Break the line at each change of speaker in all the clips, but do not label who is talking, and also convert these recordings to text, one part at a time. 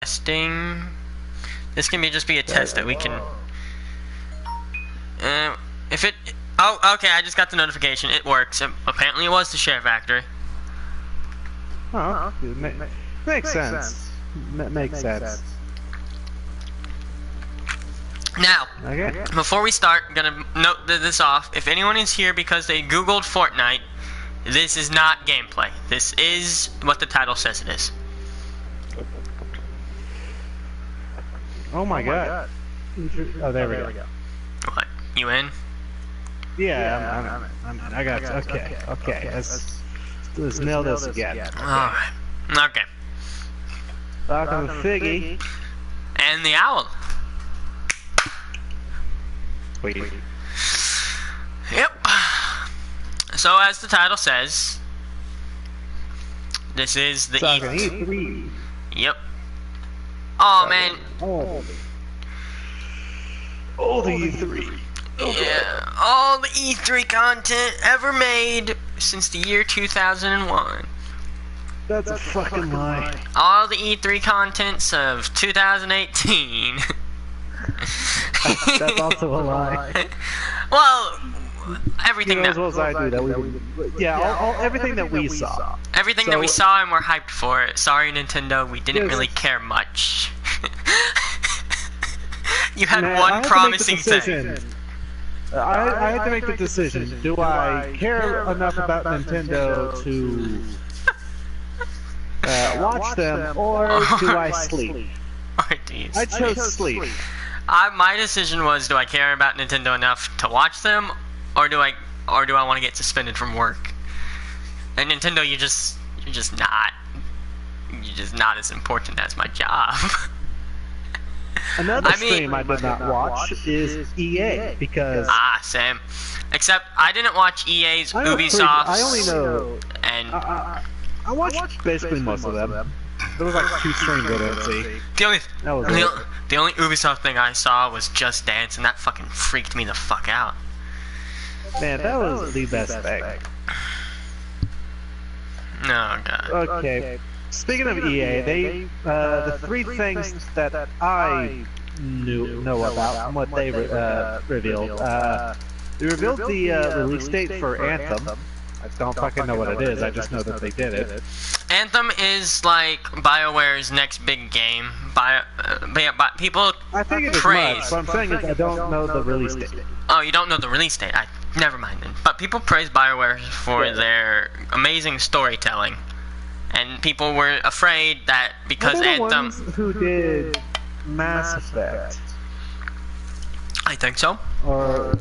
Testing. This can just be a test that we can. If it. Oh, okay. I just got the notification. It works. Apparently, it was the share factory.
Oh, makes sense. Makes sense.
Now,
Okay.
before we start, I'm gonna note this off. If anyone is here because they Googled Fortnite, this is not gameplay. This is what the title says it is.
Oh my god. Oh, there we go.
What? You in?
Yeah, I'm I got you. Okay. Let's nail this again.
Alright. Okay.
Talking to Figgy.
And the owl.
Wait.
Yep. So as the title says, this is the
Talking
E3.
E3.
Yep. Oh man.
Oh, the E3.
Yeah. All the E3 content ever made since the year 2001.
That's a fucking lie.
All the E3 contents of 2018.
That's also a lie.
Well, everything
You know as well
that
as I do that everything that we saw.
everything that we saw and we're hyped for it. Sorry, Nintendo, we didn't really care much. You had
Man, I
one
had to
promising
make the
thing.
decision. I had to make the decision. Do I care enough about Nintendo to watch them, or do I sleep?
Oh, geez.
I chose sleep.
My decision was: do I care about Nintendo enough to watch them, or do I want to get suspended from work? And Nintendo, you're just not as important as my job.
Another
I mean-
stream I did not watch is EA because
Same. Except I didn't watch EA's,
I only
Ubisoft's,
know.
and
I watched basically most of them. There was like 2 streams I didn't see.
the only
That was
the only Ubisoft thing I saw was Just Dance, and that fucking freaked me the fuck out.
Man, that was the best thing.
Oh god.
Okay. Speaking of EA, they the 3 things that I know about from what they revealed. They revealed the release date for Anthem. I don't fucking know what it is. I just know that they did it.
Anthem is like BioWare's next big game. But people
I think it is
praise.
much. What I'm saying is I don't know the release date.
Oh, you don't know the release date? Never mind then. But people praise BioWare for their amazing storytelling. And people were afraid that because
Were they the
Anthem...
ones who did Mass Effect?
I think so.
Or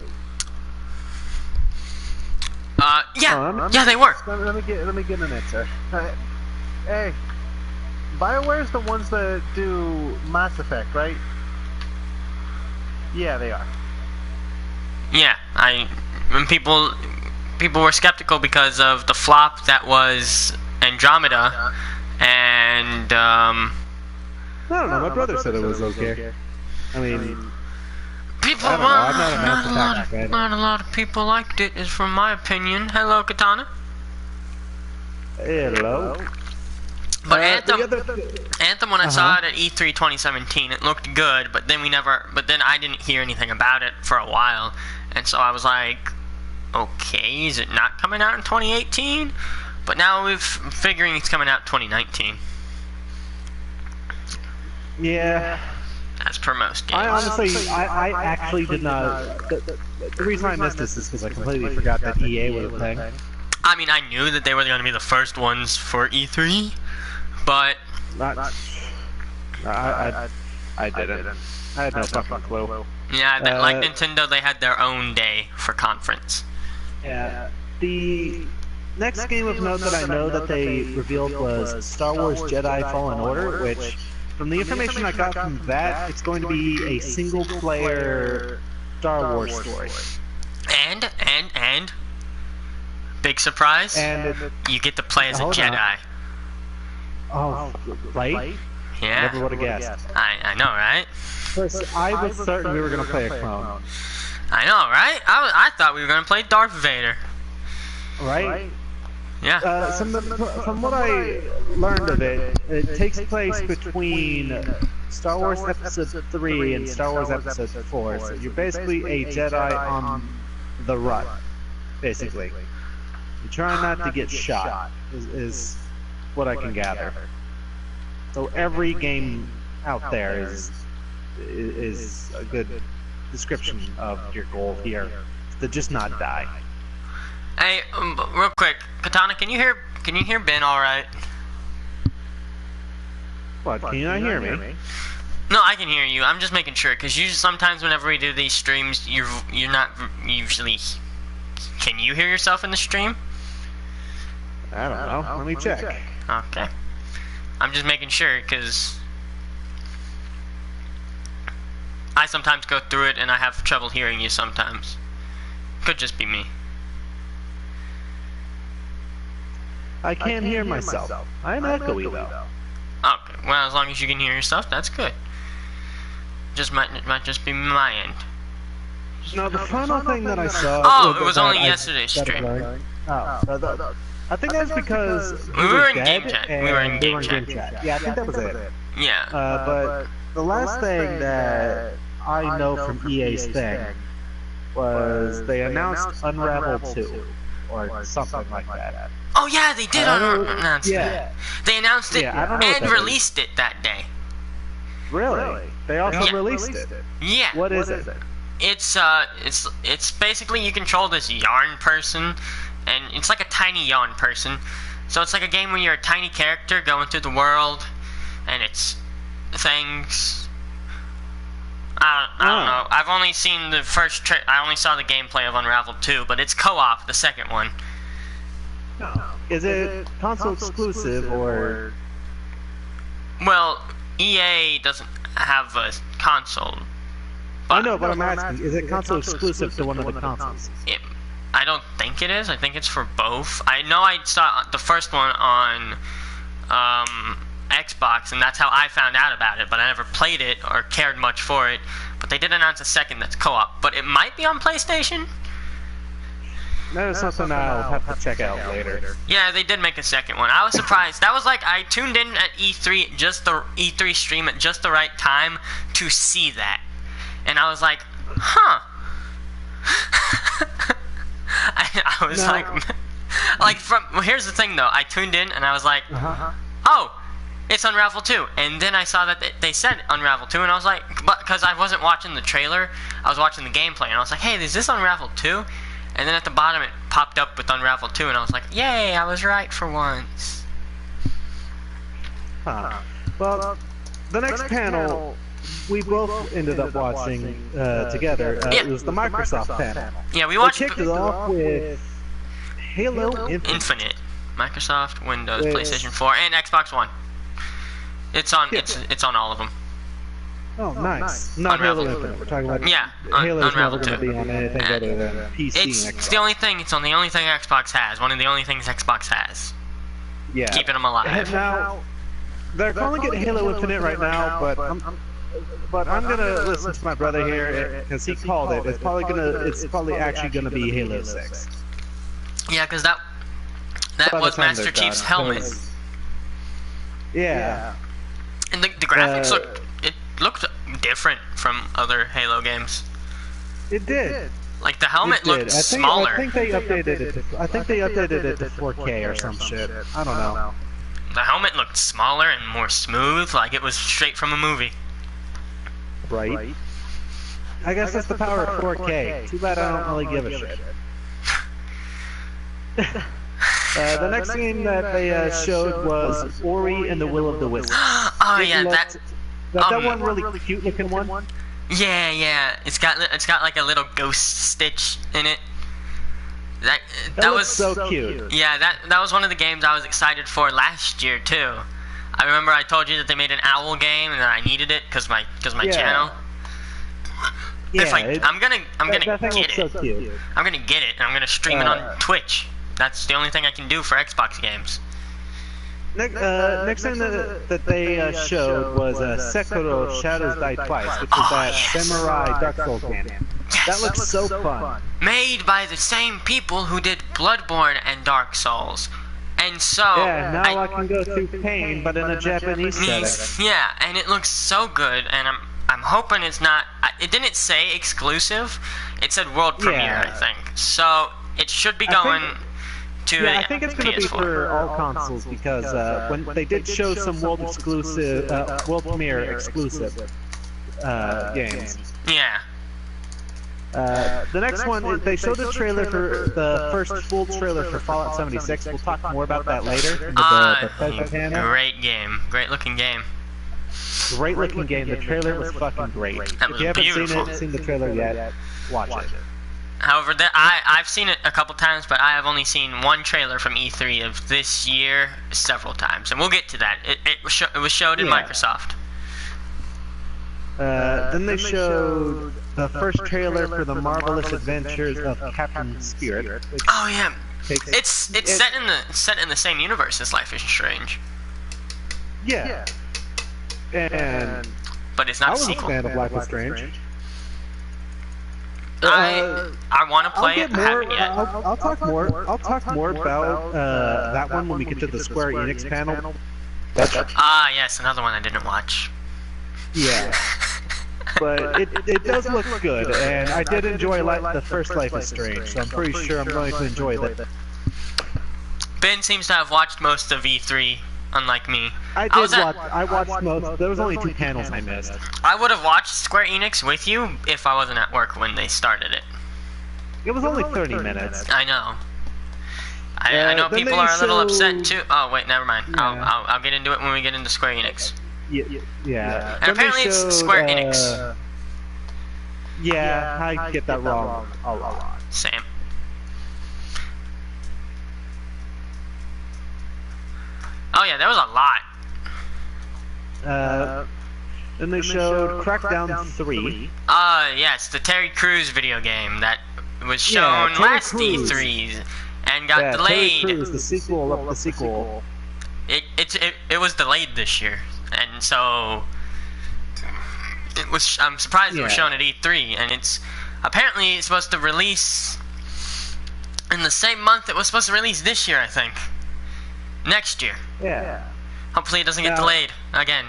Yeah, they were.
Let me get an answer. Hey, BioWare's the ones that do Mass Effect, right? Yeah, they are.
Yeah, when people were skeptical because of the flop that was Andromeda, and
I don't know. My brother said it was okay. I mean,
people
I don't know, I'm not a Mass Effect fan.
not a lot of people liked it, is from my opinion. Hello, Katana.
hello.
But
The
Anthem, when I saw it at E3 2017, it looked good, but then I didn't hear anything about it for a while, and so I was like, okay, is it not coming out in 2018? But now we're figuring it's coming out 2019.
Yeah.
As per most games.
I honestly, I actually did not. The reason I missed this is because I completely forgot that EA was a thing.
I mean, I knew that they were going to be the first ones for E3, but
I didn't. I had no fucking clue.
yeah, like Nintendo, they had their own day for conference.
Yeah. The next game of note that I know that they revealed was Star Wars Jedi Fallen Order, which, from the information I got from that, it's going to be a single-player Star Wars story.
And big surprise,
And
you get to play as a
Hold on.
Jedi.
oh, right?
Yeah,
Never would have guessed.
I know, right?
First, I was certain we were going to play a clone.
I know, right? I thought we were going to play Darth Vader.
Right?
Yeah.
From what I learned of it, it takes place between Star Wars Episode 3 and Star Wars Episode 4. So you're basically a Jedi on the run, basically. You're trying not to get shot, is what I can gather. So every game out there is a good description of your goal here, to just not die.
Hey, real quick, Katana, can you hear Ben all right?
What? Can you not hear me?
No, I can hear you. I'm just making sure, because sometimes whenever we do these streams, you're not usually. Can you hear yourself in the stream?
I don't know. Let me check.
Okay. I'm just making sure, because I sometimes go through it and I have trouble hearing you sometimes. Could just be me.
I can't hear myself. I'm echoey though.
Okay, well, as long as you can hear yourself, that's good. Just might just be my end.
No, the final thing that I saw.
Oh, it was only yesterday's stream.
I think that's because
we were in game chat. We were in game chat.
Yeah, I think that was it.
Yeah.
But the last thing that I know from EA's thing was they announced Unravel 2 or something like that.
Oh yeah, they did announce
it.
They announced it and released
is.
it that day.
Really? They also released it.
Yeah.
What is it?
It's basically you control this yarn person, and it's like a tiny yarn person. So it's like a game where you're a tiny character going through the world, and it's things. I don't know. I've only seen the first. I only saw the gameplay of Unravel 2, but it's co-op, the second one.
Is it console exclusive or?
Well, EA doesn't have a console.
I know, but I'm asking, is it console exclusive to one of the consoles?
I don't think it is. I think it's for both. I know I saw the first one on Xbox, and that's how I found out about it, but I never played it or cared much for it. But they did announce a second that's co-op, but it might be on PlayStation?
That is something I'll have to check out later.
Yeah, they did make a second one. I was surprised. That was like, I tuned in at E3, just the E3 stream at just the right time to see that. And I was like, huh. I was here's the thing though. I tuned in and I was like, oh, it's Unravel 2. And then I saw that they said Unravel 2, and I was like, but because I wasn't watching the trailer, I was watching the gameplay, and I was like, hey, is this Unravel 2? And then at the bottom it popped up with Unravel 2, and I was like, yay, I was right for once.
Huh. Well, the next panel we both ended up watching together. It was the Microsoft panel.
Yeah, we watched.
They kicked it off with Halo
Infinite. Microsoft, Windows, PlayStation 4, and Xbox One. It's on. It's on all of them.
Oh, nice. Not Halo Infinite. We're talking about Halo's never going to be on anything other than PC and Xbox.
It's the only thing. It's on the only thing Xbox has. One of the only things Xbox has.
Yeah.
Keeping them alive.
Now, they're calling it Halo Infinite right now, but I'm gonna listen to my brother here because he called it. It's probably actually gonna be Halo 6.
Yeah, because that was Master Chief's helmet.
Yeah.
And the graphics looked different from other Halo games.
It did.
Like the helmet looked smaller.
I think they updated it. I think they updated it to 4K or some shit. I don't know.
The helmet looked smaller and more smooth, like it was straight from a movie.
Right. I guess that's the power of 4K. Too bad I don't really give a shit. The next game that they showed was Ori and the Will of the Wisps.
Oh yeah, that
one really cute looking one.
Yeah. It's got like a little ghost Stitch in it. That was
so cute.
Yeah, that was one of the games I was excited for last year too. I remember I told you that they made an owl game and that I needed it because my channel.
Yeah,
I'm gonna get it.
So cute.
I'm gonna get it and I'm gonna stream it on Twitch. That's the only thing I can do for Xbox games.
Next thing that they showed was Sekiro Shadows Die Twice, which is that samurai Dark Souls game.
Yes.
That looks so fun.
Made by the same people who did Bloodborne and Dark Souls. And so
Yeah, now I can go through pain, but in a Japanese setting.
yeah, and it looks so good, and I'm hoping it's not. It didn't say exclusive; it said world premiere, I think. So it should be going to.
Yeah, I think it's going to be
PS4.
for all consoles because when they did show some world exclusive, world premiere exclusive games.
Yeah.
The next one is they showed a trailer for the first full trailer for Fallout 76. We'll talk more about that later in the Bethesda panel.
Great game, great looking game.
Great looking game. The trailer was fucking great.
That
If
was
you haven't
beautiful.
seen the trailer yet, watch it.
However, I've seen it a couple times, but I have only seen one trailer from E3 of this year several times, and we'll get to that. It was showed in Microsoft.
Then they showed the first trailer for the Marvelous Adventures of Captain Spirit.
Oh yeah, it's set in the same universe as Life is Strange.
Yeah. And
But it's
I
not a
was a
sequel.
fan of Life is Strange.
I want to play it. I haven't yet.
I'll talk more. I'll talk more about that one when we get to the Square Enix panel.
Ah, yes, another one I didn't watch.
Yeah. But it does look good, and I did enjoy the first Life is Strange, so I'm pretty sure I'm going to enjoy that.
Ben seems to have watched most of E3, unlike me.
I watched most. There was only 2 panels I missed.
I would have watched Square Enix with you if I wasn't at work when they started it.
It was only 30 minutes.
I know. I know
then
people
they
are a little upset
showed-
too. Oh wait, never mind.
Yeah.
I'll get into it when we get into Square Enix.
Yeah.
And
Then they
apparently it's
showed,
Square Enix.
Yeah, I get that wrong a lot.
Same. Oh yeah, there was a lot.
Then they showed Crackdown 3.
Yes, the Terry Crews video game that was
Yeah,
shown
Terry
last
Crews.
E3 and got
Yeah,
delayed.
Terry Crews, the sequel of the sequel.
It was delayed this year, and so it was. I'm surprised it was shown at E3, and it's apparently supposed to release in the same month it was supposed to release this year, I think. Next year.
Yeah.
Hopefully it doesn't get
Now-
delayed again.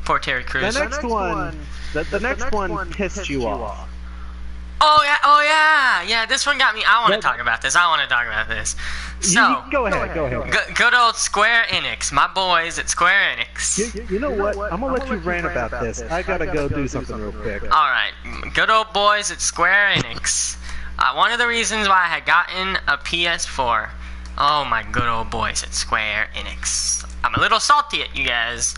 Poor Terry
The
Crews.
next one, the next one pissed you off.
Oh yeah. This one got me. I want to
That-
talk about this. So,
Go ahead.
good old Square Enix, my boys at Square Enix.
You know what? I'm gonna let you rant about this. I gotta go do something real quick.
Alright, good old boys at Square Enix. One of the reasons why I had gotten a PS4. Oh my good old boys at Square Enix. I'm a little salty at you guys.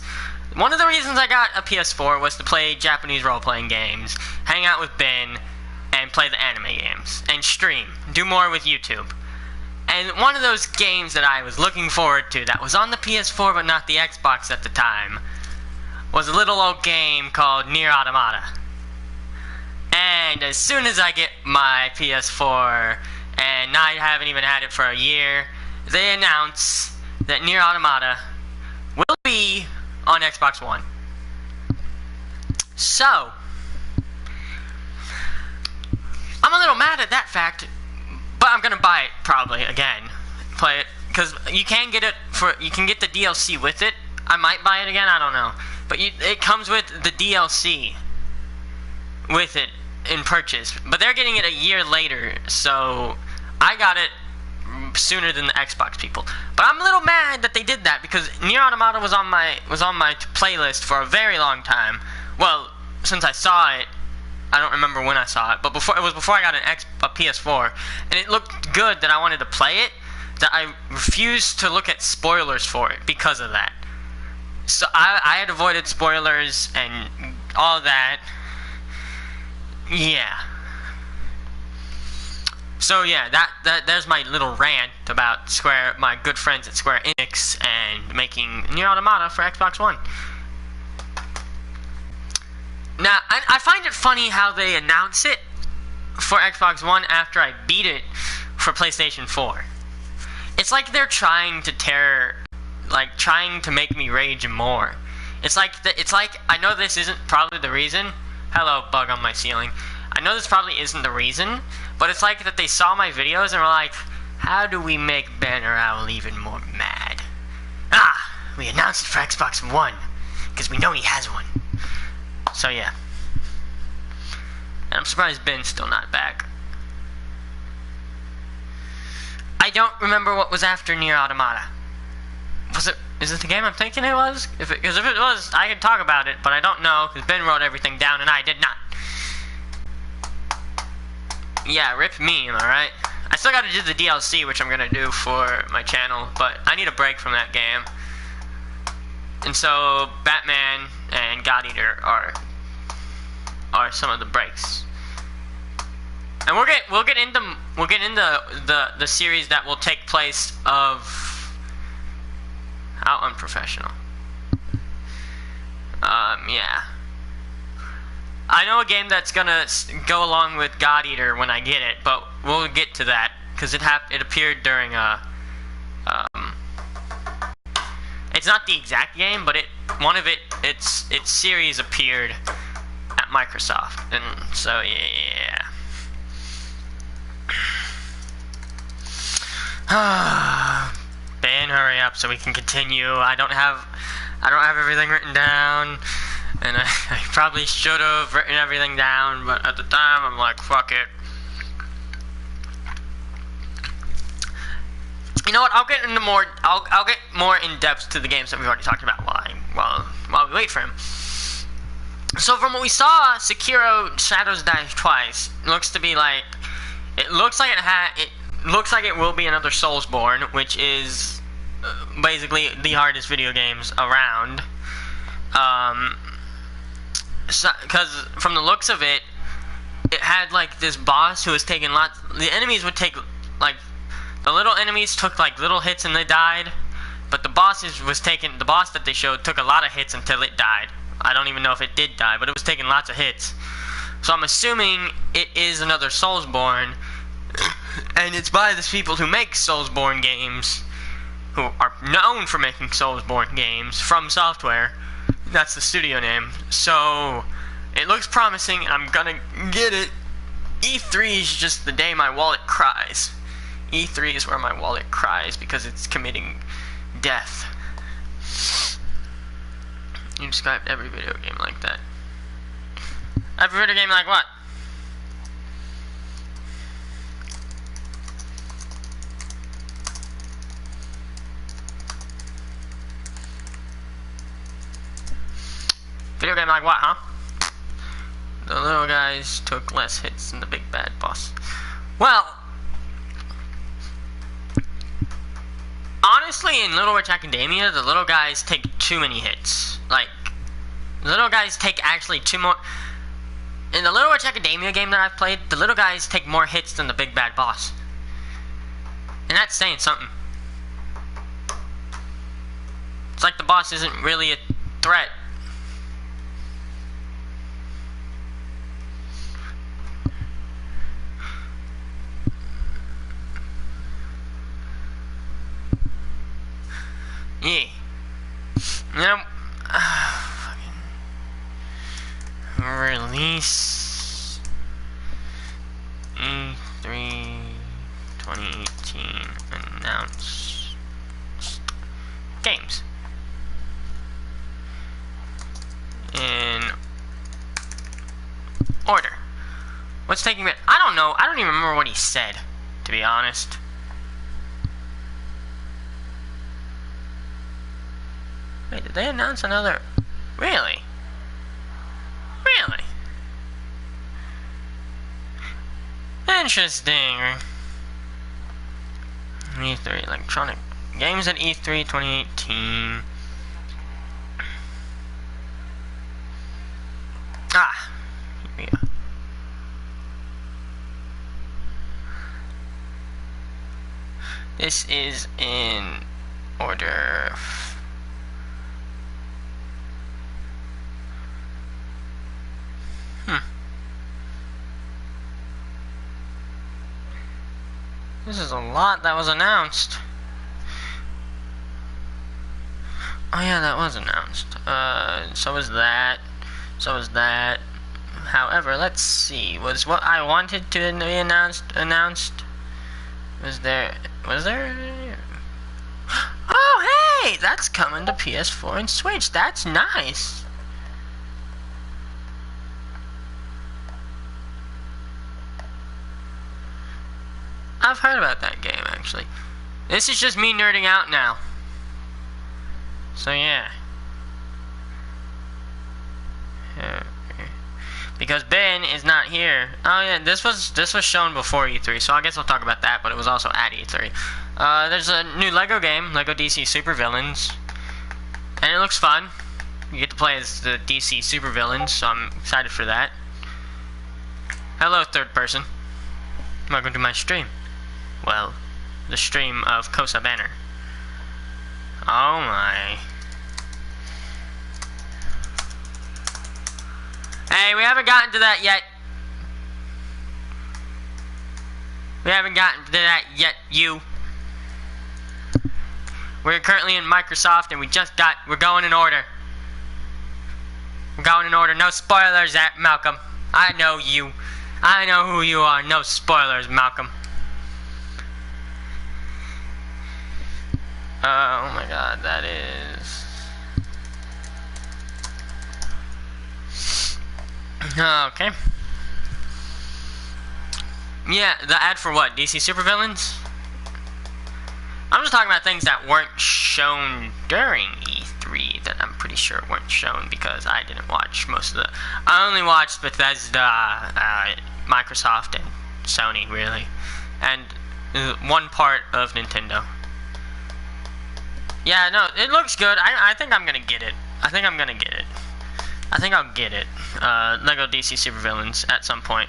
One of the reasons I got a PS4 was to play Japanese role-playing games, hang out with Ben, and play the anime games, and stream, do more with YouTube. And one of those games that I was looking forward to that was on the PS4 but not the Xbox at the time was a little old game called Nier Automata. And as soon as I get my PS4, and I haven't even had it for a year, they announce that Nier Automata will be on Xbox One. So, I'm a little mad at that fact, but I'm gonna buy it probably again, play it, because you can get the DLC with it. I might buy it again, I don't know, but it comes with the DLC with it in purchase, but they're getting it a year later, so I got it sooner than the Xbox people. But I'm a little mad that they did that because Nier Automata was on my playlist for a very long time. Well, since I saw it, I don't remember when I saw it, but before I got a PS4, and it looked good that I wanted to play it, that I refused to look at spoilers for it because of that. So I had avoided spoilers and all that. Yeah. So yeah, there's my little rant about my good friends at Square Enix and making Nier Automata for Xbox One. Now, I find it funny how they announce it for Xbox One after I beat it for PlayStation 4. It's like they're trying to make me rage more. It's like I know this isn't probably the reason. Hello, bug on my ceiling. I know this probably isn't the reason, but it's like that they saw my videos and were like, How do we make Banner Owl even more mad? Ah! We announced it for Xbox One. Because we know he has one. So yeah. And I'm surprised Ben's still not back. I don't remember what was after Nier Automata. Is it the game I'm thinking it was? Because if it was, I could talk about it, but I don't know, because Ben wrote everything down and I did not. Yeah, rip me, am I right? I still gotta do the DLC, which I'm gonna do for my channel, but I need a break from that game. And so, Batman and God Eater are some of the breaks. And we'll get into the series that will take place of how unprofessional. Yeah. I know a game that's gonna go along with God Eater when I get it, but we'll get to that because it appeared during it's not the exact game, but its series appeared at Microsoft, and so yeah. Ben, hurry up so we can continue. I don't have everything written down, and I probably should have written everything down, but at the time I'm like, fuck it. You know what? I'll get more in depth to the games that we've already talked about while we wait for him. So from what we saw, Sekiro Shadows Die Twice looks to be like it looks like it will be another Soulsborne, which is basically the hardest video games around. Because from the looks of it, it had like this boss who was taking lots. The enemies would take like. The little enemies took like little hits and they died, but the boss that they showed took a lot of hits until it died. I don't even know if it did die, but it was taking lots of hits. So I'm assuming it is another Soulsborne, and it's by the people who make Soulsborne games, who are known for making Soulsborne games, From Software. That's the studio name. So it looks promising, and I'm gonna get it. E3 is just the day my wallet cries. E3 is where my wallet cries because it's committing death. You described every video game like that. Every video game like what? Video game like what, huh? The little guys took less hits than the big bad boss. Well, honestly, in Little Witch Academia, the little guys take too many hits. Like, the little guys take actually two more. In the Little Witch Academia game that I've played, the little guys take more hits than the big bad boss. And that's saying something. It's like the boss isn't really a threat. Yeah. You know, release E3 2018 announced games in order. What's taking me? I don't know. I don't even remember what he said, to be honest. Wait, did they announce another? Really? Really? Interesting. E3 Electronic Games at E3 2018. Ah, here we go. This is in order. This is a lot that was announced. Oh yeah, that was announced. So was that. So was that. However, let's see. Was what I wanted to be announced? Was there? Oh, hey! That's coming to PS4 and Switch. That's nice. I've heard about that game, actually. This is just me nerding out now. So, yeah. Because Ben is not here. Oh yeah, this was shown before E3, so I guess I'll talk about that, but it was also at E3. There's a new Lego game, Lego DC Supervillains, and it looks fun. You get to play as the DC Supervillains, so I'm excited for that. Hello, third person. Welcome to my stream. Well, the stream of Kosa Banner. Oh my. Hey, we haven't gotten to that yet. We haven't gotten to that yet, you. We're currently in Microsoft and we're going in order. We're going in order. No spoilers, Malcolm. I know you. I know who you are. No spoilers, Malcolm. Oh my god, that is... Okay. Yeah, the ad for what? DC Supervillains? I'm just talking about things that weren't shown during E3 that I'm pretty sure weren't shown because I didn't watch most of the... I only watched Bethesda, Microsoft, and Sony, really. And one part of Nintendo. Yeah, no, it looks good. I think I'm gonna get it. I think I'm gonna get it. I think I'll get it. Lego DC Supervillains at some point.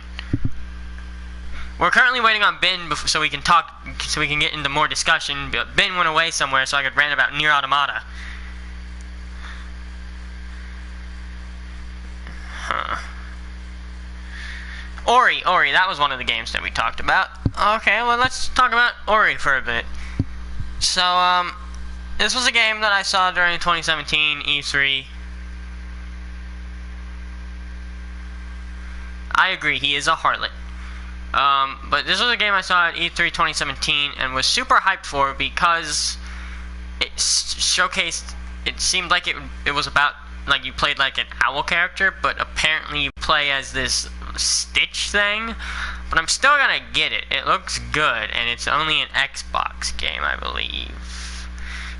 We're currently waiting on Ben so we can talk, so we can get into more discussion. But Ben went away somewhere so I could rant about Nier Automata. Huh. Ori, that was one of the games that we talked about. Okay, well let's talk about Ori for a bit. So, this was a game that I saw during 2017 E3. I agree, he is a harlot. But this was a game I saw at E3 2017 and was super hyped for because it showcased, it seemed like it was about, like you played like an owl character, but apparently you play as this Stitch thing. But I'm still gonna get it. It looks good, and it's only an Xbox game, I believe.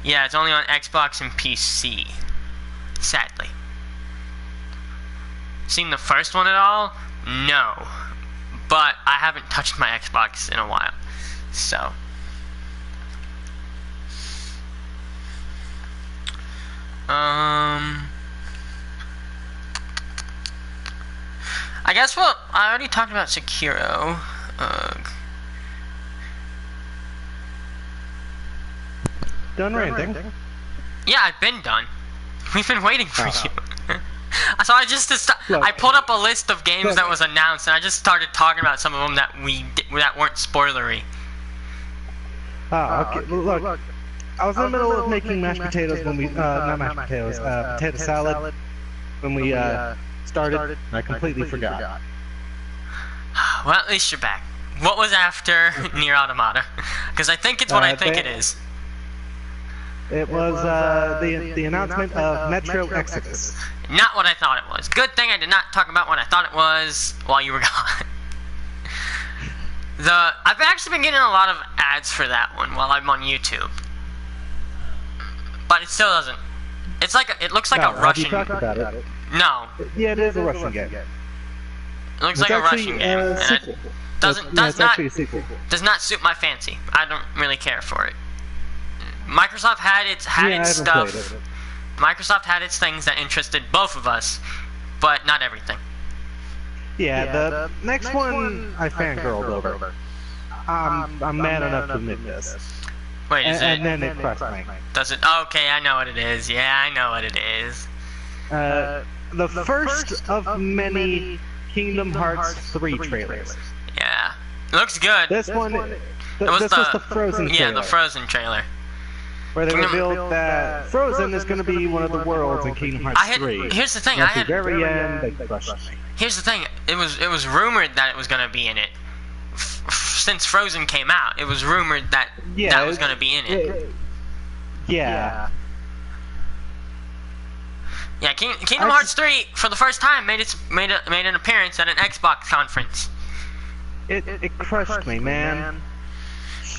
Yeah, it's only on Xbox and PC. Sadly. Seen the first one at all? No. But I haven't touched my Xbox in a while. So. I guess, well, I already talked about Sekiro.
Done ranting.
Yeah, I've been done. We've been waiting for you. So I just I pulled up a list of games that was announced, and I just started talking about some of them that that weren't spoilery.
Okay. Look, I was in the middle of making mashed potatoes when we not mashed potatoes, potato salad when we started. I completely forgot.
Well, at least you're back. What was after Nier Automata? Because I think it's what I think it is.
It was the announcement of Metro Exodus.
Not what I thought it was. Good thing I did not talk about what I thought it was while you were gone. I've actually been getting a lot of ads for that one while I'm on YouTube. But it still doesn't. It's like it looks like a Russian.
Have you talked about it?
No.
Yeah, it is a Russian game.
It looks like a Russian game. And it does not suit my fancy. I don't really care for it. Microsoft had its stuff. Microsoft had its things that interested both of us, but not everything.
Yeah, the next one I fangirled over. I'm mad enough to admit this.
Wait, is it?
And then it pressed me.
Does it? Okay, I know what it is. Yeah, I know what it is.
The first of many Kingdom Hearts 3 trailers.
Yeah, it looks good.
This one, this was the Frozen trailer.
Yeah, the Frozen trailer.
Where they revealed that Frozen is going to be one of the worlds in Kingdom Hearts 3.
Here's the thing.
At the very end, they crushed me.
Here's the thing. It was rumored that it was going to be in it. since Frozen came out, it was rumored that that was going to be in it.
Yeah.
Yeah, Kingdom Hearts 3 for the first time made an appearance at an Xbox conference.
It crushed me, man.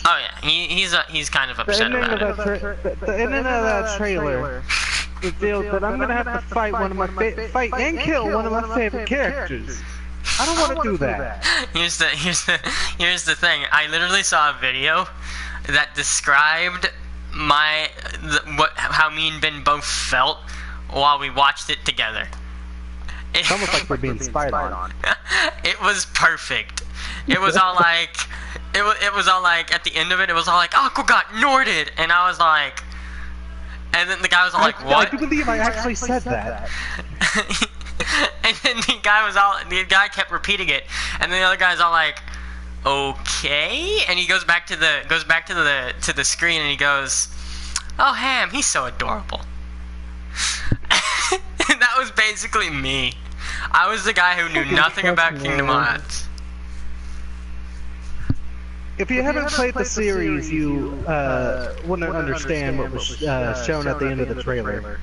Oh yeah, he's kind of upset about it.
The ending of that trailer revealed that I'm gonna have to fight fight and kill one of my favorite characters. I don't want to do that.
Here's the thing. I literally saw a video that described how me and Ben both felt while we watched it together.
It's almost like we're being spied on.
It was perfect. It was all like, it was all like, at the end of it, it was all like, Aqua got Norded, and I was like, and then the guy was all like, what?
I do believe I actually said that.
And then the guy kept repeating it, and then the other guy's all like, okay, and he goes back to the screen, and he goes, oh Ham, he's so adorable. And that was basically me. I was the guy who knew nothing about Kingdom Hearts.
If you haven't played the series, you wouldn't understand what was shown at the end of the trailer.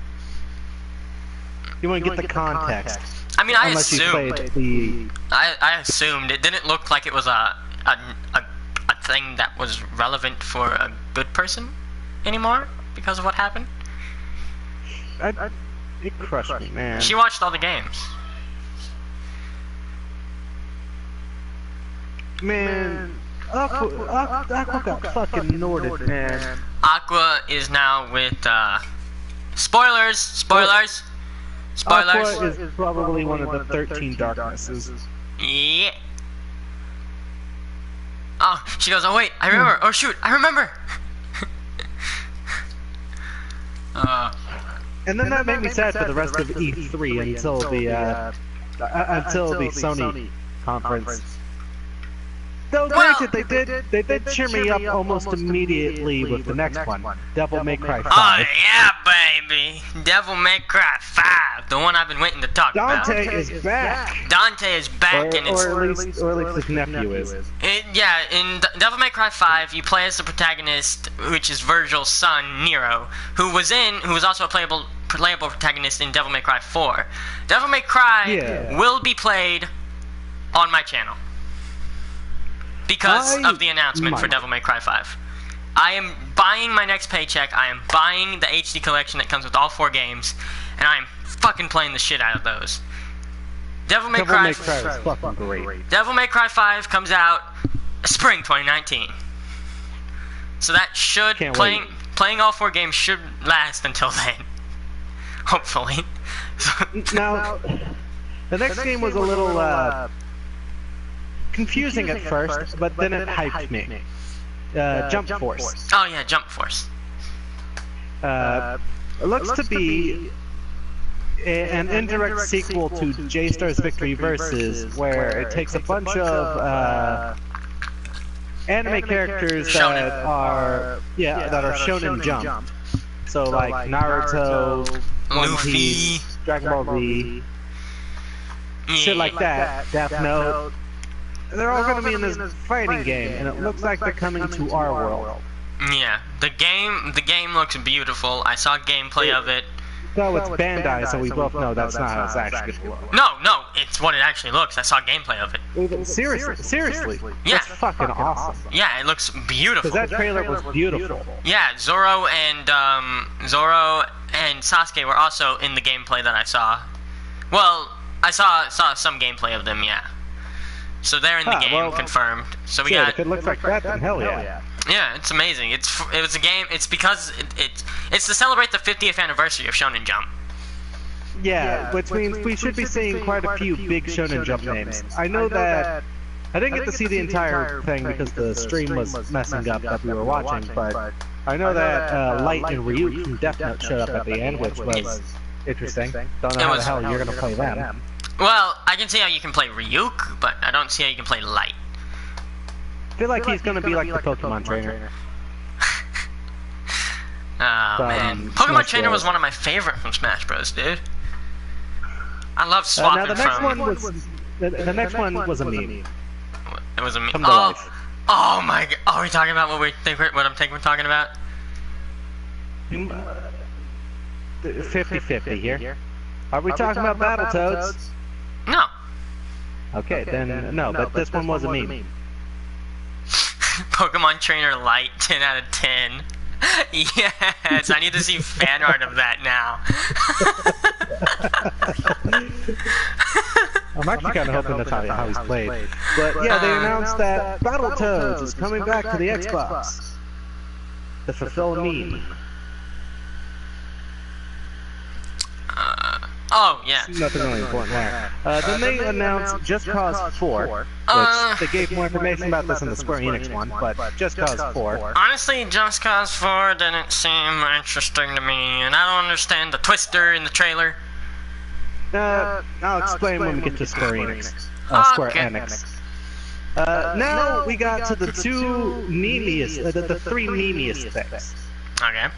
You want to get the context.
I mean, I
Unless
assumed. I assumed it didn't look like it was a thing that was relevant for a good person anymore because of what happened.
It crushed me, man.
She watched all the games.
Man, Aqua got fucking Norded, man.
Aqua is now with, spoilers!
Aqua is probably one of the 13 darknesses.
Yeah. Oh, she goes, oh wait, I remember. Oh shoot, I remember.
And then that made me sad for the rest of E3 until the Sony conference. Though granted, they did cheer me up almost immediately with the next one, Devil May Cry 5.
Oh yeah, baby, Devil May Cry 5, the one I've been waiting to talk about.
Dante is back.
Dante is back, and it's
or at least his nephew is.
Yeah, in Devil May Cry 5, you play as the protagonist, which is Virgil's son Nero, who was also a playable protagonist in Devil May Cry 4. Devil May Cry will be played on my channel because of the announcement for Devil May Cry 5. I am buying my next paycheck. I am buying the HD collection that comes with all 4 games, and I am fucking playing the shit out of those. Devil May Cry is
fucking great.
Devil May Cry 5 comes out spring 2019. So that should playing all 4 games should last until then. Hopefully.
Now, the next game was a little confusing at first, but then it hyped me. Jump Force.
Oh yeah, Jump Force.
It looks to be an indirect sequel to J-Star's Victory Versus, where it takes a bunch of anime characters that are Shonen Jump. So like Naruto, One Piece, Dragon Ball Z, shit like that, Death Note. They're all going to be in this fighting game, and it looks like they're coming to our world.
Yeah, the game looks beautiful. I saw gameplay of it.
So it's Bandai, so we both know that's not how it's actually going to look.
No, it's what it actually looks. I saw gameplay of it.
Seriously.
Yeah.
That's fucking awesome.
Yeah, it looks beautiful.
Because that trailer was beautiful.
Yeah, Zoro and Sasuke were also in the gameplay that I saw. Well, I saw some gameplay of them, yeah. So they're in the game, confirmed. So we got.
If it looks like that, then hell yeah.
Yeah, it's amazing. It was a game. It's because it's to celebrate the 50th anniversary of Shonen Jump.
Yeah, which means we should be seeing quite a few big Shonen Jump names. I know that I didn't get to see the entire thing because the stream was messing up that we were watching, but I know that Light and Ryuk from Death Note showed up at the end, which was interesting. Don't know how the hell you're gonna play them.
Well, I can see how you can play Ryuk, but I don't see how you can play Light.
I feel like he's gonna be like the Pokemon trainer.
Oh man, Pokemon Trainer was one of my favorite from Smash Bros, dude. I love swapping
now the next one was a meme.
It was a meme.
Come to life.
Oh my god. Are we talking about what what I'm thinking we're talking about?
50-50 here. Are we talking about Battletoads?
No.
Okay, then no, but this one was a meme.
Pokemon Trainer Light, 10 out of 10. Yes, I need to see fan art of that now.
I'm actually kind of hoping that's how he's played. But yeah, they announced that Battletoads is coming back to the Xbox to fulfill a meme.
Oh, yeah.
Nothing really important there. Then they announced Just Cause 4, which they gave more information about this in the Square Enix one, but Just Cause 4.
Honestly, Just Cause 4 didn't seem interesting to me, and I don't understand the twister in the trailer.
I'll explain when we get to Square Enix. Square Enix. Now we got to the two memeiest, the three memeiest things.
Okay.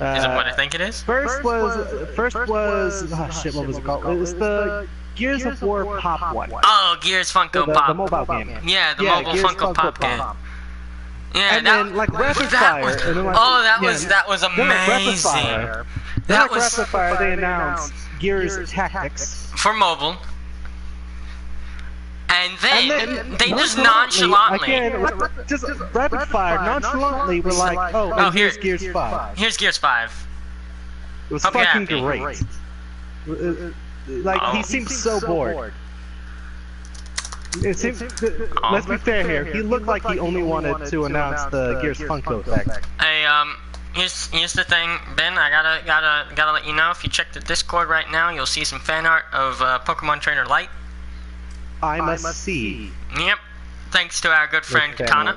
Is it what I think it is?
First was oh shit, what was it called? It was the Gears of War Pop one.
Oh, Gears Funko Pop.
The mobile game.
Yeah, the mobile
Gears
Funko Pop game. Yeah,
and then like Rapid Fire.
That was amazing.
That was Rapid Fire. They announced Gears Tactics
for mobile. And then they just nonchalantly.
Again, just rapid fire, nonchalantly, we're like, oh, here's Gears 5.
Here's Gears 5.
It was fucking great. Like, he seemed so bored. It seemed, let's be fair here, he looked like he only wanted to announce the Gears Funko effect.
Hey, here's the thing, Ben, I gotta let you know, if you check the Discord right now, you'll see some fan art of Pokemon Trainer Light.
I must see.
Yep. Thanks to our good friend Kana.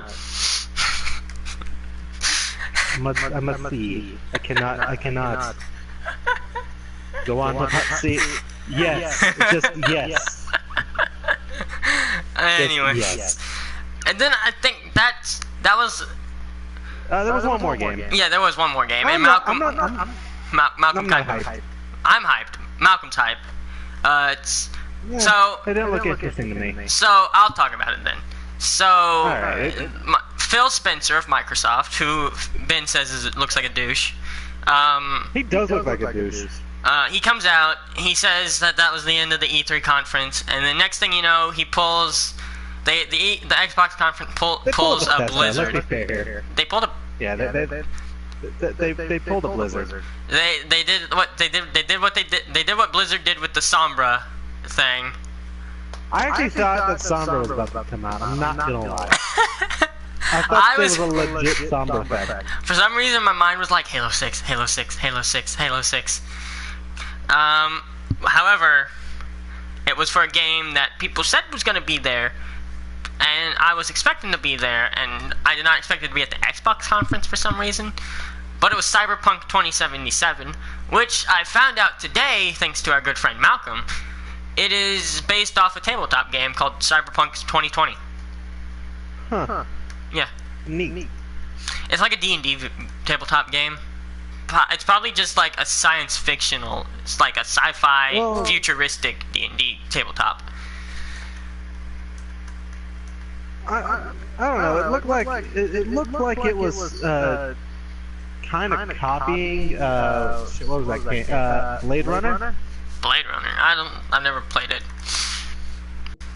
I must see. I cannot. Go on to see. Yes. Just yes.
Anyway.
Yes.
And then I think that was.
There was one more game.
Yeah, there was one more game. And
Malcolm
hyped. I'm hyped. Malcolm's hyped. It's.
Yeah,
so
it didn't look interesting to me.
So I'll talk about it then. So Phil Spencer of Microsoft, who Ben says looks like a douche.
He does look like a douche.
He comes out. He says that was the end of the E3 conference, and the next thing you know, he pulls the Xbox conference pulls a Blizzard.
Let's be fair here.
They pulled a.
Yeah, they pulled a Blizzard.
They did what Blizzard did with the Sombra thing.
I actually thought that Sombra was about to come out. I'm not gonna lie. I thought there was a legit Sombra effect.
For some reason, my mind was like Halo 6, Halo 6, Halo 6, Halo 6. However, it was for a game that people said was gonna be there, and I was expecting to be there, and I did not expect it to be at the Xbox conference for some reason. But it was Cyberpunk 2077, which I found out today, thanks to our good friend Malcolm. It is based off a tabletop game called Cyberpunk 2020.
Huh.
Yeah.
Neat.
It's like a D&D tabletop game. It's probably just like a science fictional, it's like a sci-fi, futuristic D&D tabletop.
I don't know. It looked like it was kind of copying what was that game? Blade Runner.
Blade Runner. I've never played it.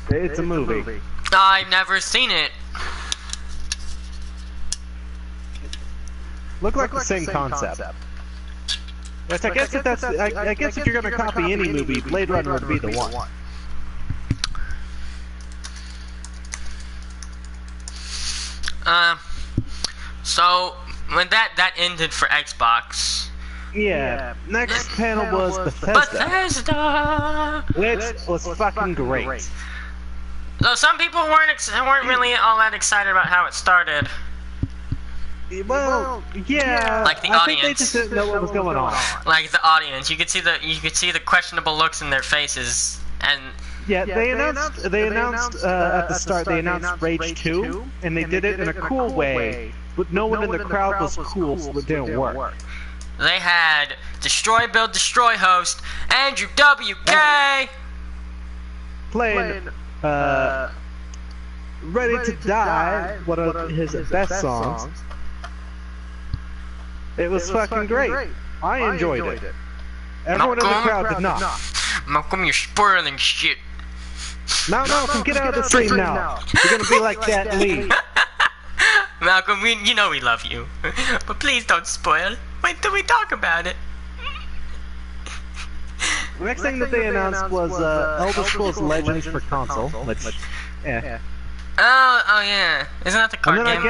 It's a movie.
I've never seen it.
Look like the same concept. Yes, I guess if you're gonna copy any movie, Blade Runner would be the one.
So when that ended for Xbox.
Yeah. Next panel was Bethesda, which was fucking great.
So some people weren't really all that excited about how it started.
Well, yeah.
Like the
I
audience.
think they just didn't know what was going on.
Like the audience, you could see the questionable looks in their faces, and
yeah, they announced at the start. They announced Rage 2, and they did it in a cool way, but no one in the crowd was cool, so it didn't work.
They had Destroy Build Destroy host Andrew WK
playing Ready to Die, one of his best songs. It was fucking great. I enjoyed it. Everyone in the crowd did not.
Malcolm, you're spoiling shit.
Malcolm, get out of the stream now. You're gonna be like that, leave.
Malcolm, you know we love you. But please don't spoil. Wait till we talk about it.
The next thing that they announced was Elder Scrolls Legends for console, which, yeah.
Oh yeah. Isn't that the card
And then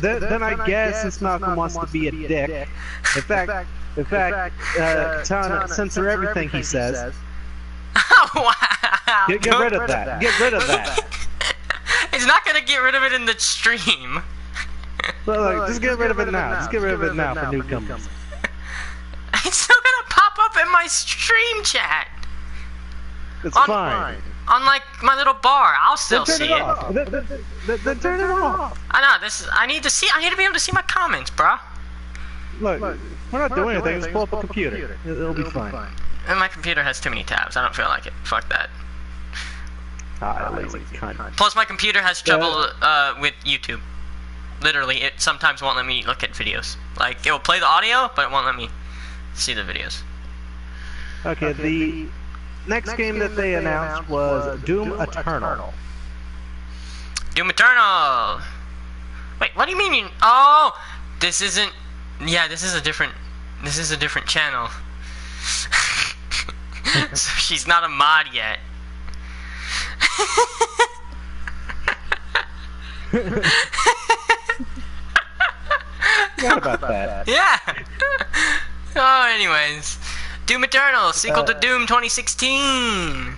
game?
then I guess since Malcolm wants to be a dick, in fact, Katana censor everything he says.
Oh, wow.
Get rid of that. Get rid of that.
It's not gonna get rid of it in the stream.
Look, just get rid of it now. Just get rid of it now for newcomers.
It's still gonna pop up in my stream chat.
It's fine.
On like my little bar, I'll still
Then
see
turn
it.
off. Then turn it off.
I know I need to be able to see my comments, bro.
Look, we're not doing anything. Just pull up a computer. It'll be fine.
And my computer has too many tabs. I don't feel like it. Fuck that.
Lazy cunt.
Plus, my computer has trouble with YouTube. Literally, it sometimes won't let me look at videos. Like, it will play the audio, but it won't let me see the videos.
Okay, the next game that they announced was Doom Eternal.
Doom Eternal! Wait, what do you mean oh! This isn't... Yeah, this is a different channel. So she's not a mod yet.
Forgot about that.
Yeah! Oh, anyways. Doom Eternal, sequel to Doom 2016!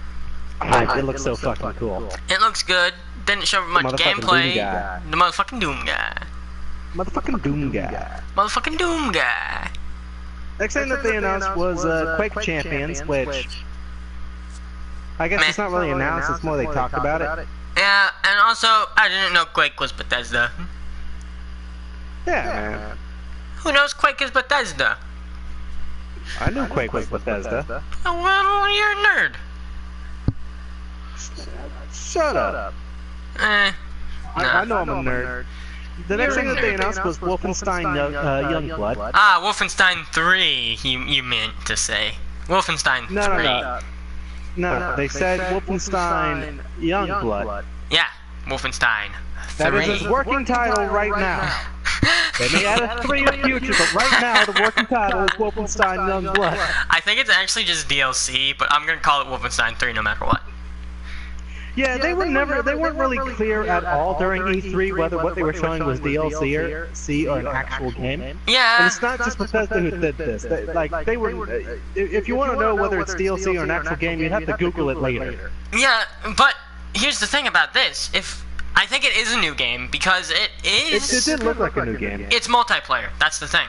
It looks so fucking cool.
It looks good. Didn't show much gameplay.
Doom
The motherfucking Doom guy.
Motherfucking Doom guy.
Motherfucking Doom guy.
Next thing that they announced was Quake Champions, which I guess it's not really announced, it's more they talked about it.
Yeah, and also, I didn't know Quake was Bethesda.
Yeah, man.
Who knows Quake is Bethesda?
I knew Quake was Bethesda.
Oh, well, you're a nerd.
Shut up.
Nah.
I know I'm a nerd. The next thing that they announced was Wolfenstein Youngblood.
Ah, Wolfenstein 3, you meant to say. Wolfenstein 3.
No, they said Wolfenstein Youngblood.
Yeah, Wolfenstein 3.
That is its working title right now. They may add a 3 in the future, but right now the working title is Wolfenstein Youngblood.
I think it's actually just DLC, but I'm gonna call it Wolfenstein 3 no matter what.
Yeah, they weren't really clear at all during E3 whether what they were showing was DLC or an actual game.
Yeah.
And it's not just Bethesda who did this. They were. If you want to know whether it's DLC or an actual game, you'd have to Google it later.
Yeah, but here's the thing about this. I think it is a new game because it is.
It did look like a new game.
It's multiplayer. That's the thing.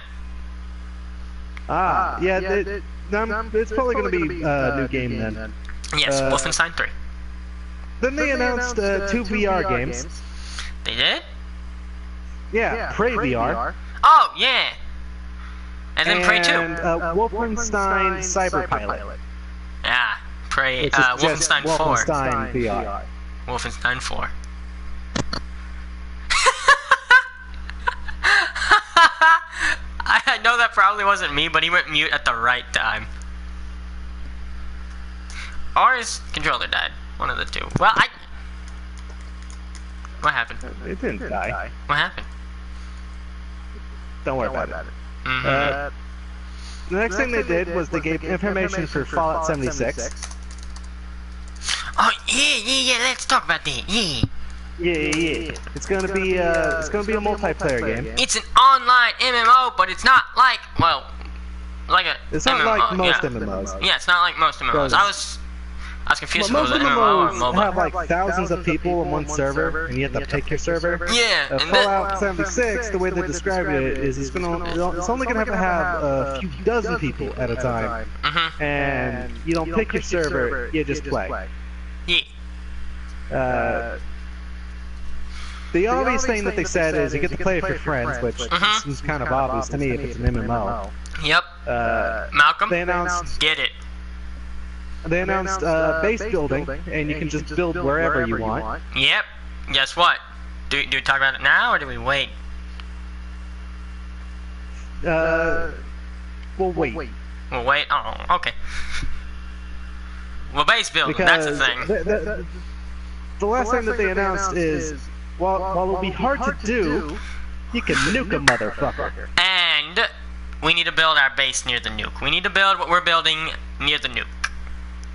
Yeah. It's probably going to be a new game then.
Yes, Wolfenstein 3.
Then they announced 2 VR games.
They did?
Yeah, Prey VR.
Oh, yeah. And then Prey 2.
And Wolfenstein Cyberpilot.
Yeah, Prey,
Which is
Wolfenstein 4.
Wolfenstein VR.
Wolfenstein 4. I know that probably wasn't me, but he went mute at the right time. Or his controller died. One of the two. Well, What happened?
It didn't die.
What happened?
Don't worry about it.
Mm-hmm.
The next thing they did was they gave information for Fallout 76.
Oh, yeah, let's talk about that, yeah.
Yeah. It's gonna be a multiplayer game.
It's an online MMO, but it's not like, well, like a
It's not
MMO,
like most
yeah.
MMOs.
Yeah, it's not like most MMOs. I was confused if it was
Most
an MMO or
MMOs
MOBA.
have like thousands of people in one server, and you have to pick your server.
Yeah, and
Fallout 76, the way they describe it is it's only gonna have a few dozen people at a time,
mm-hmm.
and you don't pick your server, you just play.
Yeah.
The obvious thing that they said is you get to play with your friends, which seems kind of obvious to me if it's an MMO.
Yep. Malcolm,
They announced
get it.
base building, and you can just build wherever you want.
Yep. guess what? Do we talk about it now or do we wait?
We'll wait.
We'll wait. Oh, okay. Well, base building. That's the thing.
The last thing that they announced is, while it'll be hard to do, you can nuke a motherfucker.
And we need to build our base near the nuke. We need to build what we're building near the nuke.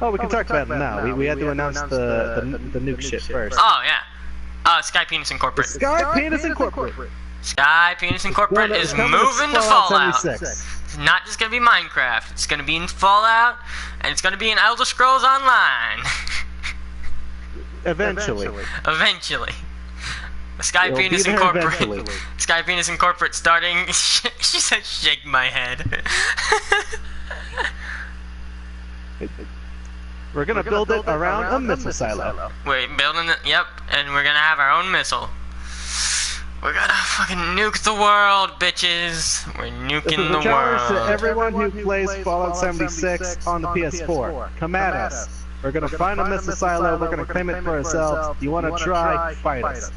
Oh, we can talk about it now. We had to announce the nuke shit first.
Oh, yeah. Sky Penis Incorporated.
Sky Penis Incorporated.
Sky Penis Incorporated is moving to Fallout. It's not just going to be Minecraft. It's going to be in Fallout, and it's going to be in Elder Scrolls Online.
Eventually.
Eventually. Sky Penis Incorporated. Sky Penis Incorporated starting... she said shake my head.
We're gonna build it around a missile silo.
We're building it, yep, and we're gonna have our own missile. We're gonna fucking nuke the world, bitches. We're nuking the
challenge
world.
to everyone who plays Fallout 76 on the PS4. Come at us. We're gonna find a missile silo, we're gonna claim it for ourselves. You wanna try? Fight us.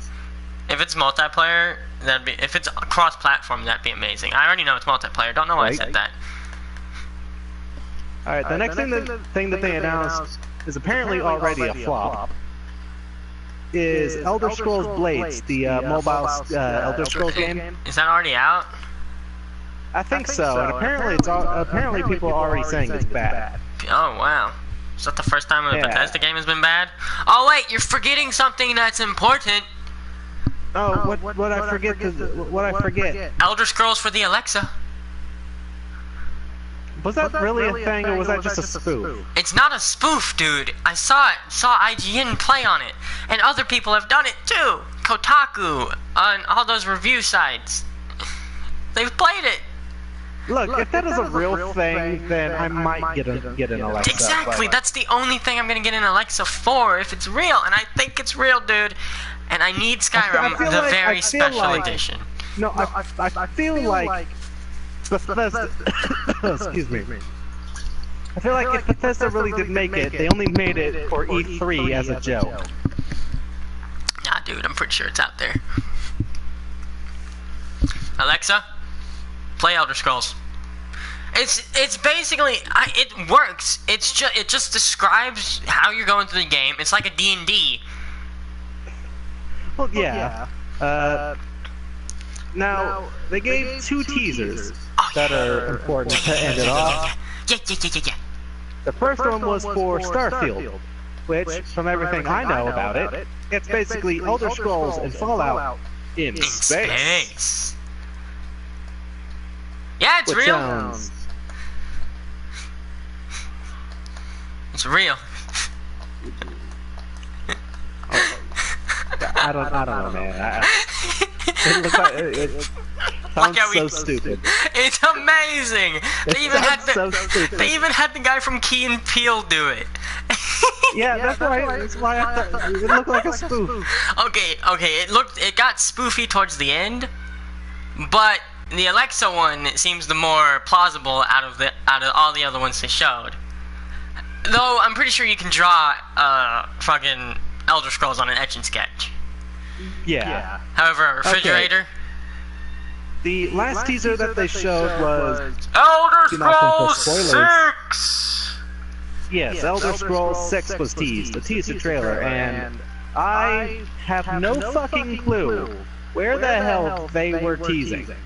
If it's multiplayer, that'd be... If it's cross-platform, that'd be amazing. I already know it's multiplayer. Don't know why I said that.
Alright, the next thing that they announced is apparently already a flop. Is Elder Scrolls Blades, the mobile Elder Scrolls game.
Is that already out?
I think so, and apparently people are already saying it's bad.
Oh, wow. Is that the first time a Bethesda game has been bad? Oh, wait, you're forgetting something that's important.
Oh, what I forget? What I forget?
Elder Scrolls for the Alexa.
Was that really a thing, or was that just a spoof?
It's not a spoof, dude. I saw IGN play on it, and other people have done it too. Kotaku, on all those review sites. They've played it.
Look, if that is a real thing, then I might get an Alexa.
Exactly, that's the only thing I'm gonna get an Alexa for, if it's real, and I think it's real, dude. And I need Skyrim, the very special edition.
No, I feel like Bethesda... excuse me. I feel like if Bethesda really did make it, they only made it for E3 as a joke.
Nah, dude, I'm pretty sure it's out there. Alexa, play Elder Scrolls. It's basically... it works. It just describes how you're going through the game. It's like a D&D.
Well, yeah. Now, they gave two teasers that are important to end it off.
Yeah.
The first one was for Starfield, which, from everything I know about it, it's basically Elder Scrolls and Fallout in space.
Yeah, it's real. It's real.
I don't know, man. It looks like it sounds so stupid.
It's amazing. They even had the guy from Key and Peele do it.
Yeah, that's why I thought it looked like a spoof.
Okay. It got spoofy towards the end, but the Alexa one seems the more plausible out of all the other ones they showed. Though I'm pretty sure you can draw fucking Elder Scrolls on an etch and sketch.
Yeah.
However, a refrigerator.
Okay. The last teaser that they showed was
Elder Scrolls 6.
Yes, Elder Scrolls 6 was teased, a teaser trailer, and I have no fucking clue where the hell they were teasing.
Hold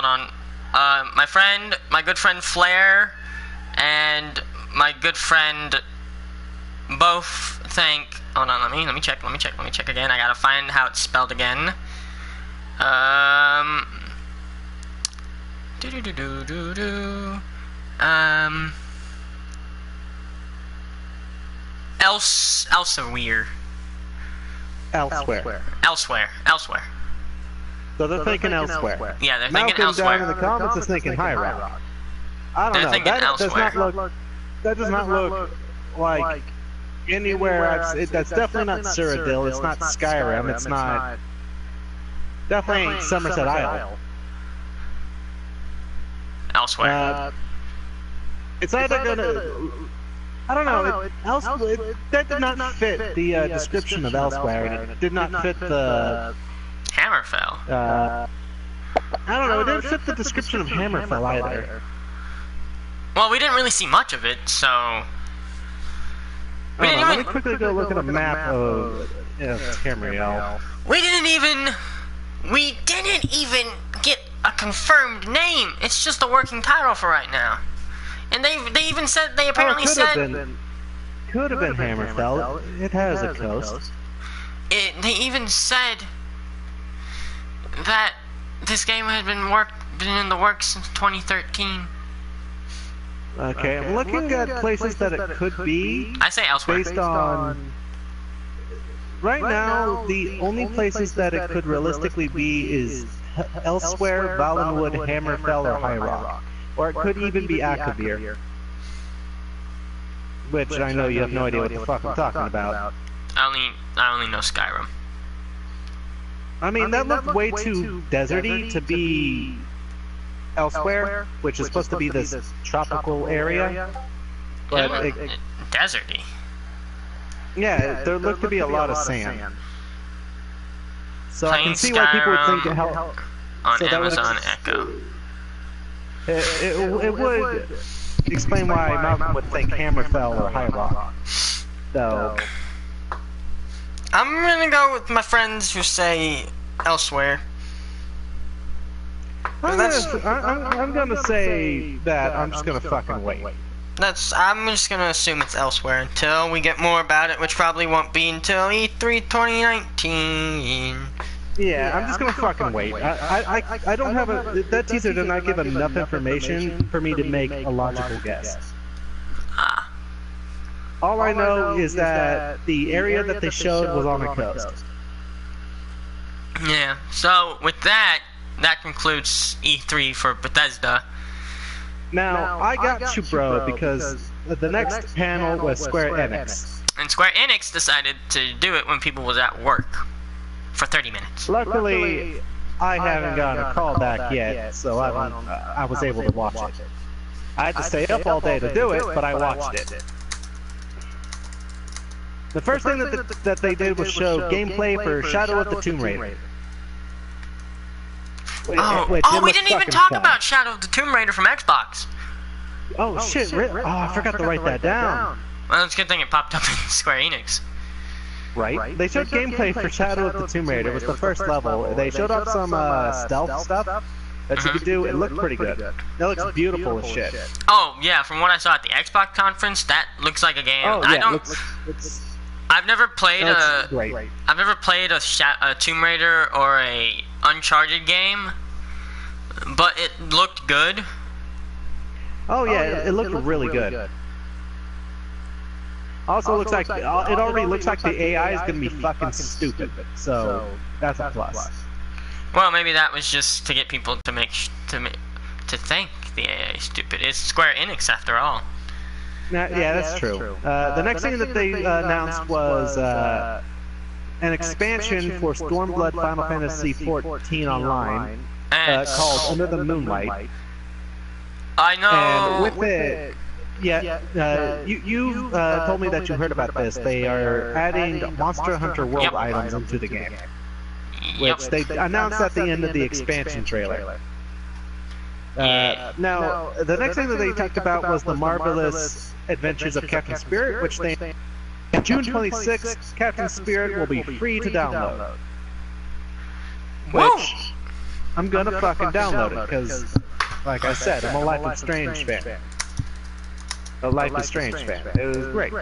on. My good friend Flair, and my good friend both think. Hold on, let me check again. I gotta find how it's spelled again. Elsewhere.
So they're thinking elsewhere.
Yeah, they're thinking
Malcolm
elsewhere.
down in the comments is thinking High Rock. I don't
They're
know.
thinking
That
elsewhere.
does not look like anywhere I've seen. That's definitely not Cyrodiil. It's not Skyrim. It's not. Definitely ain't Somerset Isle.
Elsewhere.
It's either gonna. I don't know. That did not fit the description of Elsewhere, and it did not fit the
Hammerfell.
I don't know. It didn't fit the description of Hammerfell either.
Well, we didn't really see much of it, so.
Let me quickly go look at a map of Tamriel.
We didn't even get a confirmed name. It's just a working title for right now. And they even said they apparently said
could have been Hammerfell. It has a coast.
They even said that this game had been in the works since 2013.
Okay, I'm looking at places that it could be.
I say Elsewhere.
Based on right now, the only places that it could realistically be is Elsewhere, Valenwood, Hammerfell, or High Rock. Or it could even be Akavir. Which I know you have no idea what the fuck I'm talking about.
I only know Skyrim.
I mean, that looked way too deserty to be Elsewhere, which is supposed to be this tropical area. But
deserty.
Yeah, there looked to be a lot of sand. So I can see
Skyrim
why people would think
on Amazon Echo.
It would explain why Malcolm would think Hammerfell or High Rock. Though.
I'm gonna go with my friends who say Elsewhere.
I'm gonna say that I'm just gonna fucking wait.
I'm just gonna assume it's Elsewhere until we get more about it, which probably won't be until E3 2019.
Yeah, I'm just gonna fucking wait. I don't have that teaser did not give enough information for me to make a logical guess. All I know is that the area that they showed was on a coast.
Yeah, so with that concludes E3 for Bethesda.
Now, I got you, bro, because the next panel was Square Enix.
And Square Enix decided to do it when people was at work for 30 minutes.
Luckily, I haven't gotten a call back yet, so I was able to watch it. I had to stay up all day to do it, but I watched it. The first thing that they did was show gameplay for Shadow of the Tomb Raider.
We didn't even talk about Shadow of the Tomb Raider from Xbox.
Oh shit, really? Oh, I forgot to write that down.
Well, it's a good thing it popped up in Square Enix.
Right? They showed gameplay for Shadow of the Tomb Raider. It was the first level. They showed off some stealth stuff that you could do. It looked pretty good. It looks beautiful as shit.
Oh, yeah, from what I saw at the Xbox conference, that looks like a game.
Oh, yeah,
I've never played a Tomb Raider or a Uncharted game, but it looked good.
Oh yeah, it looked really good. Also looks like it already looks like the AI is gonna be fucking stupid, so that's a plus.
Well, maybe that was just to get people to think the AI is stupid. It's Square Enix after all.
Yeah, that's true. The next thing that they announced was an expansion for Stormblood Final Fantasy XIV Online called Under the Moonlight.
I know.
And with it, you told me that you heard about this. They are adding Monster Hunter World items into the game, which they announced at the end of the expansion trailer. Now, the next thing that they talked about was the Marvelous Adventures of Captain Spirit, which they June 26th, Captain Spirit will be free to download. Which I'm gonna fucking download it because, like I said, I'm a Life is Strange fan. It was great.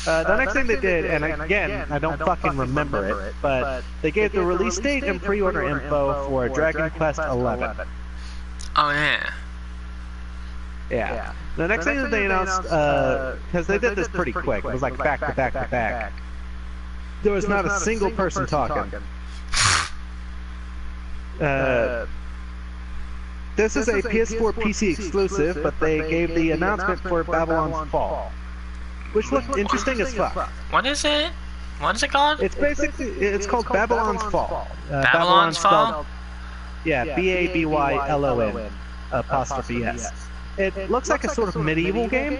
The next thing they did, and again, I don't fucking remember it, but they gave the release date and pre-order info for Dragon Quest XI.
Oh yeah.
Yeah. The next thing that they announced, because they did this pretty quick, it was like back to back to back. There was not a single person talking. This is a PS4 PC exclusive, but they gave the announcement for Babylon's Fall, which looked interesting as fuck.
What is it? What is it called?
It's called Babylon's Fall.
Babylon's Fall?
Yeah, BABYLON '. It looks like a sort of medieval game.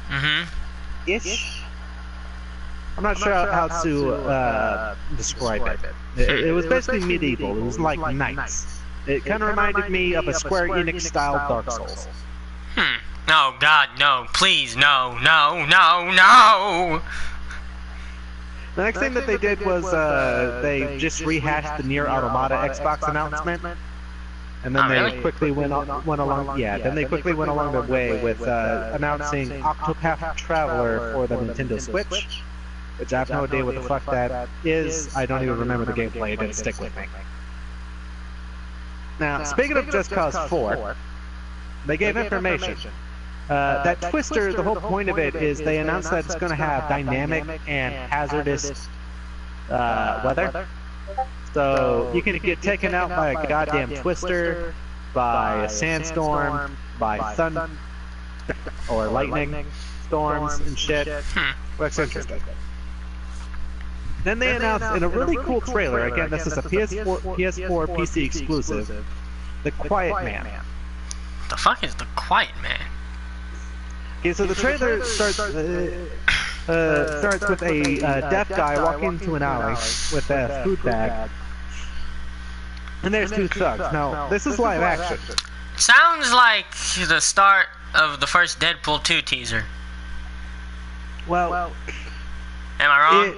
Mm-hmm.
ish. I'm not sure how to describe it. It was basically medieval. It was like knights. It kind of reminded me of a Square Enix style Dark Souls.
Oh God, no! Please, no, no, no, no!
The next thing that they did was they just rehashed the Nier Automata Xbox announcement, and then they quickly went along. Yeah, then they quickly went along their way with announcing Octopath Traveler for the Nintendo Switch, which I have no idea what the fuck that is. I don't even remember the gameplay. It didn't stick with me. Now, speaking of Just Cause 4, they gave information. That Twister, the whole point of it is they announced that it's going to have dynamic and hazardous weather. So you can get taken out by a goddamn Twister, by a sandstorm, by thunder, or lightning storms and shit. Looks interesting. Then they announced in a really cool trailer, again this is a PS4 PC exclusive, The Quiet Man.
The fuck is The Quiet Man?
Okay, so the trailer starts with a deaf guy walking into an alley with a food bag, and there's two thugs. Now, this is live action.
Sounds like the start of the first Deadpool 2 teaser.
Well,
am I wrong?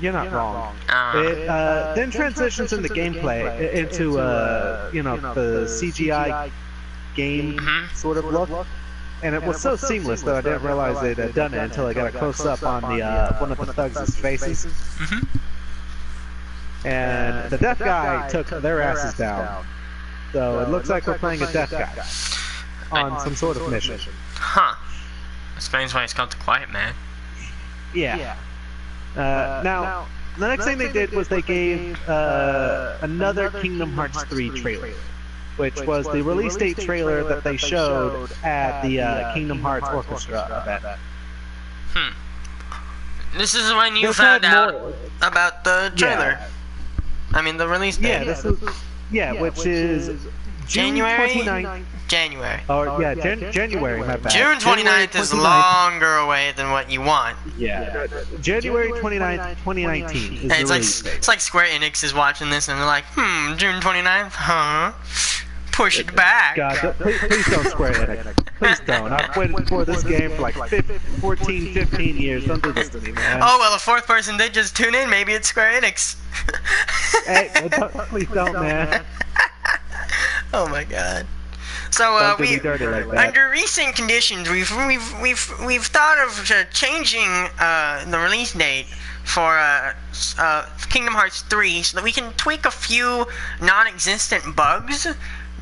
You're not wrong. It then transitions into gameplay, into the CGI game sort of look. And it was so seamless that I didn't realize they'd done it until I got a close-up on the one of the thugs' faces. And the deaf guy took their asses down. So it looks like we're playing a deaf guy on some sort of mission.
Huh. Explains why it's called The Quiet Man.
Yeah. Now, the next thing they did was they gave another Kingdom Hearts 3 trailer, which was the release date trailer that they showed at the Kingdom Hearts Orchestra event.
This is when you found out about the trailer.
Yeah.
I mean, the release date.
Yeah, which is
January?
June 29th.
January.
Oh, yeah, January, my bad.
June 29th is longer away than what you want.
Yeah. January 29th, 2019 is the release date.
It's like Square Enix is watching this and they're like, June 29th? Huh? Push it back.
God, please don't Square Enix. Please don't. I've waited for this game for like 14, 15 years. Don't do this to me, man.
Oh, well, a fourth person did just tune in. Maybe it's Square Enix.
Hey, please don't, man.
Oh my God. So under recent conditions, we've thought of changing the release date for Kingdom Hearts 3 so that we can tweak a few non-existent bugs,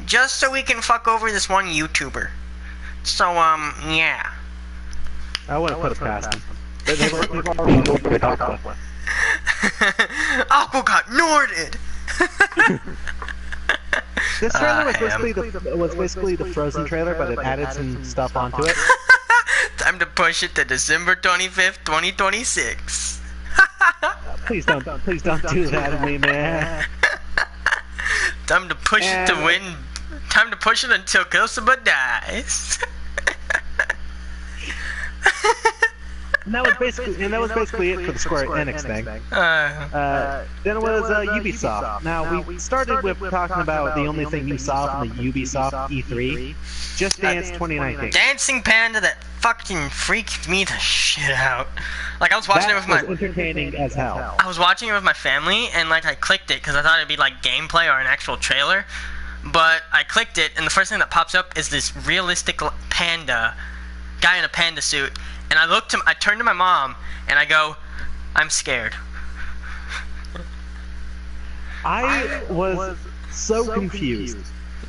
just so we can fuck over this one YouTuber. So yeah.
I wouldn't put it past them. They've already Norded Aqua.
Aqua got Norded.
This trailer was basically the Frozen trailer, but it added some stuff onto it.
Time to push it to December 25th, 2026.
Please don't do that to me, man.
Time to push it to win. Time to push it until Kosovo dies.
And that was basically it for the Square Enix thing. Then it was Ubisoft. Now we started with talking about the only thing you saw from the Ubisoft E3, Just Dance 2019.
Dancing Panda that fucking freaked me the shit out. Like I was watching it with my.
Entertaining as hell.
I was watching it with my family and like I clicked it because I thought it'd be like gameplay or an actual trailer, but I clicked it and the first thing that pops up is this realistic panda guy in a panda suit. And I turned to my mom, and I go, I'm scared.
I was so confused.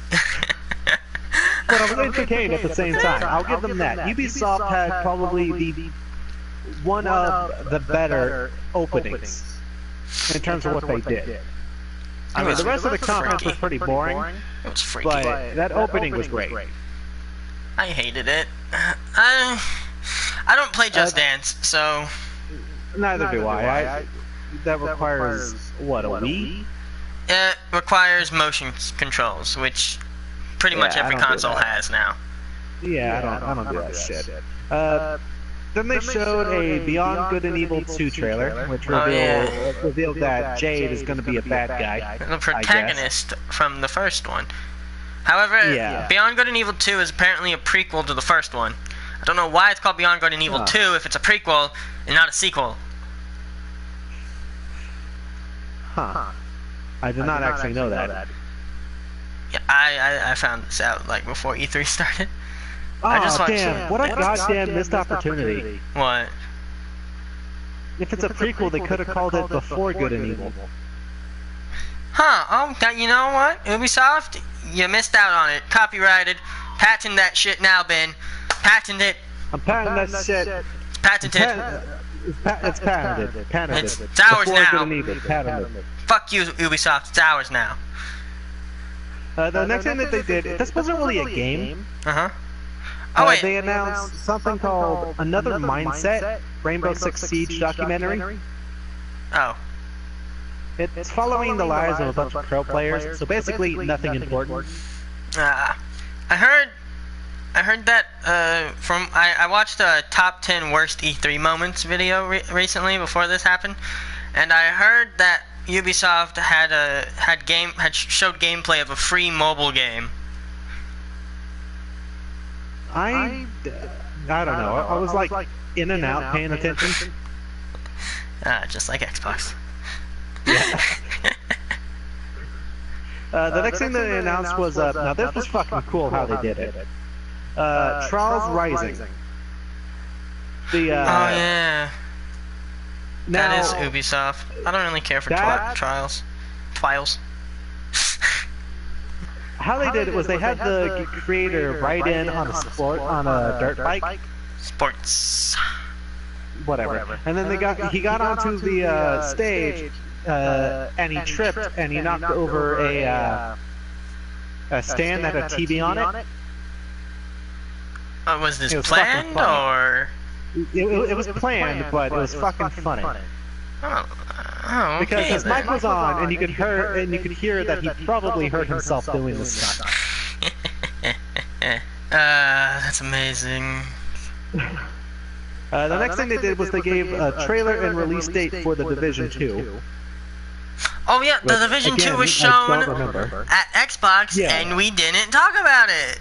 But I was entertained at the same time. I'll give them that. Ubisoft had probably one of the better openings in terms of what they did. I mean, the rest of the content was pretty boring.
It was freaky.
But that opening was great.
I hated it. I don't play Just Dance, so.
Neither do I. That requires what, a Wii?
It requires motion controls, which pretty much every console has now.
Yeah, I don't do that shit. Then they showed a Beyond Good and Evil 2 trailer, which revealed that Jade is going to be a bad guy.
The protagonist from the first one. However, Beyond Good and Evil 2 is apparently a prequel to the first one. I don't know why it's called Beyond Good and Evil 2 if it's a prequel and not a sequel.
Huh. I did not actually know that.
Yeah, I found this out like before E3 started.
Oh, damn. What a goddamn missed opportunity.
What?
If it's a prequel, they could have called it Before Good and Evil.
Huh, oh, you know what? Ubisoft, you missed out on it. Copyrighted. Patent that shit now, Ben. Patent it.
I'm patenting that shit.
Patented.
It's patented. Patented.
It's ours
Before
now.
Good and Evil. Patented.
Fuck you, Ubisoft. It's ours now.
The next thing that they did, this wasn't really a game.
Uh-huh. Oh, wait.
They announced something called Another Mindset, Rainbow Six Siege documentary.
Oh.
It's following the lives of a bunch of pro players, so basically nothing important.
I heard that I watched a top 10 worst E3 moments video recently before this happened, and I heard that Ubisoft had showed gameplay of a free mobile game.
I don't know. I was like in and out paying attention.
Just like Xbox.
Yeah. The next thing they announced was now this was fucking cool how they did it. Trials Rising.
Oh yeah.
Now,
that is Ubisoft. I don't really care for Trials.
How they did it was they had the creator ride in on a dirt bike.
Sports.
Whatever. And then he got onto the stage, and he tripped and he knocked over a stand that had a TV on it.
Was this planned or?
It was planned, but it was fucking funny.
Oh, okay.
Because his mic was on, and you could hear that he probably heard himself doing this stuff.
That's amazing.
The next thing they did was they gave a trailer and release date for The Division 2.
Oh yeah, The Division 2 was shown at Xbox, and we didn't talk about it.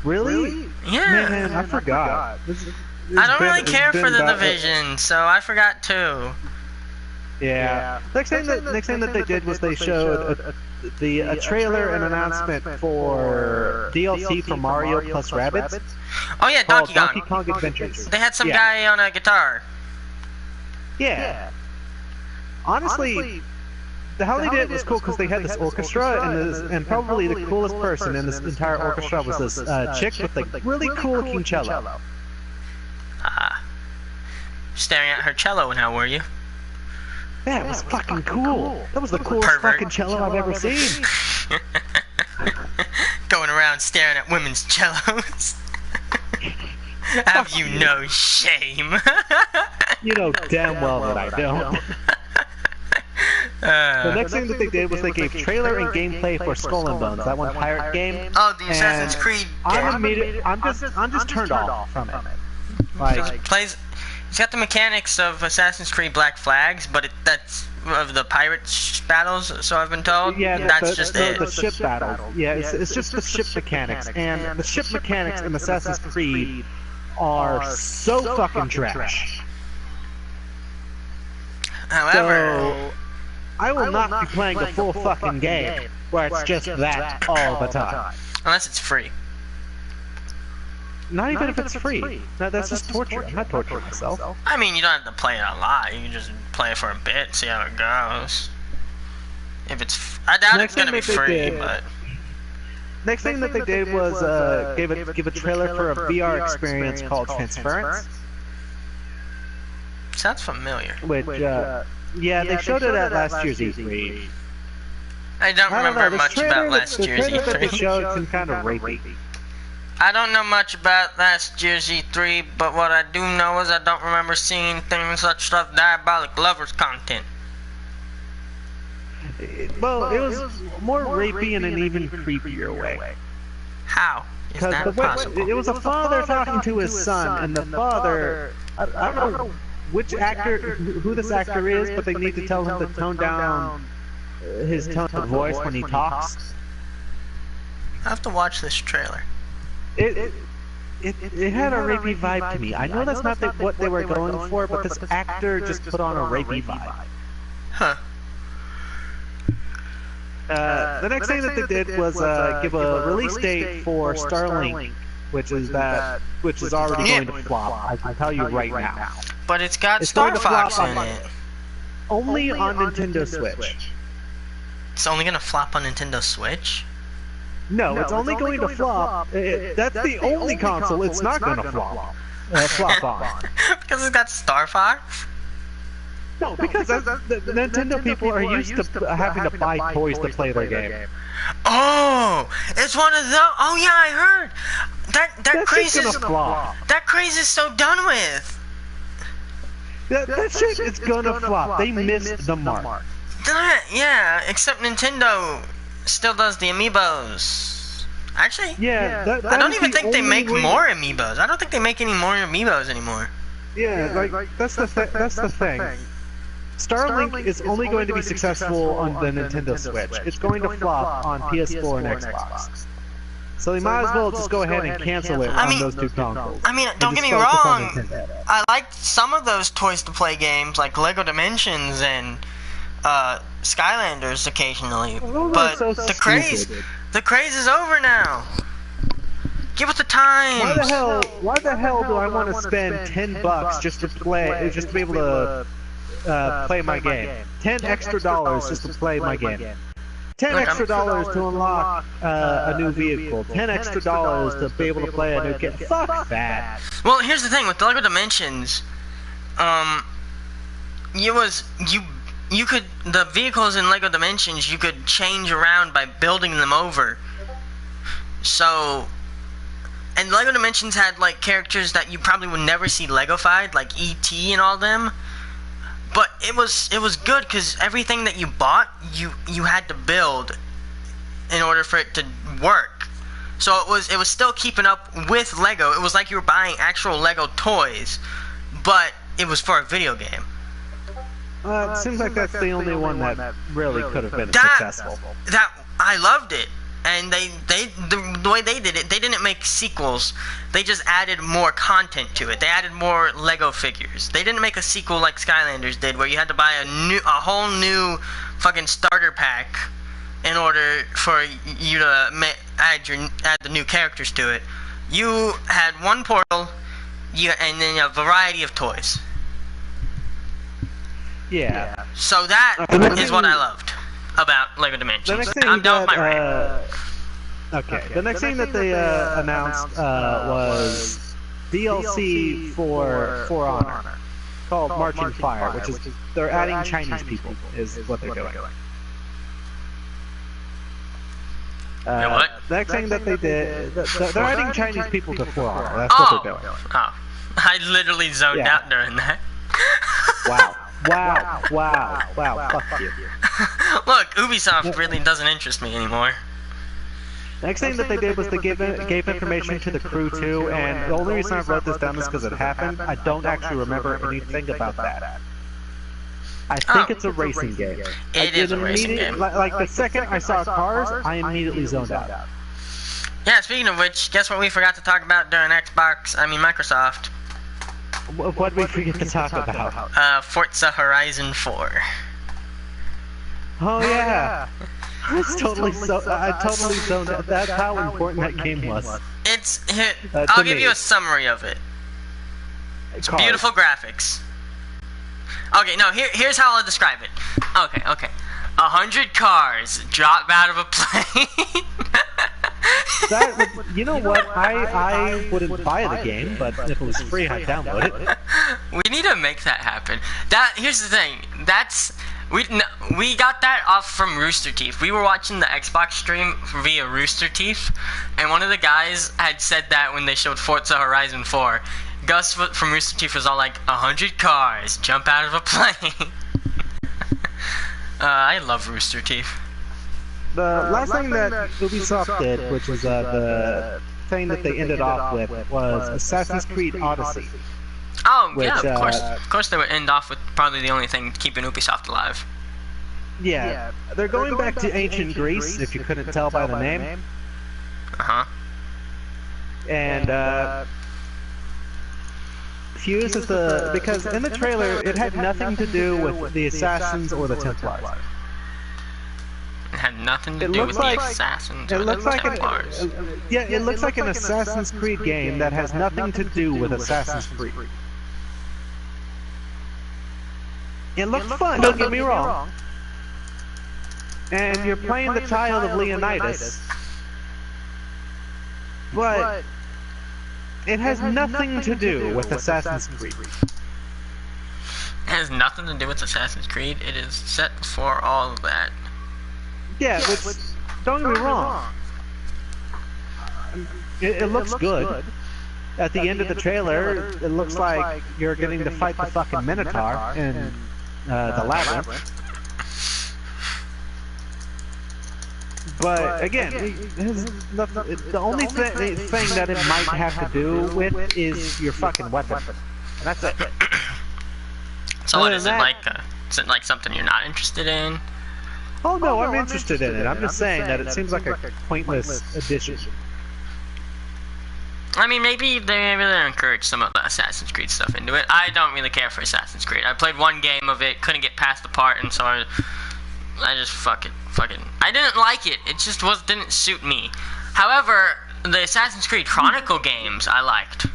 Really?
Yeah.
Man, I forgot.
I don't really care for The Division, so I forgot too.
Yeah. Next thing that they did was they showed a trailer and announcement for DLC for Mario plus Rabbids.
Oh yeah,
Donkey Kong Adventures.
They had some guy on a guitar.
Yeah. Honestly, how they did it was cool because they had this orchestra, and probably the coolest person in this entire orchestra was this chick with a really cool looking cello.
Staring at her cello, and how were you?
Yeah, it was fucking cool. That was the coolest fucking cello I've ever seen.
Going around staring at women's cellos. Have you no shame?
You know damn well that I don't. The next thing that they did was they gave trailer and gameplay for Skull and Bones, that one pirate game.
Oh, the Assassin's Creed game.
I'm just turned off from it. Like,
it's got the mechanics of Assassin's Creed Black Flags, but that's of the pirate battles, so I've been told.
Yeah,
that's just it.
The ship battles. Yeah, it's just the ship mechanics, and the ship mechanics in Assassin's Creed are so fucking trash.
However,
so, I will not be playing the full fucking game where it's just that all the time.
Unless it's free.
Not even if it's free. No, that's just torture. I'm not torturing myself.
I mean, you don't have to play it a lot. You can just play it for a bit, see how it goes. If it's, I doubt it's gonna be free, but.
Next thing that they did was give a trailer for a VR experience called Transference.
Sounds familiar.
Which, yeah, they showed it at last year's E3.
I don't remember much about last year's
E3. The trailer that they
E3.
showed seemed kind of rapey.
I don't know much about last year's E3, but what I do know is I don't remember seeing things such as Diabolic Lovers content.
Well, it was more rapey in an even creepier way.
How? Is that possible?
it was a father talking to his son, and the father, I don't know which actor, who this actor is, but they need to tell him to tone down his tone of voice when he talks.
I have to watch this trailer.
It had a rapey vibe to me. I know that's not what they were going for, but this actor just put on a rapey vibe.
Huh.
The next thing that they did was give a release date for Starlink, which is already going to flop. I can tell you right now.
But it's got
It's
Star
going to flop
Fox in it.
Only on Nintendo Switch.
It's only gonna flop on Nintendo Switch?
No, it's only going to flop. That's the only console it's not going to flop. Flop on.
Because it's got Star Fox?
No, because the Nintendo people are used to having to buy toys to play their game.
Oh! It's one of those. Oh yeah, I heard! That craze
shit's
is
gonna flop.
that craze is so done with.
That shit is gonna flop. They missed the mark.
Yeah, except Nintendo still does the amiibos. Actually,
Yeah,
I don't even think they make more amiibos. I don't think they make any more amiibos anymore.
Yeah, like that's the thing. Starlink is only going to be successful on the Nintendo Switch. It's going to flop on PS4 and Xbox. So they might as well just go ahead and cancel it on those two consoles.
I mean, don't get me
just focus on
wrong.
Nintendo.
I liked some of those toys to play games like Lego Dimensions and Skylanders occasionally,
Those are
but
so
the craze is over now. Give us the time.
Why the hell do I want to spend $10 just to be able to play my game? $10 extra just to play my game. $10 extra to unlock a new vehicle. $10 extra to be able to play a new game. Fuck that.
Well, here's the thing with Lego Dimensions. You could the vehicles in Lego Dimensions you could change around by building them over. So, and Lego Dimensions had like characters that you probably would never see Legofied, like E.T. and all them. But it was good because everything that you bought, you had to build in order for it to work. So it was still keeping up with Lego. It was like you were buying actual Lego toys, but it was for a video game.
It seems like that's the only one that really could have been successful.
That I loved it, and the way they did it, they didn't make sequels. They just added more content to it. They added more Lego figures. They didn't make a sequel like Skylanders did, where you had to buy a whole new fucking starter pack in order for you to add the new characters to it. You had one portal, and then a variety of toys.
Yeah.
So that is what I loved about Lego Dimensions. I'm done with my rant.
Okay. The next thing that they announced was DLC for Honor called Marching Fire, which is they're adding Chinese people is what they're doing.
What?
The next thing that they did, they're adding Chinese people to For Honor. That's what they're doing.
Oh, I literally zoned out during that.
Wow. Fuck you.
Look, Ubisoft really doesn't interest me anymore.
Next thing that they did was they gave information to the crew too, and the only reason I wrote this down is because it happened. I don't actually remember anything about that. I think it's a racing game.
It is a racing game.
Like the second I saw cars, I immediately zoned out.
Yeah, speaking of which, guess what we forgot to talk about during Microsoft?
What did we forget to talk about?
Forza Horizon 4.
Oh yeah. I totally zoned out. That's how important that game was.
I'll give you a summary of it. It's beautiful graphics. Okay, no, here's how I'll describe it. Okay. 100 cars drop out of a plane.
You know what? I wouldn't buy the game, but if it was free, I'd download it.
We need to make that happen. Here's the thing. We got that off from Rooster Teeth. We were watching the Xbox stream via Rooster Teeth, and one of the guys had said that when they showed Forza Horizon 4. Gus from Rooster Teeth was all like, 100 cars jump out of a plane. I love Rooster Teeth.
The last thing that Ubisoft did, which was the thing that they ended off with was Assassin's Creed Odyssey.
Oh,
Which,
yeah, of course they would end off with probably the only thing keeping Ubisoft alive.
Yeah, they're going back to ancient Greece, if you couldn't tell by the name.
Uh-huh.
And, Fuse is because in the trailer, it had nothing to do with the Assassins or the Templars.
It had nothing to
It
do
looks
with
like-
the Assassins
It
or the
looks like
Templars.
it looks like an Assassin's Creed game that has nothing to do with Assassin's Creed. It looks fun, don't get me wrong. And you're playing the child of Leonidas, but it has nothing to do with Assassin's Creed.
It has nothing to do with Assassin's Creed. It is set before all of that.
Yeah, which, don't get me wrong. It looks good. At the end of the trailer, it looks like you're getting to fight the fucking Minotaur in the Labyrinth. But again, the only thing that it might have to do with is your fucking weapon. And that's it.
So what,
Other
is
than
it
that-
like something you're not interested in?
Oh no, I'm interested in it. I'm just saying that it seems like a pointless addition.
I mean, maybe they really encourage some of the Assassin's Creed stuff into it. I don't really care for Assassin's Creed. I played one game of it, couldn't get past the part, and so I just fucking. I didn't like it. It just didn't suit me. However, the Assassin's Creed Chronicle games I liked.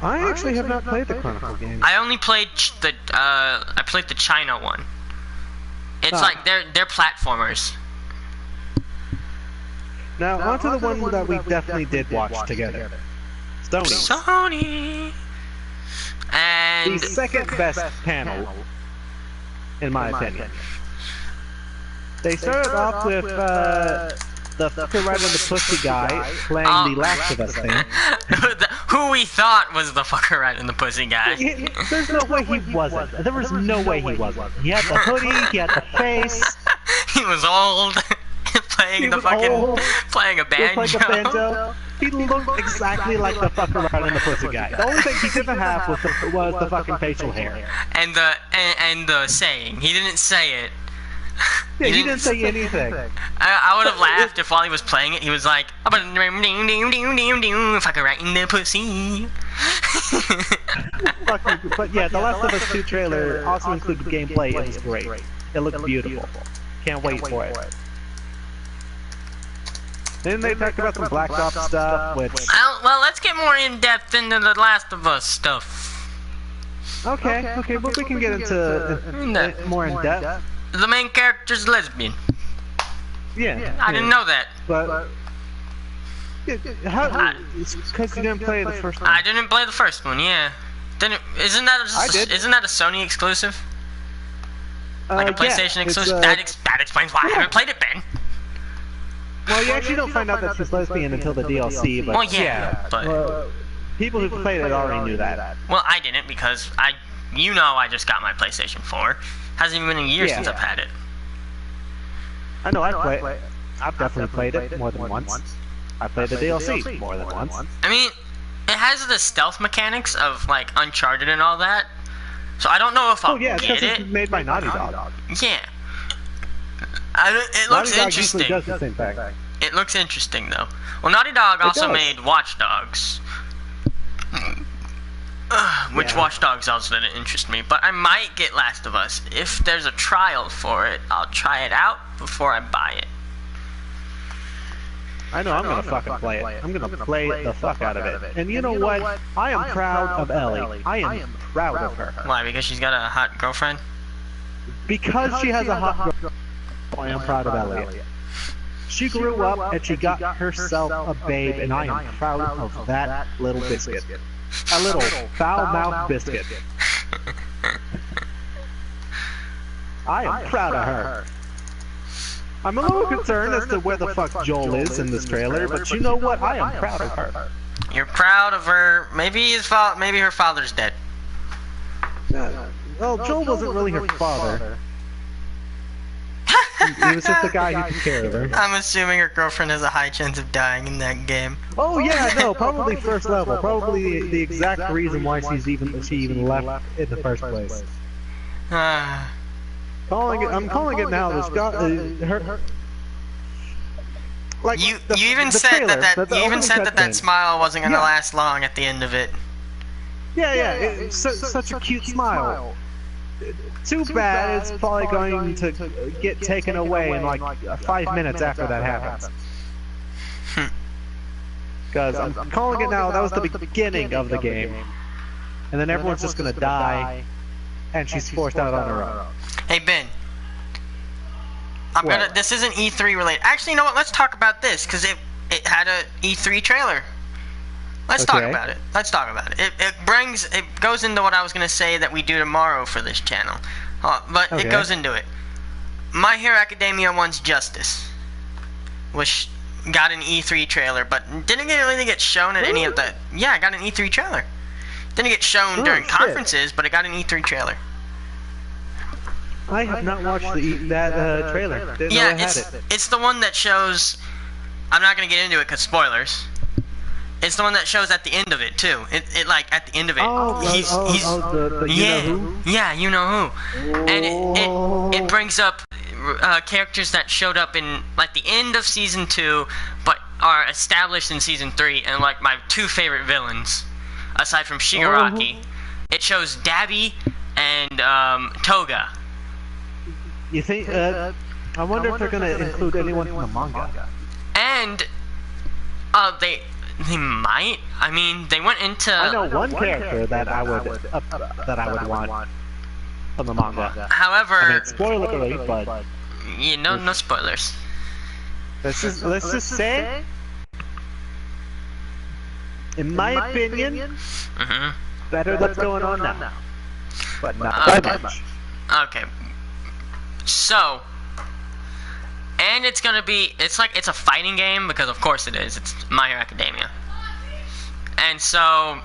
I actually have not played the Chronicle games.
I only played I played the China one. It's like they're platformers.
Now, onto the one that we definitely did watch together. Sony.
Sony. And
The second best panel, in my opinion. They started off with the fucker right on the pussy guy playing the Last of Us thing.
who we thought was the fucker right in the pussy guy.
There's no way he wasn't. There was no way he wasn't. He had the hoodie, he had the face,
He was old. Playing
He
the
was
fucking
old.
playing a
he
banjo.
looked like a banjo. He looked exactly like the fucker right on the pussy guy. The only thing he didn't have was the fucking facial hair.
And the saying. He didn't say it.
Yeah, he didn't say anything.
I would have laughed if while he was playing it he was like fucking right in the pussy.
But yeah, the Last of Us 2 trailer also included gameplay. It was great. It looked beautiful. Can't wait for it. Then they talked about some Black Ops stuff, which...
Well, let's get more in depth into the Last of Us stuff.
Okay, but we can get into more in depth.
The main character's lesbian.
Yeah.
I didn't know that.
But... It's because you didn't play the first one.
I didn't play the first one. Yeah. Isn't that
I did.
Isn't that a Sony exclusive? Like a PlayStation
yeah, it's,
exclusive? That explains why I haven't played it, Ben.
Well, you actually don't find out that she's lesbian until the DLC, but
Well, yeah, but
people who played it already knew that.
well, I didn't because I just got my PlayStation 4. Hasn't even been a year since I've had it.
I know, I've definitely played it more than once. I played the DLC more than once.
I mean, it has the stealth mechanics of like Uncharted and all that. So I don't know if I'll
Oh yeah, it's
get
because
it.
it's made by Naughty Dog.
Yeah. It looks
Naughty Dog usually
interesting.
does the same thing.
It looks interesting though. Well, Naughty Dog also
does.
made Watch Dogs. Which
Yeah.
Watch Dogs also didn't interest me, but I might get Last of Us. If there's a trial for it, I'll try it out before I buy it.
I know I'm gonna fucking play it. I'm gonna play the fuck out of it. And you know what? I am proud of Ellie. I am proud of her.
Why? Because she's got a hot girlfriend?
Because she has a hot girl, I am proud of Elliot. She grew up and she got herself a babe, and I am proud of that little biscuit. A little foul-mouthed biscuit. I am proud of her. I'm a little concerned as to where the fuck Joel is in this trailer, but you know what? I am proud of her.
You're proud of her. Maybe her father's dead.
Well, Joel wasn't really her father. He was just the guy who took care of her.
I'm assuming her girlfriend has a high chance of dying in that game.
Oh yeah, no, probably first level. Probably the exact reason why she even left in the first place.
Ah.
I'm calling it now. There's got her. Like
You
the,
even
the
said
trailer,
that
the
you even
opening
said that
cutscene.
smile wasn't gonna
Yeah.
last long at the end of it.
Yeah, it's such a cute smile. Too bad it's probably going to get taken away in like 5 minutes after that happens. Because I'm calling it now, that was the beginning of the game. And then everyone's just gonna die, and she's forced out on her own.
Hey Ben,
What?
this isn't E3 related. Actually, you know what? Let's talk about this because it had a E3 trailer. Let's talk
Okay.
about it. Let's talk about it. It goes into what I was gonna say that we do tomorrow for this channel, but
Okay.
it goes into it. My Hero Academia One's Justice, which got an E3 trailer, but didn't really get shown at any of the. Yeah, it got an E3 trailer. Didn't get shown
Oh,
during
shit.
conferences, but it got an E3 trailer.
I have not watched that trailer. Didn't know
Yeah,
I had it.
it's the one that shows. I'm not gonna get into it because spoilers. It's the one that shows at the end of it too. It like at the end of it. he's
the you
yeah,
know who?
yeah, you know who. And it brings up characters that showed up in like the end of season 2, but are established in season 3, and like my 2 favorite villains, aside from Shigaraki. It shows Dabi and Toga.
You think? I wonder if they're gonna include anyone from the manga.
And they might. I mean, they went into.
I know one character that I would want from the manga.
However,
I mean, spoiler alert, but
you know, no spoilers.
let's just say, in my opinion,
hmm
better what's going on now, but not by much.
Okay. So, and it's gonna be. It's a fighting game because of course it is. It's My Hero Academia. And so,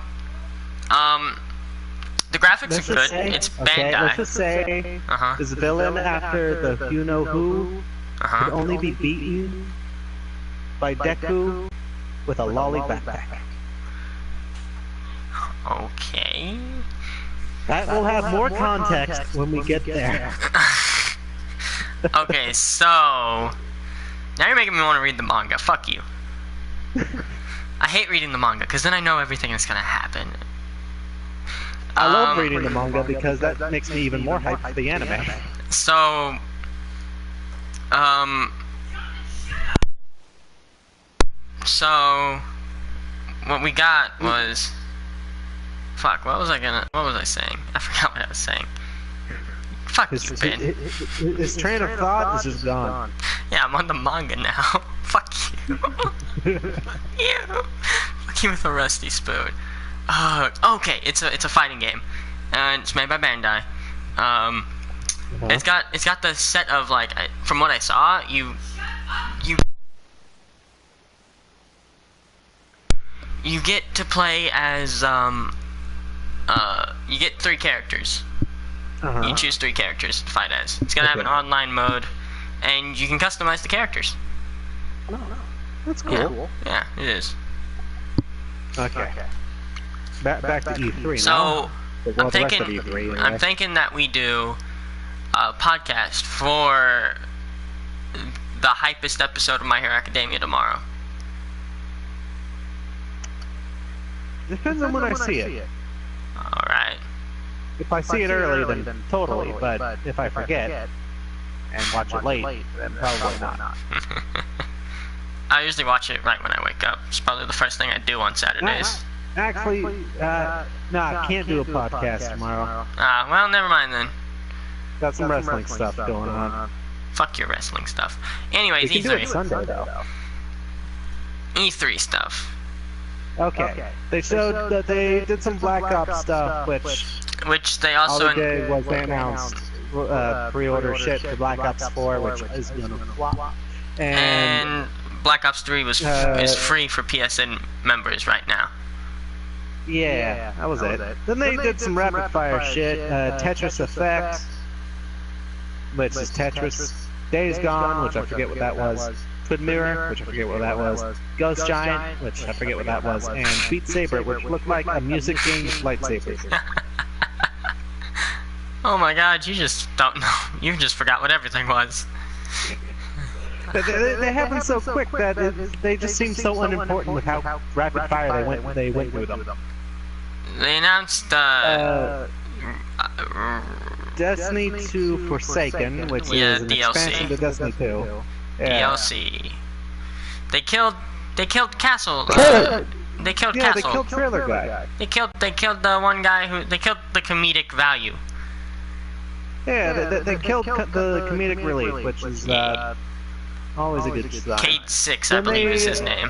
the graphics
Let's
are
just
good.
say,
It's
okay, let's
Bandai.
just say,
Uh-huh.
this villain after the you know who could
Uh-huh.
only be beaten by Deku with a lolly backpack.
Okay.
That will have more context when we get there.
Okay, so now you're making me want to read the manga. Fuck you. I hate reading the manga because then I know everything that's gonna happen.
I love reading the manga because that makes me even more hyped for the anime.
So, so what we got was, fuck. What was I saying? I forgot what I was saying. Fuck you, Ben.
His train of thought is just gone.
Yeah, I'm on the manga now. Fuck you. Fuck you. Fuck you with a rusty spoon. Okay, it's a fighting game, and it's made by Bandai. It's got the set of like from what I saw, you get to play as you get 3 characters. You choose 3 characters to fight as. It's gonna have an online mode, and you can customize the characters.
That's cool.
Yeah, yeah, it is.
Okay. Back to E3
So
now. Well,
I'm
the rest of
thinking,
E3 anyway.
I'm thinking that we do a podcast for the hypest episode of My Hero Academia tomorrow.
Depends on when I see it.
All right.
If I see it early, then totally. But if I forget and watch it late, then probably not.
I usually watch it right when I wake up. It's probably the first thing I do on Saturdays.
Actually, I can't do a podcast tomorrow.
Well, never mind then.
Got some wrestling stuff going on.
Fuck your wrestling stuff.
We
Anyways,
can do it
E3.
Sunday though.
E3 stuff.
Okay. They showed that they did some Black Ops stuff,
Which they
all
also...
they did was they announced pre-order shit for Black Ops 4, which is gonna flop.
And Black Ops 3 is free for PSN members right now.
Yeah, that was it. Then they did some rapid fire shit. Tetris Effect, which is Tetris Days Gone, which I forget what that was. Twin Mirror, which I forget what that was. Ghost Giant, which I forget what that was. And Beat Saber, which looked like a music game with lightsabers.
Oh my god, you just don't know. You just forgot what everything was.
They happened so quick that they just seemed so unimportant with how rapid fire they went through them.
They announced
Destiny 2 Forsaken, which is an
DLC.
expansion to Destiny 2.
DLC. They killed Castle. They killed
Yeah,
Castle.
they killed Trailer Guy.
They killed the one guy who they killed the comedic value.
Yeah, they killed the comedic relief, which is always a good sign.
Cade 6, I
Then
believe is his
they-
name.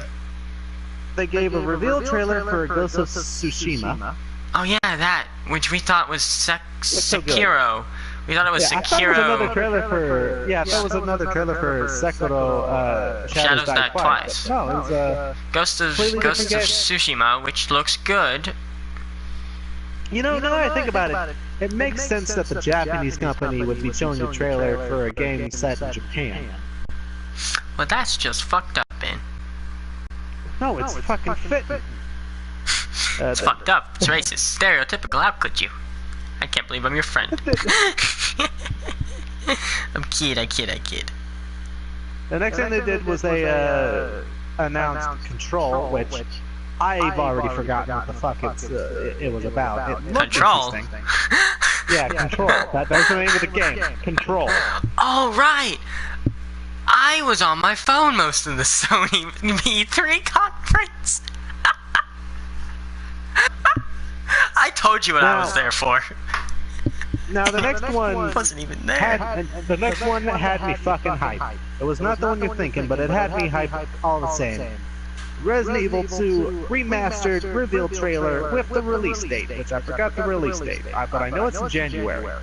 They gave a reveal trailer for Ghost of Tsushima.
Oh yeah, that which we thought was
so good.
Sekiro. We thought it was
I thought it was another
Sekiro.
trailer for. Yeah, that was another trailer for Sekiro. Shadows Die Twice. But no, it was
Ghost of
completely different game.
Tsushima, which looks good.
You know, now I think about it, it makes sense that the Japanese company would be showing a trailer for a game set in Japan.
Well, that's just fucked up, Ben.
No, it's fucking fitting.
It's fucked up. It's racist. Stereotypical. How could you? I can't believe I'm your friend. I kid.
The next thing they did was they announced Control, which I've already forgotten what the fuck it was about. It looked
Control?
interesting. Yeah, Control. That's the name of the game. Control.
Oh, right! I was on my phone most of the Sony E3 conference. I told you what I was there for.
Now the next one
Wasn't even there.
had me fucking hyped. It was not the one you're thinking, but it had me hyped all the same. Resident Evil 2 remastered reveal trailer with the release date, which I forgot the release date, but I know it's in January. I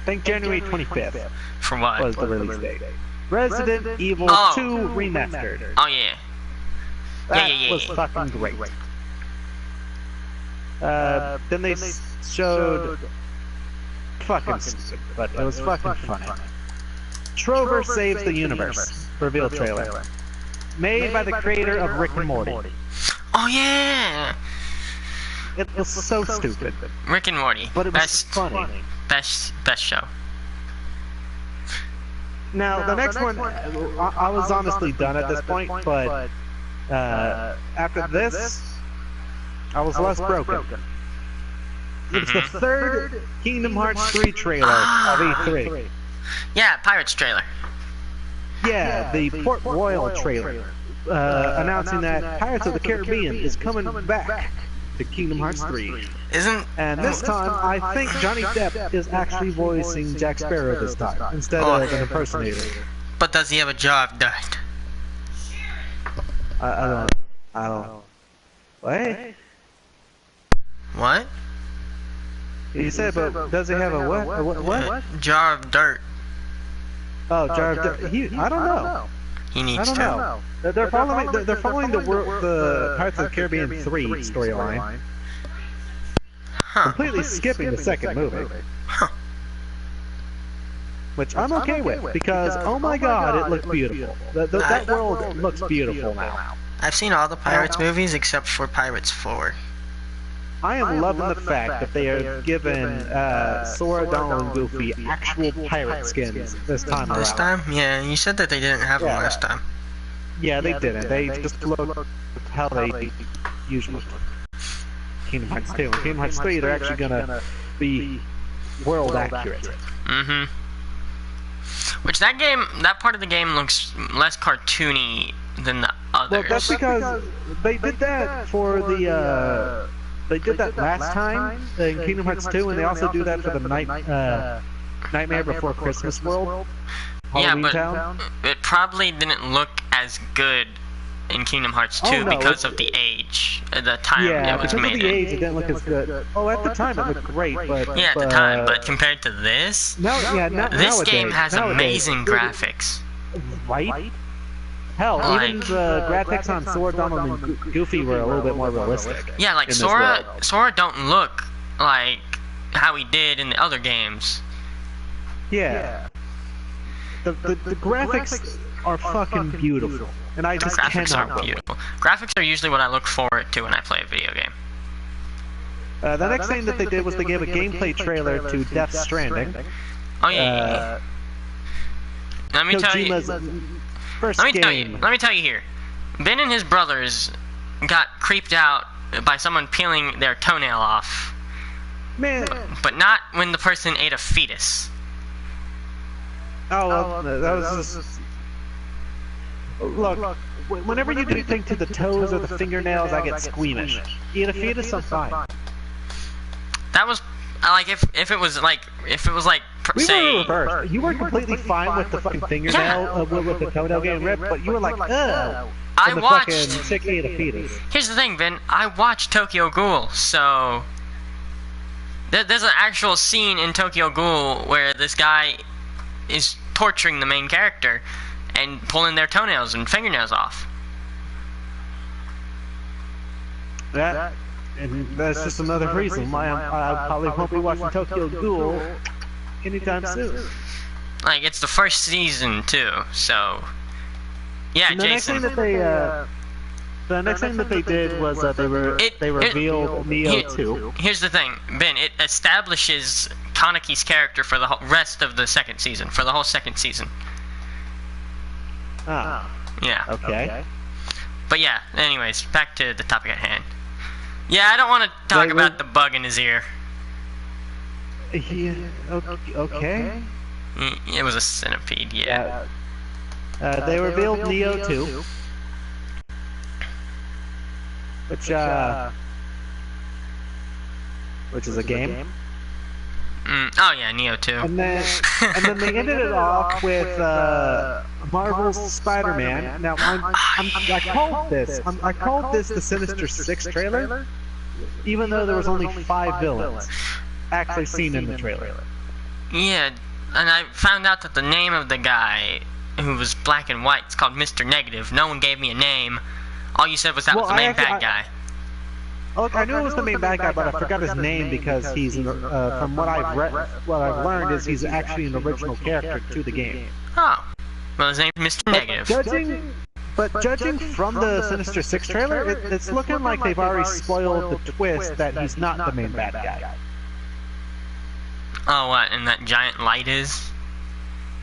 think January 25th
For what?
was the release date. Resident Evil
Oh.
2 remastered.
Oh yeah.
That
yeah.
was fucking great. Then they showed fucking stupid, but it was fucking funny. Trover Saves the Universe reveal trailer, made by the creator of Rick and Morty.
Oh yeah.
It was so stupid,
Rick and Morty.
but it was
Best
funny.
best show.
Now the next one, I was honestly done at this point, but after this, I was less broken. It's the third Kingdom Hearts 3 trailer of E3.
Yeah, Pirates trailer.
Yeah, the Port Royal trailer, announcing that Pirates of the Caribbean is coming back to Kingdom Hearts 3. And this time, I think Johnny Depp is actually voicing Jack Sparrow this time, instead of an impersonator.
But does he have a jaw of dirt?
I don't. What?
What?
You said, but does he have a what? What?
Jar of dirt.
Oh, Jar of Dirt. I don't know.
He
I
needs
don't
to.
know. They're following the Pirates of the Caribbean 3 storyline,
Huh.
completely skipping the second movie.
Huh.
Which I'm okay with, because oh my god, it looks beautiful. That world looks beautiful now.
I've seen all the Pirates movies except for Pirates 4.
I am loving the fact that they are giving Sora, Donald, and Goofy actual pirate skins this time around.
This time? Yeah, you said that they didn't have them
Yeah.
last time.
Yeah, they didn't. They just look how they usually do. Kingdom Hearts 2 and Kingdom Hearts 3, they're actually gonna be world accurate.
Mm-hmm. Which that part of the game looks less cartoony than the others.
Well, that's because they did that for the they did that last time in Kingdom Hearts 2, and they also do that for the Nightmare Before Christmas world.
Yeah,
Halloween
but
Town.
it probably didn't look as good in Kingdom Hearts 2
Oh, no,
because of the age, the time
Yeah,
it was
because of
made
the
in.
age, it didn't look as good. Oh, at the time it looked great, but
Yeah, at the time, but compared to this, this game has amazing graphics.
Right? Hell, even
Like-
the graphics on Sora, Donald, and Goofy were a little bit more realistic.
Yeah, like
in this
Sora
world.
don't look like how he did in the other games.
Yeah. the graphics are fucking beautiful, and I just
Graphics
cannot
are
wait.
beautiful. Graphics are usually what I look forward to when I play a video game.
The next thing that they did was they gave a gameplay trailer to Death Stranding.
Oh yeah. Let me tell you.
Kojima's first
Let me tell
game.
you. Let me tell you here. Ben and his brothers got creeped out by someone peeling their toenail off,
Man,
but not when the person ate a fetus.
oh, well, that was just... Look, whenever you do anything to the toes or the fingernails, I get squeamish. Eat a fetus, I'm fine.
That was like if it was like
We
say
were reversed. You were completely fine with the fucking fingernail, with the toenail getting ripped, but you were like, ugh.
I
when the
watched.
fucking chick ate a fetus.
Here's the thing, Ben. I watched Tokyo Ghoul, so there's an actual scene in Tokyo Ghoul where this guy is torturing the main character and pulling their toenails and fingernails off.
That, and that's just another reason why I probably won't be watching Tokyo Ghoul anytime soon.
Like it's the first season too, so yeah,
And the next
Jason.
thing that they, the next thing that they did was they revealed Neo 2.
Here's the thing, Ben. It establishes Kaneki's character for the rest of the second season, for the whole second season.
Ah,
Yeah.
okay.
But yeah. Anyways, back to the topic at hand. Yeah, I don't want to talk
Wait,
about the bug in his ear.
Yeah, okay.
It was a centipede. Yeah.
They revealed Neo 2, which is a game.
Oh yeah, Neo 2.
And then they ended it off with Marvel's Spider-Man. Now I called this the Sinister Six trailer, even though there was only 5 villains actually seen in the trailer.
Yeah, and I found out that the name of the guy who was black and white is called Mr. Negative. No one gave me a name. All you said was that was the main bad guy.
Look, I knew it was the main bad guy, but I forgot his name because he's from what I've learned is he's actually an original character to the game.
Oh, well his name's Mr. Negative.
Judging from the Sinister Six trailer, it's looking like they've already spoiled the twist that he's not the main bad guy.
Oh, what? And that giant light is?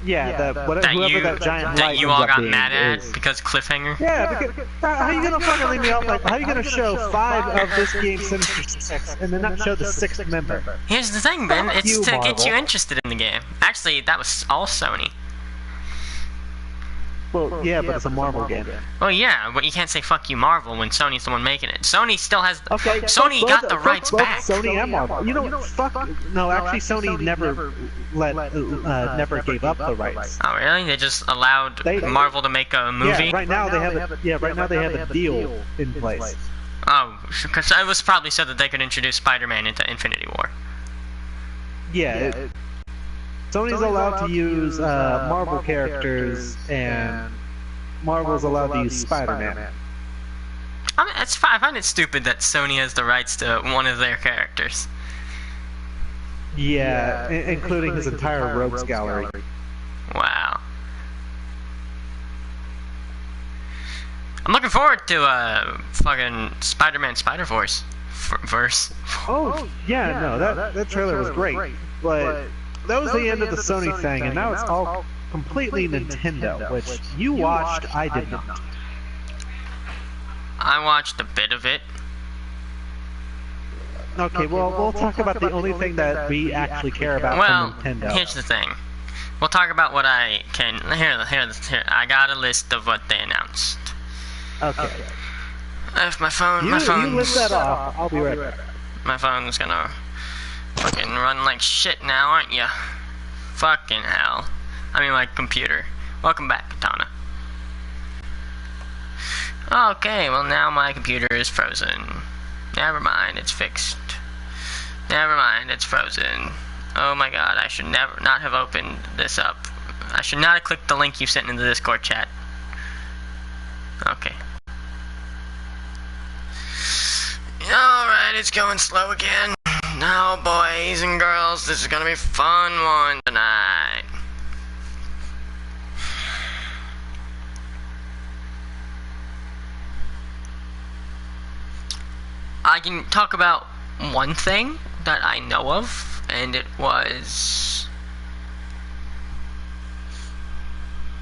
Yeah, whoever that giant
that
light
you all
ends up
got
being
mad at
is.
because cliffhanger.
Yeah, because how you gonna fucking leave me out? Like, how you gonna show 5 of this game's Sinister Six and then not show the 6th member?
Here's the thing, Ben.
Fuck
It's
you,
to get
Marvel.
you interested in the game. Actually, that was all Sony.
Well, yeah, but it's a Marvel game.
Well, yeah, but you can't say fuck you, Marvel, when Sony's the one making it. Sony still has.
Okay,
Sony
both-
got the
both-
rights
both
back.
Sony and Marvel. You know, fuck. No, actually, Sony never never gave up the rights.
Oh, really? They just allowed
They-
Marvel to make a movie?
Yeah, right now they have a deal in place.
Oh, because it was probably so that they could introduce Spider-Man into Infinity War.
Yeah, Sony's allowed to use Marvel characters, and Marvel's allowed to use Spider-Man.
I mean, I find it stupid that Sony has the rights to one of their characters.
Yeah, including his entire Rogues Gallery.
Wow. I'm looking forward to fucking Spider-Man Spider-Verse. Verse.
Oh, yeah, no, that trailer was great, but that was the end of the Sony thing, and now it's all completely Nintendo, which you watched, I did not.
I watched a bit of it.
Okay, well, we'll talk about the only thing that we actually care about
Well,
from Nintendo.
here's the thing. We'll talk about what I can. Here. I got a list of what they announced.
Okay.
If my phone,
You list that off, I'll be right back.
My phone's gonna fucking run like shit now, aren't ya? Fucking hell. I mean, my computer. Welcome back, Katana. Okay, well now my computer is frozen. Never mind, it's fixed. Never mind, it's frozen. Oh my god, I should never not have opened this up. I should not have clicked the link you sent in the Discord chat. Okay. Alright, it's going slow again. Now, boys and girls, this is gonna be a fun one tonight. I can talk about one thing that I know of, and it was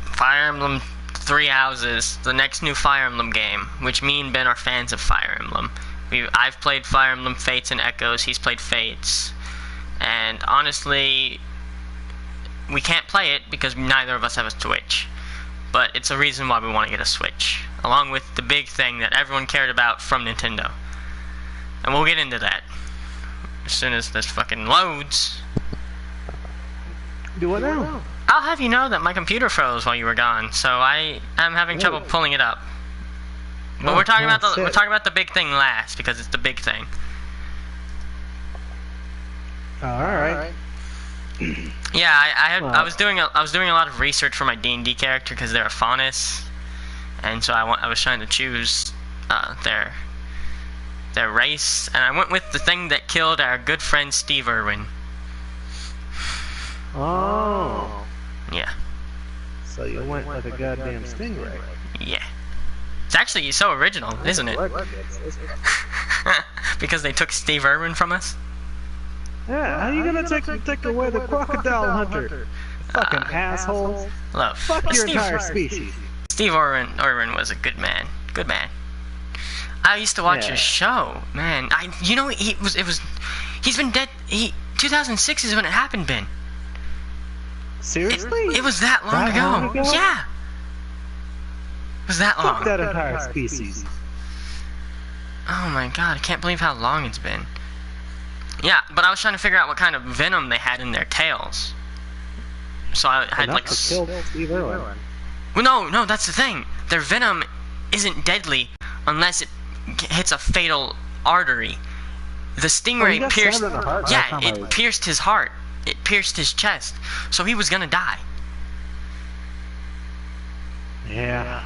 Fire Emblem Three Houses, the next new Fire Emblem game, which me and Ben are fans of Fire Emblem. I've played Fire Emblem Fates and Echoes, he's played Fates, and honestly, we can't play it because neither of us have a Switch. But it's a reason why we want to get a Switch, along with the big thing that everyone cared about from Nintendo. And we'll get into that as soon as this fucking loads.
Do it now.
I'll have you know that my computer froze while you were gone, so I am having trouble pulling it up. But we're talking about the big thing last because it's the big thing.
All right.
Yeah, I was doing a lot of research for my D&D character because they're a Faunus, and so I was trying to choose their race, and I went with the thing that killed our good friend Steve Irwin.
Oh.
Yeah.
So you went with a goddamn stingray.
Yeah. It's actually so original, isn't it? Because they took Steve Irwin from us?
Yeah, how are you gonna take away the crocodile hunter? Fucking assholes.
Look,
Fuck your entire species.
Steve Irwin was a good man. Good man. I used to watch his show, man. He's been dead. 2006 is when it happened, Ben.
Seriously?
It was that long ago. Yeah. It was that long.
Fuck that entire species.
Oh my god, I can't believe how long it's been. Yeah, but I was trying to figure out what kind of venom they had in their tails. So I had
Enough to kill Steve Irwin.
Well, no, that's the thing. Their venom isn't deadly unless it hits a fatal artery. The stingray pierced. Yeah, it pierced his heart. It pierced his chest. So he was gonna die.
Yeah.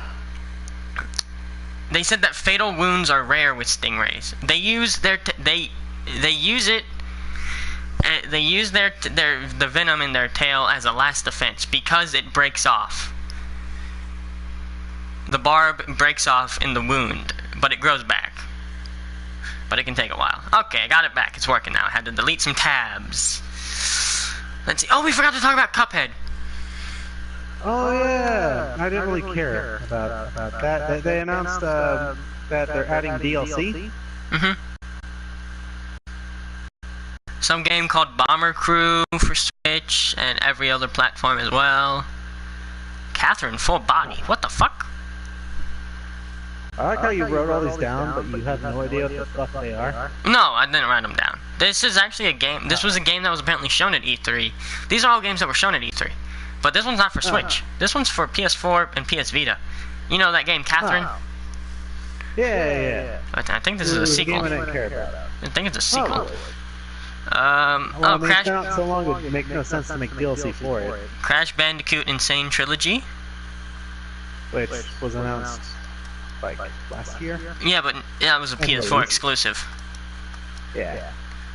They said that fatal wounds are rare with stingrays. They use the venom in their tail as a last defense because it breaks off. The barb breaks off in the wound, but it grows back. But it can take a while. Okay, I got it back. It's working now. I had to delete some tabs. Let's see. Oh, we forgot to talk about Cuphead.
Oh yeah, I didn't really care about that. They announced that they're adding DLC.
Some game called Bomber Crew for Switch and every other platform as well. Catherine full body. What the fuck?
I like how you wrote all these down, but you have no idea what the fuck they are.
No, I didn't write them down. This is actually a game. This was a game that was apparently shown at E3. These are all games that were shown at E3. But this one's not for Switch. This one's for PS4 and PS Vita. You know that game, Catherine?
Yeah.
I think this is a sequel.
Game I didn't care about.
I think it's a sequel.
Crash. It's been out so long, it would make no sense to make DLC for it.
Crash Bandicoot Insane Trilogy,
which was announced like last year.
Yeah, but it was a PS4 exclusive.
Yeah.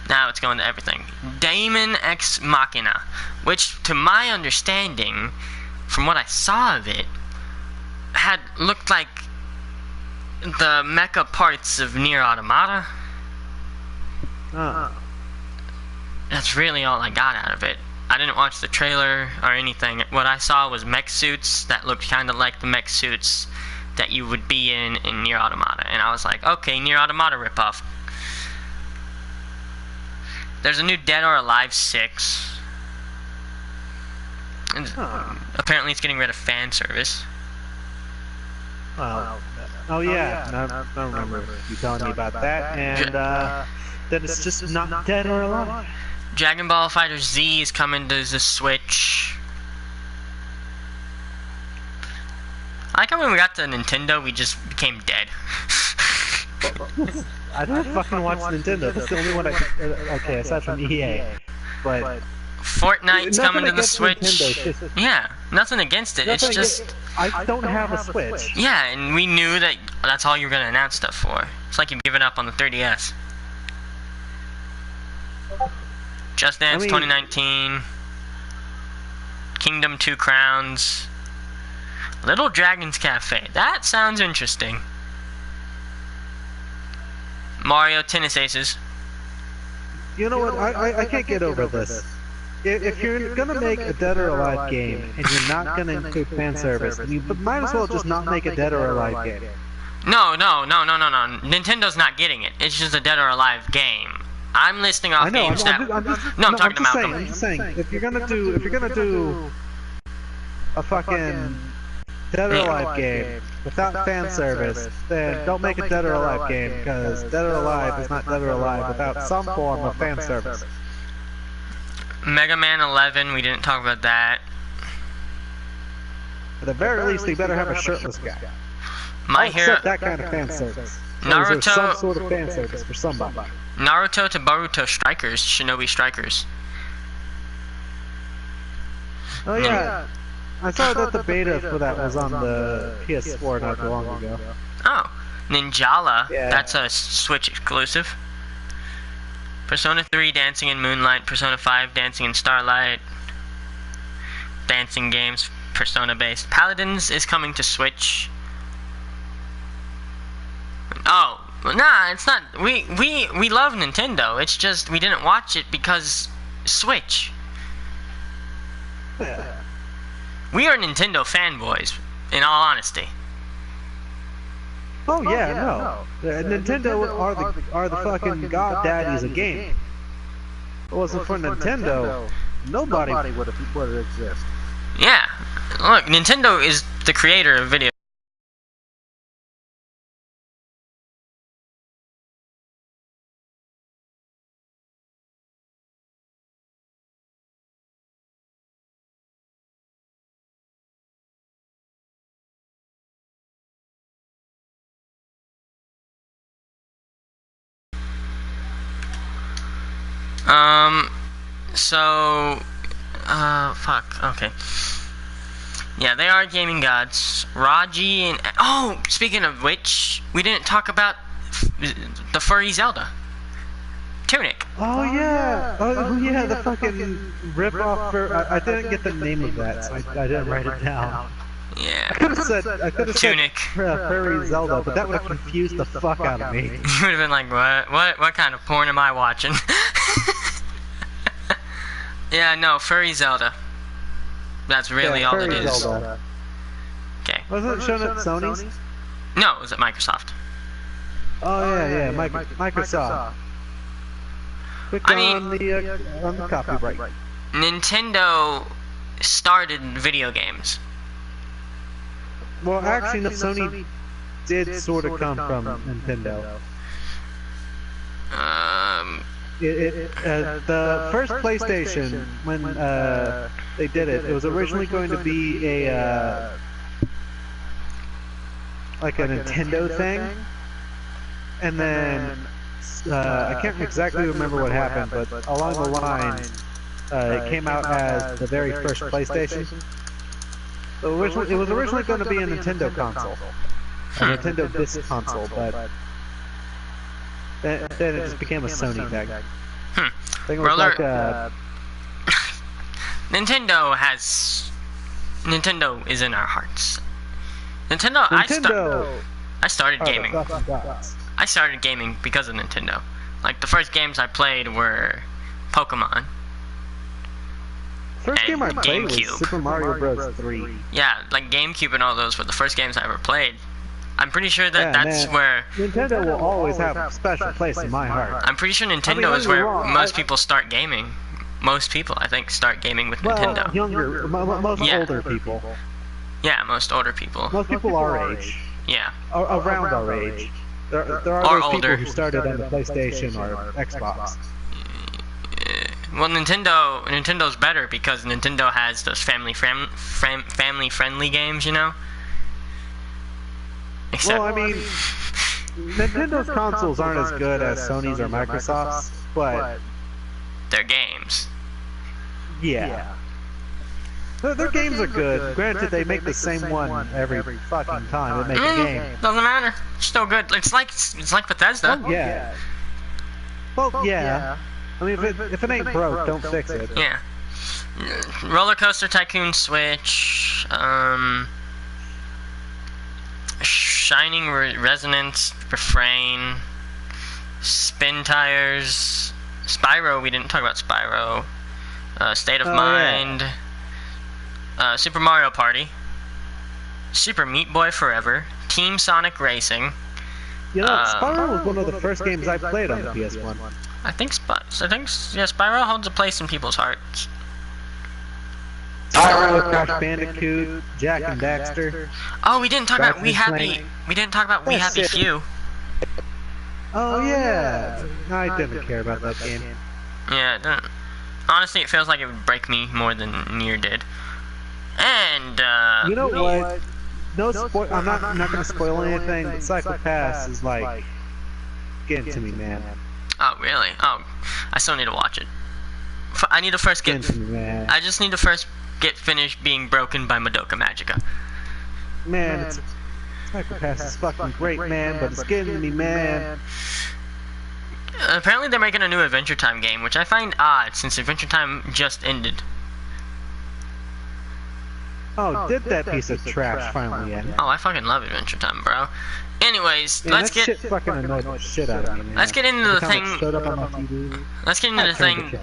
Now it's going to everything. Daemon X Machina, which, to my understanding, from what I saw of it, looked like the mecha parts of Nier Automata. That's really all I got out of it. I didn't watch the trailer or anything. What I saw was mech suits that looked kind of like the mech suits that you would be in Nier Automata. And I was like, okay, Nier Automata ripoff. There's a new Dead or Alive 6. And apparently it's getting rid of fan service.
Oh yeah, I remember you telling me about that. And that it's just not Dead or Alive.
Dragon Ball Fighter Z is coming to the Switch. I like how when we got to Nintendo, we just became dead.
I didn't fucking watch Nintendo. That's the only one okay, aside from EA. But
Fortnite's coming to the Switch. Yeah, nothing against it. It's just
I don't have a Switch.
Yeah, and we knew that that's all you were gonna announce stuff for. It's like you've given up on the 3DS. Just Dance 2019. Kingdom 2 Crowns. Little Dragon's Cafe. That sounds interesting. Mario Tennis Aces.
You know what? I can't get over this. If you're gonna make a Dead or Alive game and you're not gonna include fan service, then you might as well just not make a Dead or Alive game.
No. Nintendo's not getting it. It's just a Dead or Alive game. I'm listing off games that. I'm talking to Malcolm.
I'm just saying, if you're gonna do a fucking Dead or Alive game without fan service, then don't make a Dead or Alive game, because Dead or Alive is not Dead or Alive without some form of fan service.
Mega Man 11, we didn't talk about that.
At the very least, they better have a shirtless guy.
My
I'll
Hero.
accept that kind of fan service.
Naruto.
There's some sort of fan service for somebody.
Naruto to Boruto Strikers, Shinobi Strikers.
Oh yeah, I saw that the beta for that was on the PS4 not too long ago.
Oh, Ninjala.
Yeah.
That's a Switch exclusive. Persona 3 Dancing in Moonlight, Persona 5 Dancing in Starlight. Dancing games, Persona based. Paladins is coming to Switch. Oh, nah, it's not. We love Nintendo. It's just we didn't watch it because Switch.
Yeah.
We are Nintendo fanboys, in all honesty.
Oh yeah, no. Nintendo are the fucking god daddies of game. If it wasn't for Nintendo, nobody would exist.
Yeah, look, Nintendo is the creator of video. Fuck, okay. Yeah, they are gaming gods. Raji and... Oh, speaking of which, we didn't talk about the furry Zelda. Tunic.
Oh yeah, the fucking rip-off I didn't get the name of that, so I didn't write it down.
Yeah.
I could have said
Tunic.
furry Zelda, but that would have confused the fuck out of me.
You would have been like, what kind of porn am I watching? Yeah, no, furry Zelda. That's really all it is.
Zelda.
Okay.
Wasn't it shown at Sony's?
No, it was at Microsoft.
Oh yeah, Microsoft. Click
I mean-
on the copyright.
Nintendo started video games.
Well, actually, no, Sony did sort of come from Nintendo. The first PlayStation, when they did it, it was originally going to be a like a Nintendo thing, and then I can't exactly remember what happened, but along the line, it came out as the very first PlayStation. So it was originally going to be a Nintendo console, a Nintendo disc console, but then it just became a Sony thing. I think it was
Roller-
like
Nintendo is in our hearts. Nintendo. I started
are the
gaming.
fucking gods.
I started gaming because of Nintendo. Like the first games I played were Pokemon.
First
And
game I played was
GameCube.
Super Mario Bros. 3.
Yeah, like GameCube and all those were the first games I ever played. I'm pretty sure that
Yeah,
that's
man.
where.
Nintendo will always have a special place in my heart.
I'm pretty sure Nintendo
don't
is
get me
where
wrong,
most people start gaming. Most people, I think, start gaming with
Well,
Nintendo.
younger, most
Yeah.
older people.
Yeah, most older people.
Most people our age.
Yeah.
Around our age. There are
Or
those
older.
people who started on the PlayStation or Xbox.
Well, Nintendo's better because Nintendo has those family-friendly games, you know. Except,
Well, I mean, Nintendo's consoles aren't as good as Sony's or Microsoft's, but
they're games.
yeah. Their games are good. Granted, they make the same one every fucking time they make a game.
Doesn't matter. Still good. It's like Bethesda.
Oh yeah. Well, yeah. I mean, if it ain't broke, don't fix it.
Yeah. Roller Coaster Tycoon Switch. Shining Resonance Refrain. Spin Tires, Spyro. We didn't talk about Spyro. State of Mind. Yeah. Super Mario Party. Super Meat Boy Forever. Team Sonic Racing.
You know, Spyro was one of the first games I played on the PS1.
I think Spyro holds a place in people's hearts.
Spyro, Crash Bandicoot, Jak and Daxter.
Oh, we didn't talk about We Happy. We didn't talk about We Happy Few.
Oh yeah, I didn't care about that game.
Yeah, honestly, it feels like it would break me more than Nier did. And
you know what? No spoil. I'm not gonna spoil anything. But Psycho Pass is like getting to me, man.
Oh really? Oh, I still need to watch it. I need to first get.
Getting to me, man.
I just need to first get finished being broken by Madoka Magica.
Man, Psycho Pass is fucking great, man, but it's getting to me, man.
Apparently, they're making a new Adventure Time game, which I find odd since Adventure Time just ended.
Oh, did that piece of trash finally end?
Oh, I fucking love Adventure Time, bro. Anyways,
Man,
let's
that
get.
shit fucking annoyed the shit out of me, man.
Let's get into the thing. Let's get into the thing.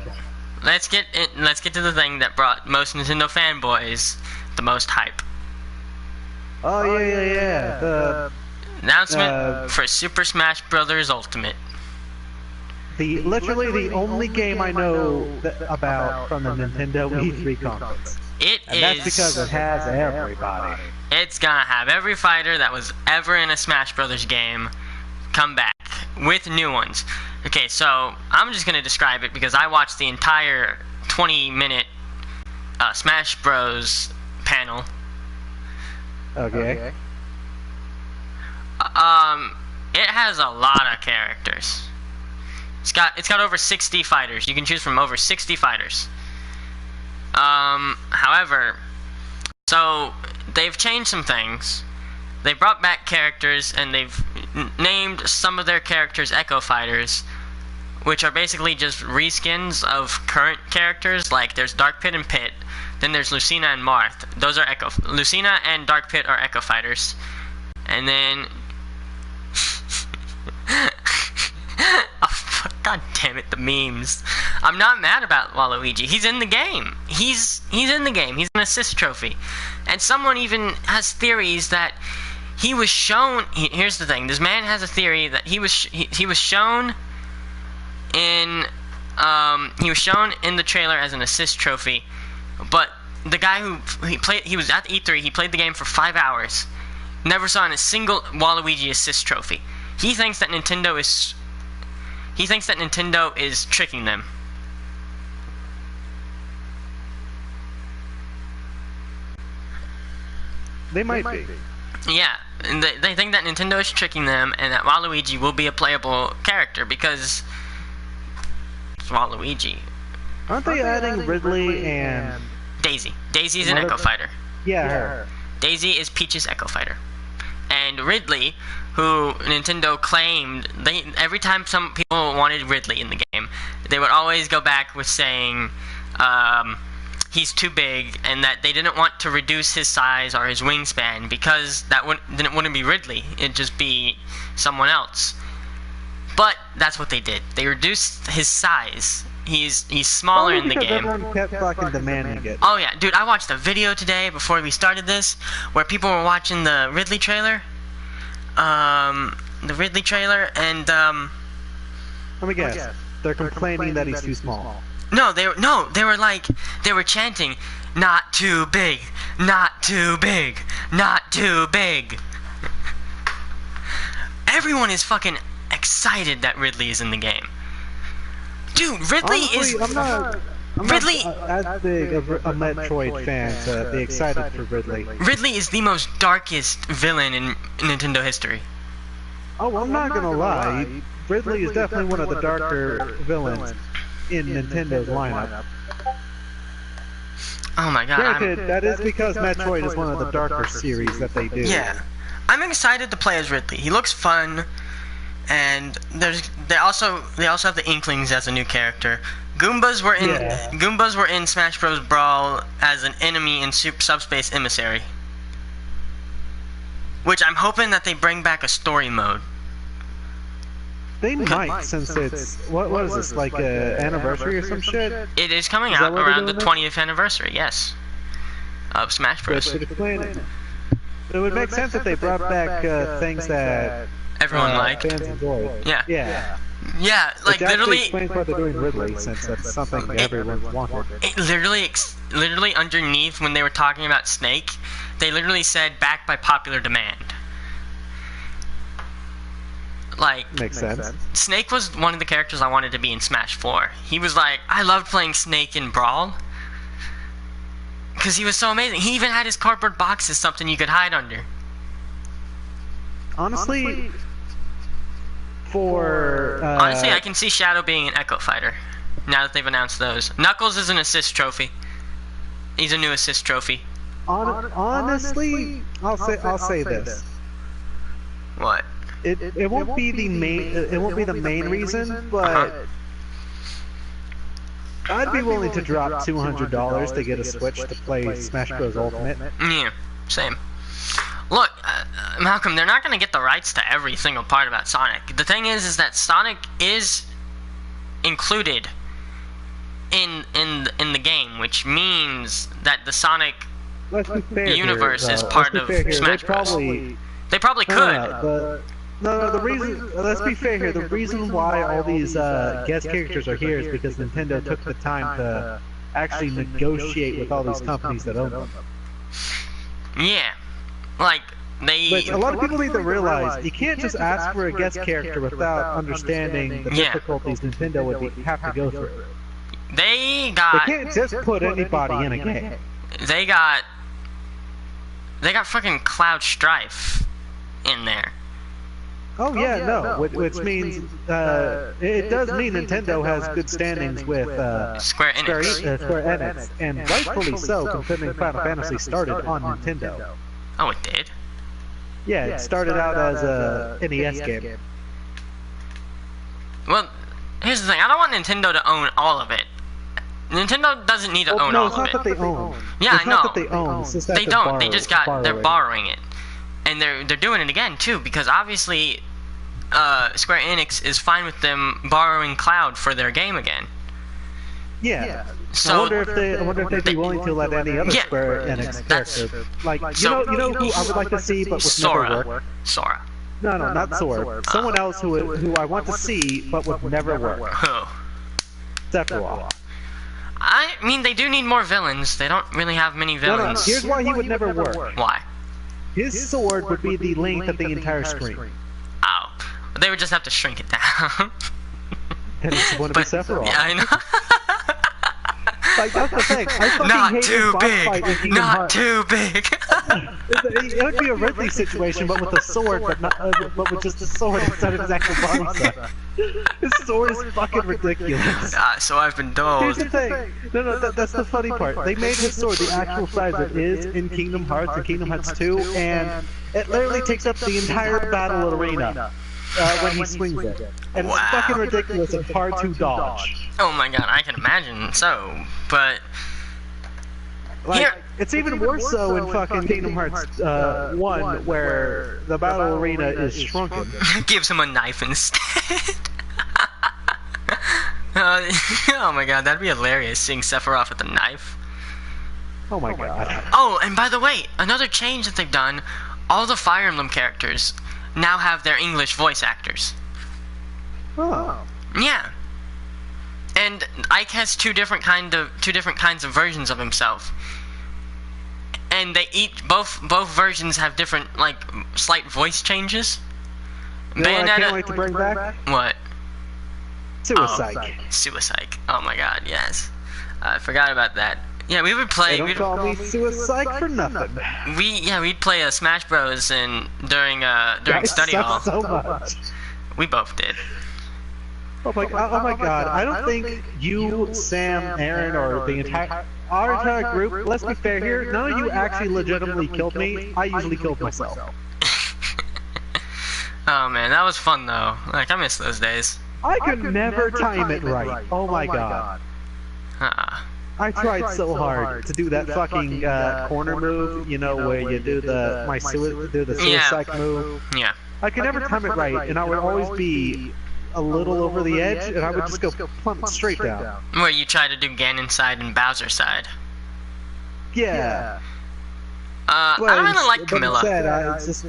Let's get to the thing that brought most Nintendo fanboys the most hype.
Oh yeah. The
announcement for Super Smash Bros. Ultimate.
Literally the only game I know about from the Nintendo Wii 3 conference. And that's because it has everybody.
It's gonna have every fighter that was ever in a Smash Brothers game come back with new ones. Okay, so I'm just gonna describe it because I watched the entire 20-minute Smash Bros. Panel.
Okay.
It has a lot of characters. It's got over 60 fighters. You can choose from over 60 fighters. However, so they've changed some things. They brought back characters and they've named some of their characters Echo Fighters, which are basically just reskins of current characters. Like there's Dark Pit and Pit, then there's Lucina and Marth. Those are Lucina and Dark Pit are Echo Fighters, and then oh, God damn it, the memes. I'm not mad about Waluigi. He's in the game. He's in the game. He's an assist trophy. And someone even has theories that he was shown. Here's the thing. This man has a theory that he was shown in the trailer as an assist trophy, but the guy he was at E3. He played the game for 5 hours. Never saw a single Waluigi assist trophy. He thinks that Nintendo is tricking them.
They might be.
Yeah, and they think that Nintendo is tricking them and that Waluigi will be a playable character because it's Waluigi.
Aren't they adding Ridley and
Daisy? Daisy's an Echo Fighter.
Yeah, her.
Daisy is Peach's Echo Fighter. And Ridley, who Nintendo claimed, every time some people wanted Ridley in the game, they would always go back with saying he's too big and that they didn't want to reduce his size or his wingspan because that wouldn't be Ridley. It'd just be someone else. But that's what they did. They reduced his size. He's smaller in the game.
Everyone kept fucking demanding it.
Oh yeah, dude, I watched a video today before we started this where people were watching the Ridley trailer. And
let me guess. They're complaining that he's too small.
No, they were chanting, "Not too big, not too big, not too big." Everyone is fucking excited that Ridley is in the game. Dude, Ridley
Honestly, I'm not as big of a Metroid fan to be excited for Ridley.
Ridley is the most darkest villain in Nintendo history.
Oh, I'm not gonna lie. Ridley is definitely one of the darker villains in Nintendo's lineup.
Oh my god.
Granted, that is because Metroid is one of the darker series that they do.
Yeah. I'm excited to play as Ridley. He looks fun. And they also have the Inklings as a new character. Goombas were in Smash Bros. Brawl as an enemy in Subspace Emissary, which I'm hoping that they bring back a story mode.
They might, since it's what is this, like a anniversary or some shit?
It is coming
Is that
out
what they're
around the
doing
20th anniversary, yes, of Smash Bros.
Good plan. It would make sense if they brought back things that
Everyone liked.
fans enjoy.
Yeah.
Yeah.
Yeah, like
Which actually
literally,
explains why they're doing Ridley, since that's something everyone's wanted.
it literally underneath when they were talking about Snake, they literally said backed by popular demand. Like,
Makes sense.
Snake was one of the characters I wanted to be in Smash 4. He was like, I loved playing Snake in Brawl. Because he was so amazing. He even had his cardboard box as something you could hide under.
Honestly, for
Honestly, I can see Shadow being an Echo Fighter. Now that they've announced those. Knuckles is an assist trophy. He's a new assist trophy.
honestly, I'll say this.
What?
It won't be the main reason, but I'd be willing to drop $200 to get a Switch to play Smash Bros. Ultimate.
Yeah, same. Look, Malcolm, they're not going to get the rights to every single part about Sonic. The thing is that Sonic is included in the game, which means that the Sonic universe is part of Smash Bros. They probably could.
No, the reason, let's be fair here, the reason why all these guest characters are here is because Nintendo took the time to actually negotiate with all these companies that own them.
Yeah. Like,
Which a lot of people need to realize, you can't just ask for a guest character without understanding the difficulties Nintendo would have to go through.
They
They can't just put anybody in a game.
They got fucking Cloud Strife in there.
Oh yeah, no, which means it does mean Nintendo has good standings with
Square Enix.
Square Enix, and rightfully so, considering Final Fantasy started on Nintendo.
Oh, it did?
Yeah, it started out as a NES game.
Well, here's the thing. I don't want Nintendo to own all of it. Nintendo doesn't need to own all of it.
No, it's not that they own.
Yeah,
it's
I know.
not that they own. It's just that
They
they're
don't. They just they're borrowing it. And they're doing it again, too, because obviously Square Enix is fine with them borrowing Cloud for their game again.
Yeah.
So,
I wonder if they'd be willing to let any other Square Enix character, like you know who I would like to see, but would never work.
Sora.
No, not Sora. Someone else who I want to see, but would never work.
Who?
Sephiroth.
I mean, they do need more villains. They don't really have many villains.
No. Here's why he would never work.
Why?
His sword would be the length of the entire screen.
Oh. They would just have to shrink it down.
And it's one of the Sephiroth.
Yeah, I know.
Like, that's the thing. I fucking
Not
hate
too
this boss fight in
big.
Kingdom
Not
Hearts.
too big.
It would be a Ridley situation, but with a sword, but with just a sword instead of his actual body set. This sword is fucking ridiculous.
So I've been told.
Here's the thing. No, that's the funny part. They made his sword the actual size it is in Kingdom Hearts and Kingdom Hearts 2, and it literally takes up the entire battle arena when he swings it. And it's fucking ridiculous and hard to dodge.
Oh my god, I can imagine so, but...
Like,
Here.
it's even worse so in fucking Kingdom Hearts 1, where the battle arena is shrunken.
Gives him a knife instead. Oh my god, that'd be hilarious, seeing Sephiroth with a knife.
Oh my god.
Oh, and by the way, another change that they've done, all the Fire Emblem characters now have their English voice actors.
Oh.
Yeah. And Ike has two different kinds of versions of himself. And they both versions have different, like, slight voice changes.
You know what I can't wait to bring back?
What?
Suicide.
Oh, Suicide. Oh my god, yes. I forgot about that. Yeah, we would play.
They don't call me Suicide for nothing.
We'd play Smash Bros. During study hall.
So much.
We both did.
Oh my god! I don't think you, Sam, Aaron, or our entire group. Let's be fair here. None of you actually legitimately killed me. I usually killed myself.
Oh man, that was fun though. Like, I miss those days.
I could never time it right. Oh my god. I tried so hard to do that fucking corner move, you know, where you do the suicide move.
Yeah.
I could never time it right, and I would always be a little over the edge, and I would just go plummet straight down.
Where you try to do Ganon side and Bowser side.
Yeah.
I don't really like
But
Camilla.
instead, it's just,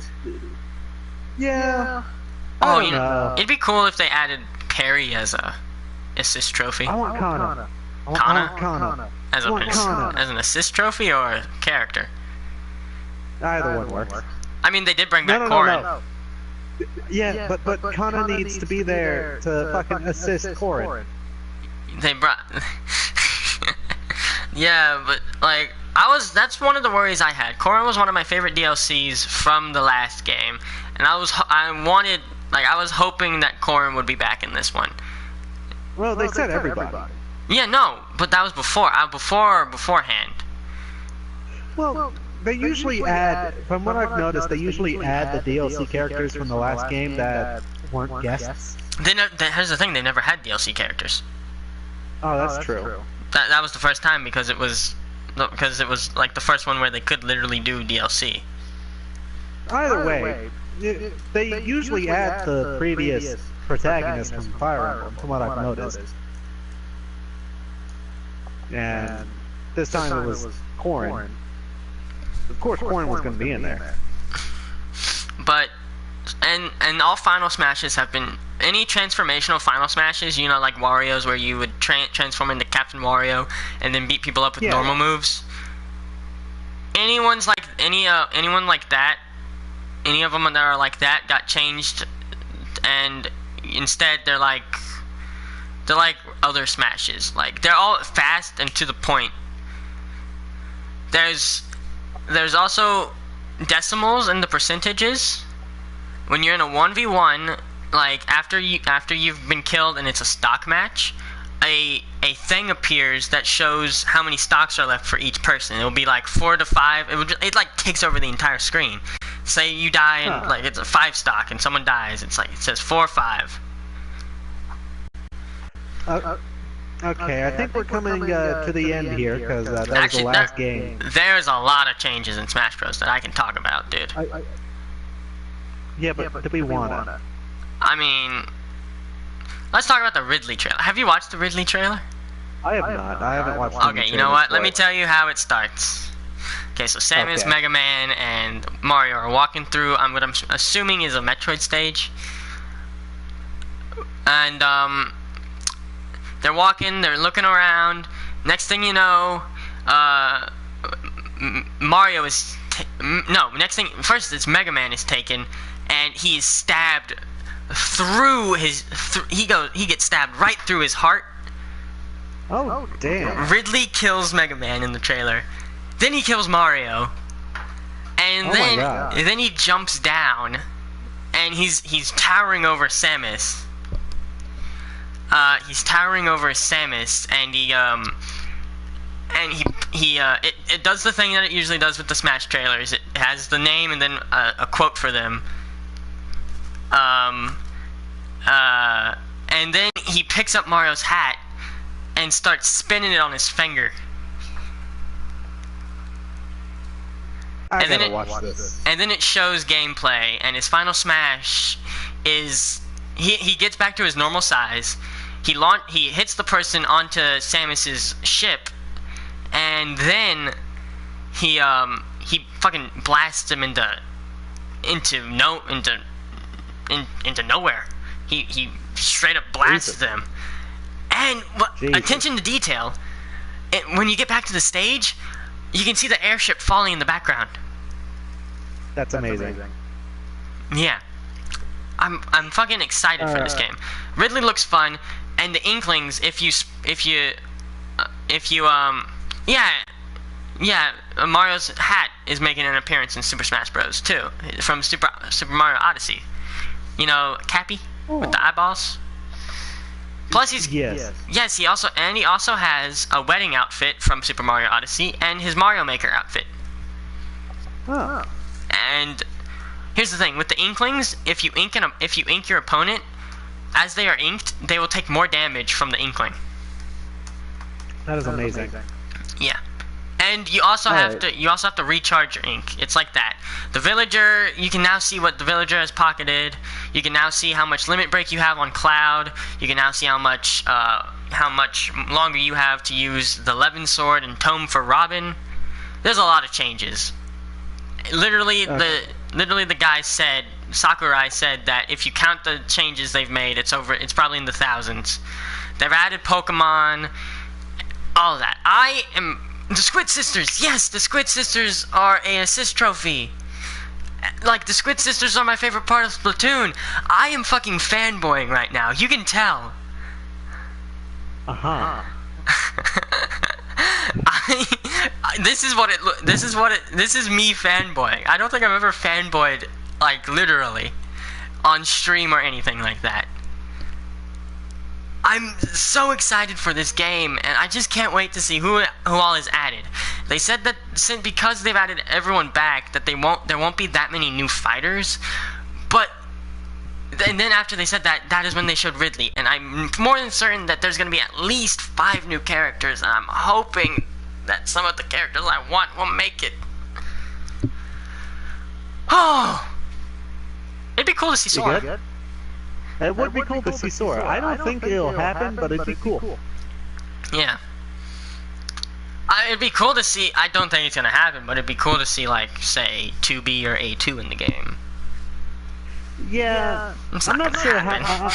yeah.
Oh,
I don't know.
it'd be cool if they added Parry as a assist trophy.
I want Kana. I
Kana?
want Kana.
As,
I want Kana.
as an assist trophy or a character?
Either one works.
I mean, they did bring back
No.
Corrin.
Yeah, but Kana needs to be there to fucking assist Corrin.
They brought. Yeah, but like that's one of the worries I had. Corrin was one of my favorite DLCs from the last game, and I was hoping that Corrin would be back in this one.
Well, they said everybody.
Yeah, no, but that was beforehand.
Well, they usually add, from what I've noticed, they usually add the DLC characters from the last game that weren't guests.
Here's the thing: they never had DLC characters.
Oh, that's true.
That was the first time because it was like the first one where they could literally do DLC.
Either way, they usually add the previous protagonist from Fire Emblem, from what I've noticed. And this time it was Corrin. Of course, Corrin was going to be in there.
But and all Final Smashes have been any transformational Final Smashes, you know, like Wario's, where you would transform into Captain Wario and then beat people up with normal moves. Anyone like that, any of them that are like that got changed, and instead they're like other Smashes. Like they're all fast and to the point. There's also decimals in the percentages. When you're in a 1v1, like after you've been killed and it's a stock match, a thing appears that shows how many stocks are left for each person. It'll be like 4 to 5. It like takes over the entire screen. Say you die and like it's a 5 stock and someone dies, it's like it says 4 or 5.
Okay, I think we're coming to the end here because that was the last game.
There's a lot of changes in Smash Bros. That I can talk about, dude.
Yeah, but do we wanna?
I mean, let's talk about the Ridley trailer. Have you watched the Ridley trailer?
I have not. I haven't watched.
Okay, you know what? Let me tell you how it starts. Okay, so Samus, Mega Man, and Mario are walking through what I'm assuming is a Metroid stage. And they're walking, they're looking around. Next thing you know, Mario is first it's Mega Man is taken, and he is stabbed through his. He gets stabbed right through his heart.
Oh damn!
Ridley kills Mega Man in the trailer. Then he kills Mario, and then he jumps down, and he's towering over Samus. He's towering over Samus, and it does the thing that it usually does with the Smash trailers. It has the name and then a quote for them. And then he picks up Mario's hat and starts spinning it on his finger.
I gotta watch this.
And then it shows gameplay, and his final smash is he gets back to his normal size. He hits the person onto Samus's ship, and then he fucking blasts him into nowhere. He straight up blasts them. And attention to detail. When you get back to the stage, you can see the airship falling in the background.
That's amazing.
Yeah. I'm fucking excited for this game. Ridley looks fun, and the Inklings, Mario's hat is making an appearance in Super Smash Bros. Too, from Super Mario Odyssey. You know, Cappy with the eyeballs. Plus he also has a wedding outfit from Super Mario Odyssey and his Mario Maker outfit.
Oh.
And here's the thing with the Inklings: if you ink your opponent, as they are inked, they will take more damage from the Inkling.
That is amazing.
Yeah. And you also have to recharge your ink. It's like that. The villager, you can now see what the villager has pocketed. You can now see how much limit break you have on Cloud. You can now see how much longer you have to use the Levin sword and Tome for Robin. There's a lot of changes. Literally, the guy said, Sakurai said that if you count the changes they've made, it's probably in the thousands. They've added Pokemon, all of that. The Squid Sisters, yes, the Squid Sisters are an assist trophy. Like, the Squid Sisters are my favorite part of Splatoon. I am fucking fanboying right now. You can tell. This is me fanboying. I don't think I've ever fanboyed, like, literally, on stream or anything like that. I'm so excited for this game, and I just can't wait to see who all is added. They said that because they've added everyone back, that there won't be that many new fighters, and then after they said that is when they showed Ridley, and I'm more than certain that there's going to be at least 5 new characters, and I'm hoping that some of the characters I want will make it. Oh! It'd be cool to see Sora.
It would be cool to see Sora. I don't think it'll happen, but it'd be cool.
Yeah. It'd be cool to see, I don't think it's going to happen, but it'd be cool to see, like, say, 2B or A2 in the game.
Yeah, I'm not sure how.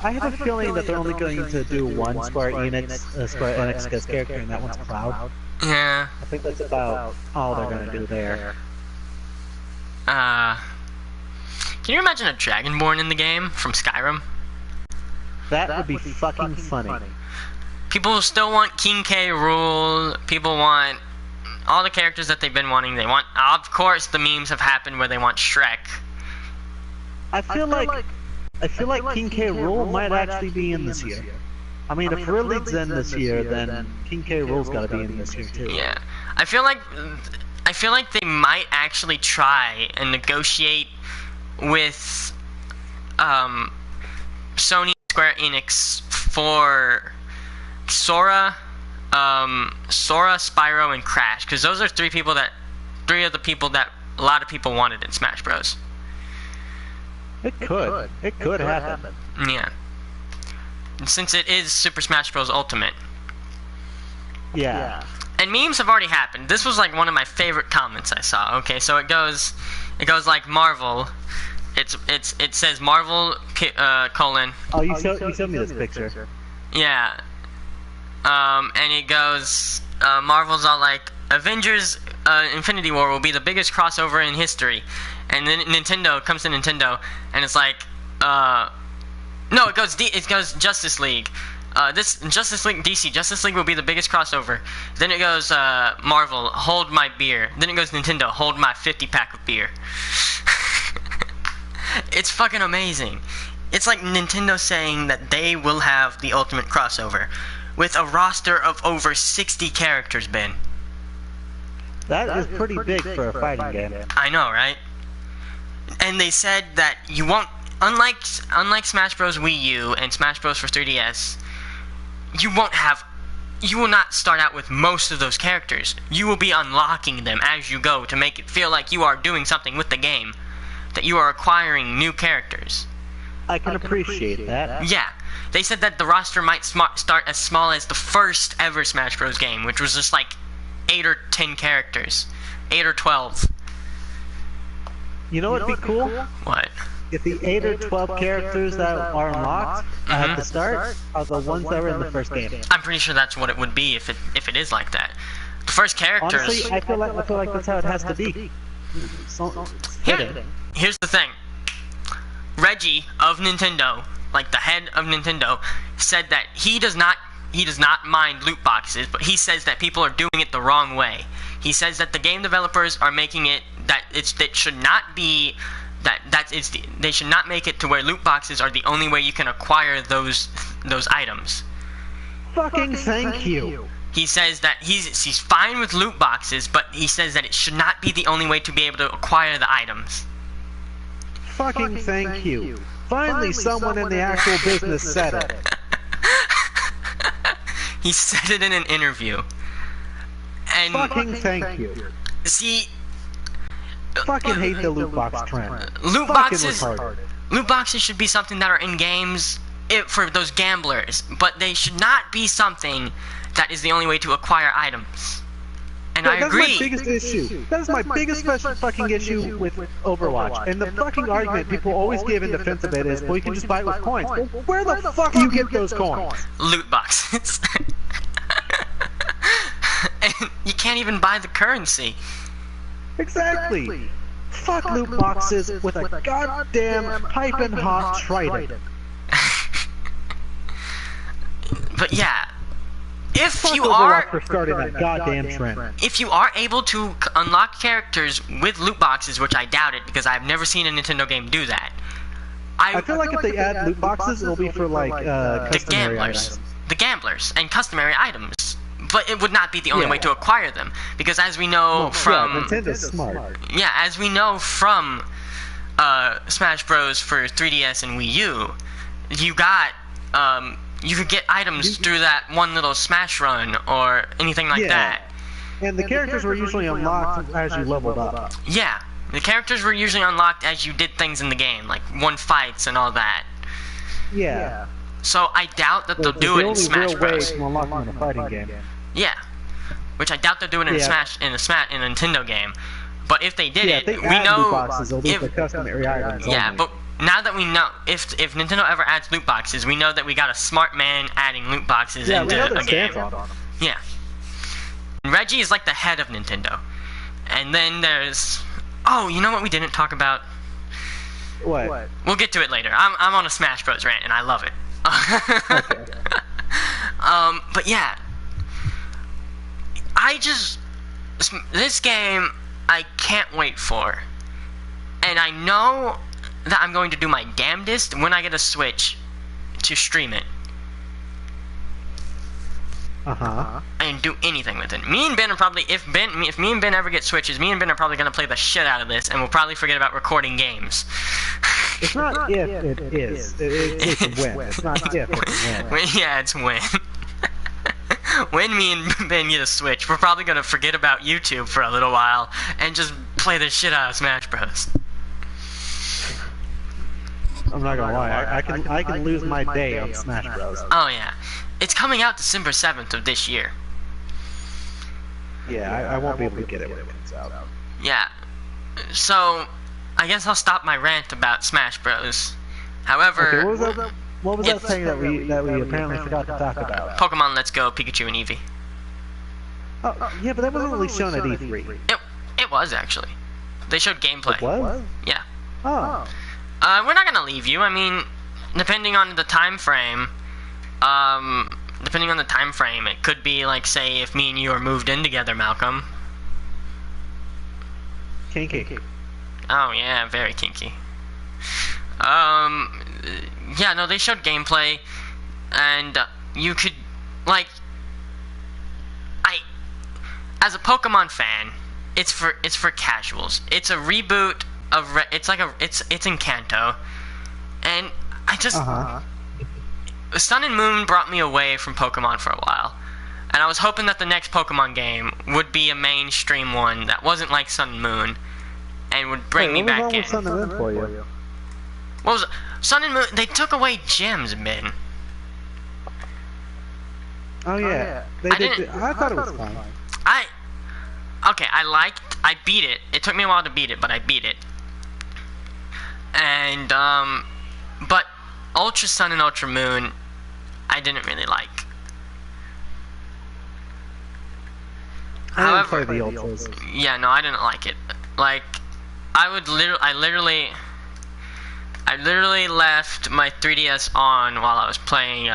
I have a feeling that they're only going to do one Square Enix character, and that one's Cloud.
Yeah.
I think that's about all they're going to do there.
Can you imagine a Dragonborn in the game from Skyrim?
That would be fucking funny.
People still want King K. Rool. People want all the characters that they've been wanting. They want, of course, the memes have happened where they want Shrek.
I feel like King K. Rool might actually be in this year. I mean, if Ridley's in this year, then King K. Rool's got to be in this year too.
Yeah, I feel like they might actually try and negotiate with Sony Square Enix for Sora, Spyro, and Crash, because those are three of the people that a lot of people wanted in Smash Bros.
It could happen.
Yeah. Since it is Super Smash Bros. Ultimate.
Yeah.
And memes have already happened. This was like one of my favorite comments I saw. Okay, so it goes like Marvel. It says Marvel colon.
Oh, you showed me this picture.
Yeah. And it goes Marvel's all like Avengers Infinity War will be the biggest crossover in history. And then Nintendo comes to Nintendo, and it's like, no, it goes Justice League. This Justice League, DC Justice League will be the biggest crossover. Then it goes Marvel, hold my beer. Then it goes Nintendo, hold my 50-pack of beer. It's fucking amazing. It's like Nintendo saying that they will have the ultimate crossover with a roster of over 60 characters, Ben.
That is pretty big for a fighting game.
I know, right? And they said that you won't, unlike Smash Bros. Wii U and Smash Bros. For 3DS, you will not start out with most of those characters. You will be unlocking them as you go to make it feel like you are doing something with the game, that you are acquiring new characters.
I can appreciate that.
Yeah. They said that the roster might start as small as the first ever Smash Bros. Game, which was just like 8 or 10 characters. 8 or 12.
You know what'd be cool?
What?
If the 8 or 12 characters that are unlocked at the start are the ones that were in the first game.
I'm pretty sure that's what it would be if it is like that. The first characters.
Honestly, I feel like that's how it has to be.
Here's the thing. Reggie of Nintendo, like the head of Nintendo, said that he does not mind loot boxes, but he says that people are doing it the wrong way. He says that the game developers are making it they should not make it to where loot boxes are the only way you can acquire those items.
Fucking thank you.
He says that he's fine with loot boxes, but he says that it should not be the only way to be able to acquire the items.
Fucking thank you. Finally someone in the actual business said it.
He said it in an interview. And
fucking thank you.
See,
fucking hate the loot box trend.
Loot
Fucking
boxes.
retarded.
Loot boxes should be something that are in games for those gamblers, but they should not be something that is the only way to acquire items. And I
That's
agree.
my biggest issue. That is my biggest fucking issue with Overwatch. And the fucking argument people always give in defense of it is, well, you can just buy it with coins. Well, where the fuck do you get those coins?
Loot boxes. And you can't even buy the currency.
Exactly. Fuck loot boxes with a goddamn piping hot trident.
But yeah, if
Fuck
you
Overwatch for
are
starting that goddamn trend.
if you are able to unlock characters with loot boxes, which I doubt it because I've never seen a Nintendo game do that.
I feel like if they add loot boxes, it'll be for like
the
customary
gamblers,
items.
the gamblers, and customary items. But it would not be the only
Yeah.
way to acquire them because, as we know
Well,
from
yeah, Nintendo's smart.
yeah, as we know from Smash Bros. For 3DS and Wii U, you got you could get items through that one little Smash run or anything like
Yeah.
that.
And the characters were usually unlocked as you leveled up.
Yeah, the characters were usually unlocked as you did things in the game, like won fights and all that.
Yeah.
So I doubt that they'll
It's
do
the
it in
only
Smash
real way
Bros.
to unlock them in a fighting game.
Yeah, which I doubt they'll do it in
Yeah.
in a Nintendo game. But if they did
Yeah,
it,
if they
we
add
know
loot boxes, they'll do
if
the customary items
yeah,
only.
but now that we know if Nintendo ever adds loot boxes, we know that we got a smart man adding loot boxes
yeah, we know
into
their
a game.
stance on them.
Yeah, Reggie is like the head of Nintendo, and then there's you know what we didn't talk about?
What?
We'll get to it later. I'm on a Smash Bros rant and I love it.
Okay.
But yeah, this game I can't wait for, and I know that I'm going to do my damnedest when I get a Switch to stream it
Uh-huh.
and do anything with it. Me and Ben are probably if me and Ben ever get Switches, me and Ben are probably gonna play the shit out of this, and we'll probably forget about recording games.
It's not if, it is. It's a win. It's not if, it's a win.
Yeah, it's when. When me and Ben get a Switch, we're probably gonna forget about YouTube for a little while and just play the shit out of Smash Bros.
I'm not gonna lie, I can lose my day on Smash Bros.
Oh yeah, it's coming out December 7th of this year.
Yeah, I won't be able to get it when it comes out.
Yeah, so I guess I'll stop my rant about Smash Bros. However,
Okay, what was that thing that we apparently forgot to talk about?
Pokemon Let's Go, Pikachu and Eevee.
Oh, yeah, but that wasn't really shown at E3.
It was actually. They showed gameplay.
It was?
Yeah.
Oh.
We're not gonna leave you. I mean, depending on the time frame, it could be like, say, if me and you are moved in together, Malcolm.
Kinky.
Oh yeah, very kinky. Yeah, no, they showed gameplay, and you could, like, as a Pokemon fan, it's for casuals. It's a reboot of it's in Kanto, and I just Sun and Moon brought me away from Pokemon for a while, and I was hoping that the next Pokemon game would be a mainstream one that wasn't like Sun and Moon, and would bring me back in.
What was wrong with Sun and Moon for you?
What was it? Sun and Moon? They took away gems, Ben.
Oh yeah,
I didn't-
I thought it was fine.
I beat it. It took me a while to beat it, but I beat it. And but Ultra Sun and Ultra Moon, I didn't really like.
I didn't
However,
play the Ultras.
yeah, no, I didn't like it. Like, I literally left my 3DS on while I was playing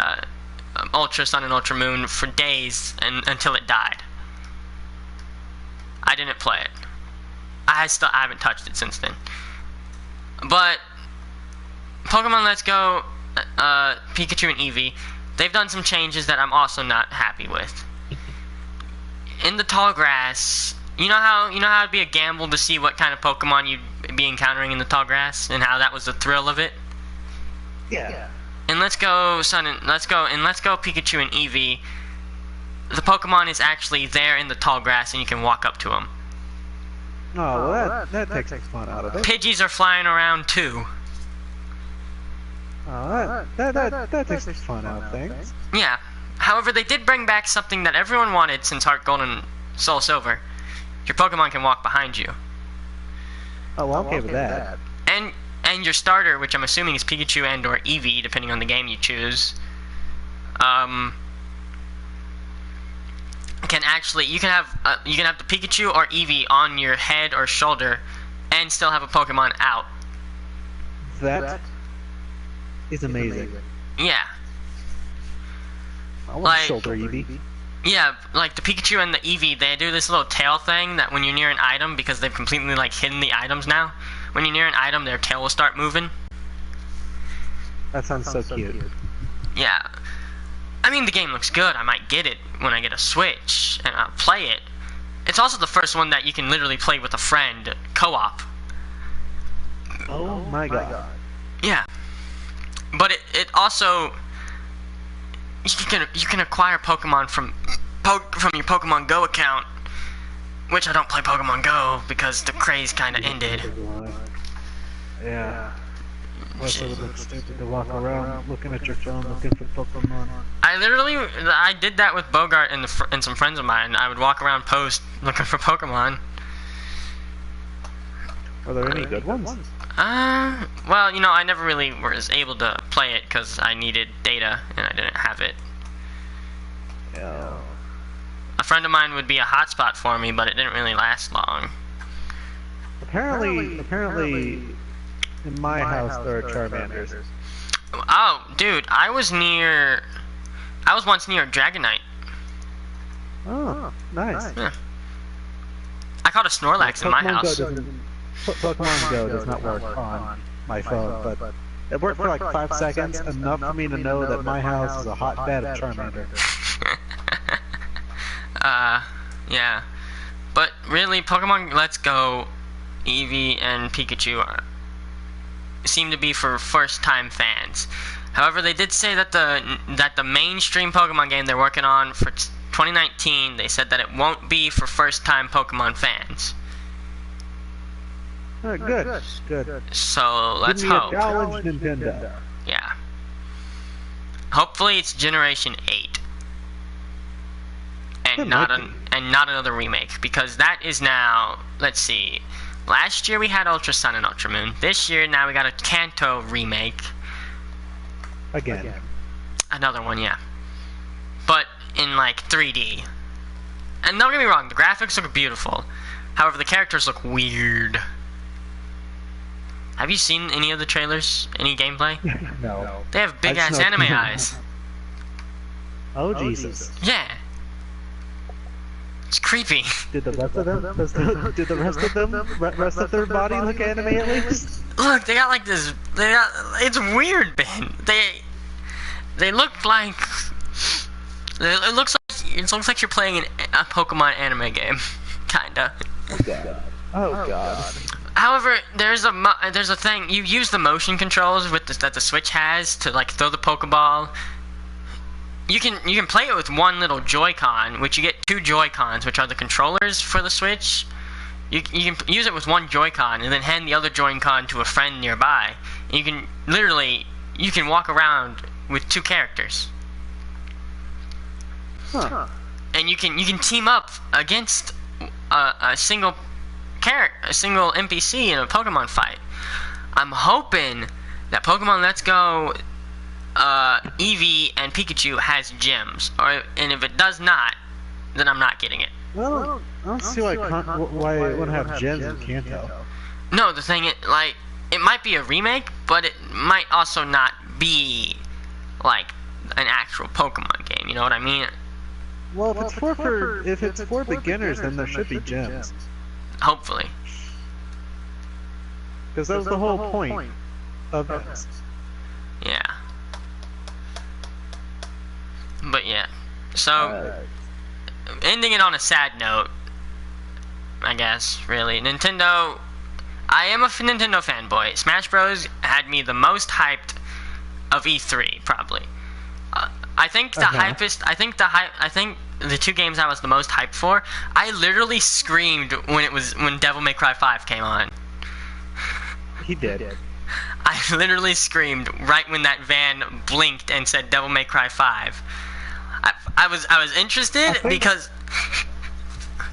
Ultra Sun and Ultra Moon for days until it died. I didn't play it. I haven't touched it since then. But Pokemon Let's Go, Pikachu and Eevee, they've done some changes that I'm also not happy with. In the tall grass, you know how it'd be a gamble to see what kind of Pokemon you'd be encountering in the tall grass, and how that was the thrill of it.
Yeah.
And Let's Go Pikachu and Eevee, the Pokemon is actually there in the tall grass, and you can walk up to them.
Oh, well, that takes the fun out of it.
Pidgeys are flying around too.
Oh, that takes the fun out of things.
Yeah. However, they did bring back something that everyone wanted since Heart Gold and Soul Silver. Your Pokemon can walk behind you.
Oh, well, okay with that.
And your starter, which I'm assuming is Pikachu and or Eevee, depending on the game you choose, can actually you can have the Pikachu or Eevee on your head or shoulder, and still have a Pokemon out.
That is amazing.
Yeah.
I want
Like-
shoulder Eevee.
Yeah, like the Pikachu and the Eevee, they do this little tail thing that when you're near an item, because they've completely like hidden the items now, when you're near an item, their tail will start moving.
That sounds so cute.
Yeah. I mean, the game looks good. I might get it when I get a Switch, and I'll play it. It's also the first one that you can literally play with a friend, co-op.
Oh my god.
Yeah. But it also... You can acquire Pokemon from your Pokemon Go account, which I don't play Pokemon Go because the craze kind of ended.
Yeah. Plus it would look stupid to walk around looking at your phone looking for Pokemon.
I did that with Bogart and some friends of mine. I would walk around post looking for Pokemon.
Are there any good ones?
Well, you know, I never really was able to play it because I needed data and I didn't have it.
Yeah.
A friend of mine would be a hotspot for me, but it didn't really last long.
Apparently, in my house there are Charmanders.
Oh, dude, I was once near Dragonite.
Oh, nice.
Yeah. I caught a Snorlax in my house.
Pokemon Go does not work on my phone, but it worked for like 5 seconds, enough for me to know that my house is a hotbed of Charmander.
Yeah. But really, Pokemon Let's Go, Eevee, and Pikachu seem to be for first-time fans. However, they did say that the mainstream Pokemon game they're working on for 2019, they said that it won't be for first-time Pokemon fans.
Good.
So let's
Give me
hope.
a challenge, Nintendo.
Yeah. Hopefully it's Generation 8. And
It
not
might
not another remake, because that is now, let's see. Last year we had Ultra Sun and Ultra Moon. This year now we got a Kanto remake.
Again.
Another one, yeah. But in like 3D. And don't get me wrong, the graphics look beautiful. However, the characters look weird. Have you seen any of the trailers? Any gameplay?
No.
They have big
I
ass
just know-
anime eyes.
Oh Jesus.
Yeah. It's creepy.
Did the rest of them? Did the rest of their body look anime at least?
Look, they got like this. It's weird, Ben. They look like. It looks like you're playing a Pokemon anime game, kinda.
Oh god.
However, there's a thing. You use the motion controls that the Switch has to like throw the Pokeball. You can play it with one little Joy-Con, which you get 2 Joy-Cons, which are the controllers for the Switch. You can use it with one Joy-Con and then hand the other Joy-Con to a friend nearby. And you can walk around with 2 characters.
Huh.
And you can team up against a single NPC in a Pokemon fight. I'm hoping that Pokemon Let's Go Eevee and Pikachu has gyms, and if it does not, then I'm not getting it.
Well, I don't see why it wouldn't have gems in Kanto.
No, the thing is, like, it might be a remake, but it might also not be like an actual Pokemon game. You know what I mean?
Well, if it's for beginners, then there should be gems.
Hopefully.
Because that was the whole point of it.
Yeah. But yeah. So, ending it on a sad note, I guess, really. Nintendo, I am a Nintendo fanboy. Smash Bros. Had me the most hyped of E3, probably. I think the hypest. I think the two games I was the most hyped for. I literally screamed when Devil May Cry 5 came on.
He did.
I literally screamed right when that van blinked and said Devil May Cry 5. I was interested because.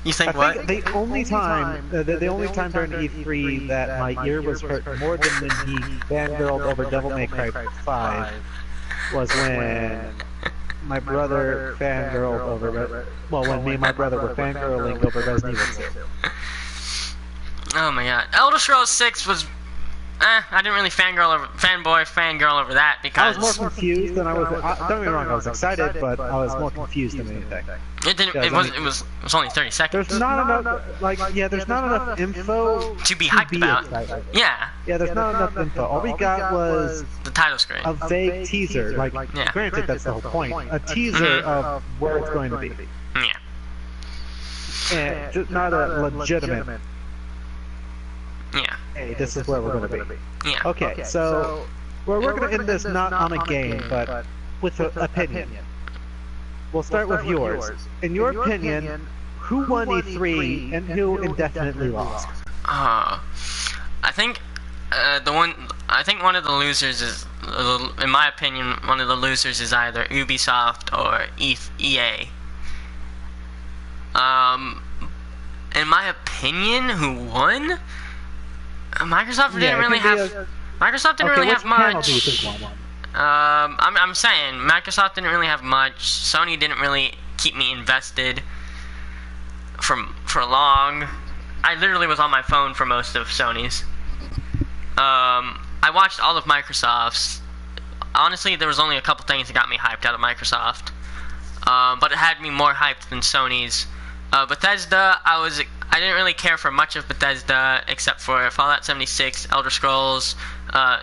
You think what?
I think the only time during E3 that my ear was hurt more than when he fangirled over Devil May Cry 5 was when my brother fangirled over. Well, when me and my brother were fangirling over Resident Evil 2.
Oh my god, Elder Scrolls 6 was. I didn't really fangirl over that because
I was more confused than I was. Don't get me wrong, I was excited, but I was more confused than anything.
It was only 30 seconds.
There's not enough, there's not enough info
to be hyped about.
Excited.
Yeah.
Yeah, there's not enough info. All we got was
the title screen.
A vague teaser.
Yeah.
Granted, that's the whole point. A teaser of where it's going to be.
Yeah.
And just not a legitimate.
Yeah.
Hey, this is where we're going to be.
Yeah.
Okay, so we're going to end this not on a game, but with an opinion. We'll start with yours. In your opinion, who won E3 and who indefinitely lost?
I think one of the losers is, in my opinion, one of the losers is either Ubisoft or EA. In my opinion, who won? Microsoft didn't really have. Microsoft didn't really have much. I'm saying Microsoft didn't really have much. Sony didn't really keep me invested for long. I literally was on my phone for most of Sony's. I watched all of Microsoft's. Honestly, there was only a couple things that got me hyped out of Microsoft, but it had me more hyped than Sony's. Bethesda, I didn't really care for much of Bethesda except for Fallout 76, Elder Scrolls,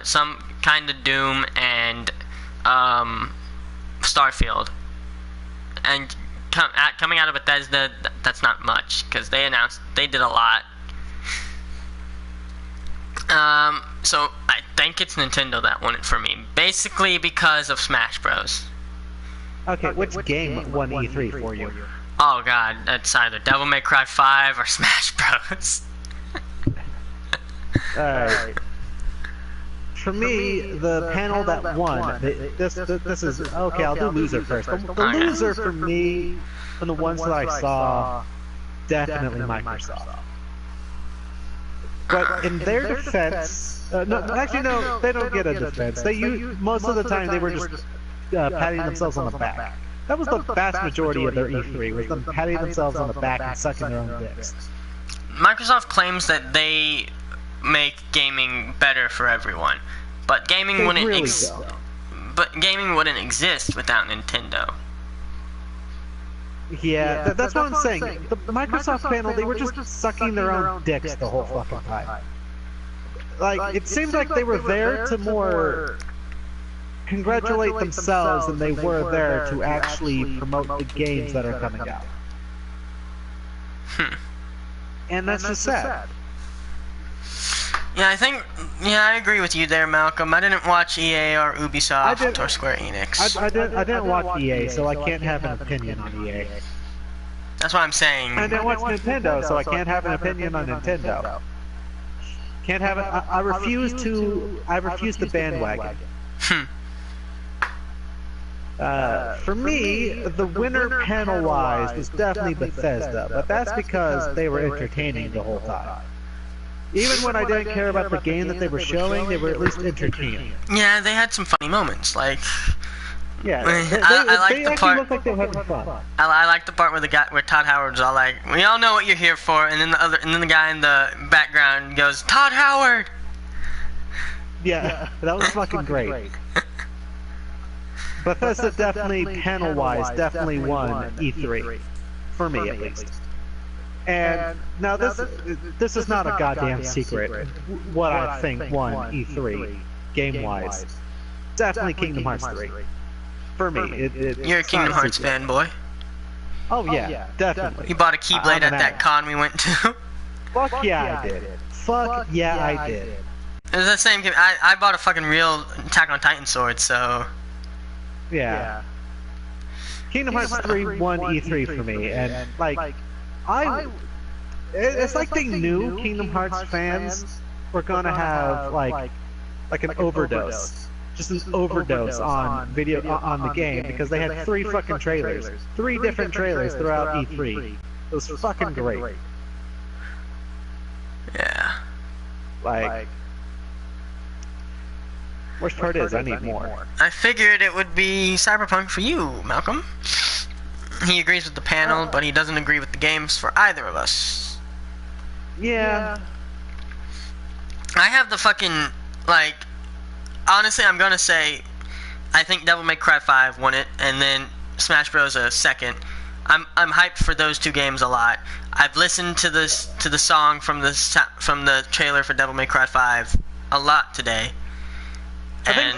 some kind of Doom, and Starfield. And coming out of Bethesda, that's not much because they did a lot. So I think it's Nintendo that won it for me, basically because of Smash Bros.
Okay, which game won E3 for you?
Oh god, that's either Devil May Cry 5 or Smash Bros.
Alright. For me, the panel that won, this is, okay, I'll do loser first. The loser for me, from the ones that I saw, definitely Microsoft. But in their defense, no, they don't get a defense. Most of the time they were just patting themselves on the back. That was the vast majority of their E3, was them patting themselves on the back and sucking their own dicks.
Microsoft claims that they make gaming better for everyone, but gaming wouldn't exist without Nintendo.
Yeah, that's what I'm saying. The Microsoft panel, they were just sucking their own dicks the whole fucking time. Like, it seemed like they were there to more congratulate themselves than they were there to actually promote the games that are coming out. And that's just sad.
Yeah, I agree with you there, Malcolm. I didn't watch EA or Ubisoft or Square Enix.
I didn't watch EA, so I can't have an opinion on EA.
That's what I'm saying.
I didn't watch Nintendo, so I can't have an opinion on Nintendo. Can't have it. I refuse the bandwagon. For me, the winner panel-wise was definitely Bethesda, but that's because they were entertaining the whole time. Even when I didn't care about the game that they were showing, they were at least entertaining.
Yeah, they had some funny moments, like.
Yeah,
I like the part.
Looked like they were having fun.
I like the part where Todd Howard was all like, "We all know what you're here for," and then the guy in the background goes, "Todd Howard."
Yeah, that was fucking great. Bethesda definitely, panel-wise, definitely won E3. For me, at least. And now this is not a goddamn secret. What I think won E3, game-wise. Definitely Kingdom Hearts 3. For me,
you're a Kingdom Hearts fanboy.
Oh yeah, definitely.
You bought a Keyblade at that con we went to.
Fuck yeah, I did. Fuck yeah, I did.
It was the same game. I bought a fucking real Attack on Titan sword, so.
Yeah. Kingdom Hearts 3 won E3 for me, and like, it's like they knew Kingdom Hearts fans were gonna have like an overdose, just an overdose on on the game, because they had 3 fucking trailers, 3 different trailers throughout E3. It was fucking great.
Yeah.
Like, worst part is I need more.
I figured it would be Cyberpunk for you, Malcolm. He agrees with the panel, but he doesn't agree with the games for either of us.
Yeah.
I have the fucking, like, honestly, I'm gonna say, I think Devil May Cry 5 won it, and then Smash Bros. A second. I'm hyped for those 2 games a lot. I've listened to the song from the trailer for Devil May Cry 5 a lot today.
I think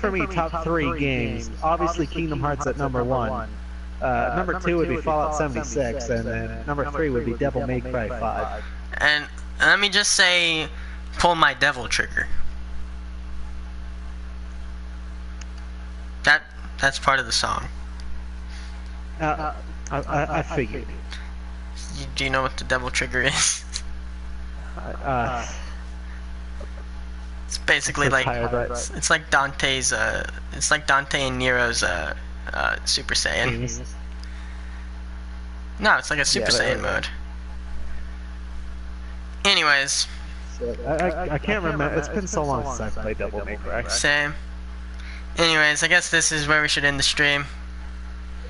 for me, top 3 games. Obviously, Kingdom Hearts at number 1. Number 2 would be Fallout 76, and then number 3 would be Devil May Cry 5.
And let me just say, pull my devil trigger. That's part of the song.
I figured.
Do you know what the devil trigger is? It's basically like it's like Dante's it's like Dante and Nero's Super Saiyan. No, it's like a Super Saiyan mode. Anyways,
I can't remember. It's been so long since I played Devil May Cry.
Same. Anyways, I guess this is where we should end the stream.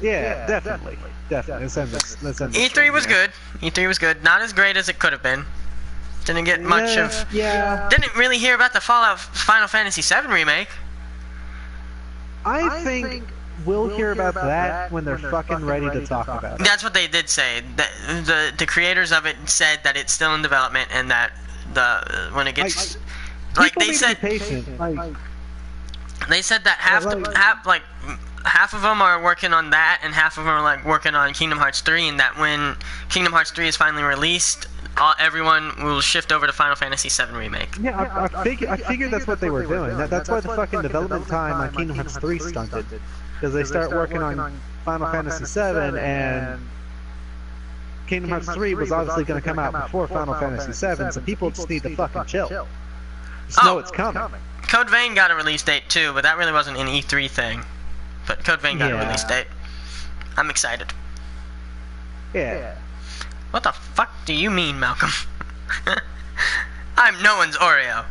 Yeah, definitely. Let's end this
E3 was good. E3 was good. Not as great as it could have been. Didn't get much of.
Yeah.
Didn't really hear about the Fallout Final Fantasy VII remake.
I think we'll hear about that when they're fucking ready to talk about it.
That's what they did say. The creators of it said that it's still in development, and that when it gets like they said. They said that half of them are working on that, and half of them are like working on Kingdom Hearts 3, and that when Kingdom Hearts 3 is finally released, everyone will shift over to Final Fantasy VII Remake.
Yeah, I figured that's what they were doing. That's why the fucking development time on Kingdom Hearts 3 stunted, because they start working on Final Fantasy VII, and Kingdom Hearts 3 was obviously going to come out before Final Fantasy VII, so people just need to fucking chill. Just know it's coming.
Code Vein got a release date too, but that really wasn't an E3 thing. But Code Vein got a release date. I'm excited.
Yeah.
What the fuck do you mean, Malcolm? I'm no one's Oreo.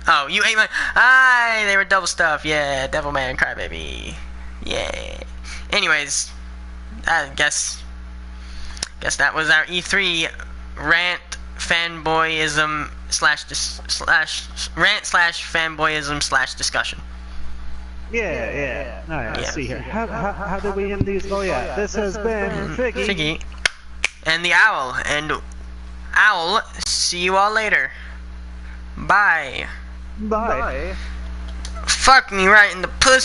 Oh, you ate my... Aye, they were double stuff. Yeah, Devilman Crybaby. Yeah. Slash I guess that was our E3 rant, fanboyism /fanboyism /discussion.
Yeah. Alright, let's see here. How did we end these? Oh yeah, this has been Figgy.
And the Owl. And Owl, see you all later. Bye.
Bye.
Fuck me right in the pussy.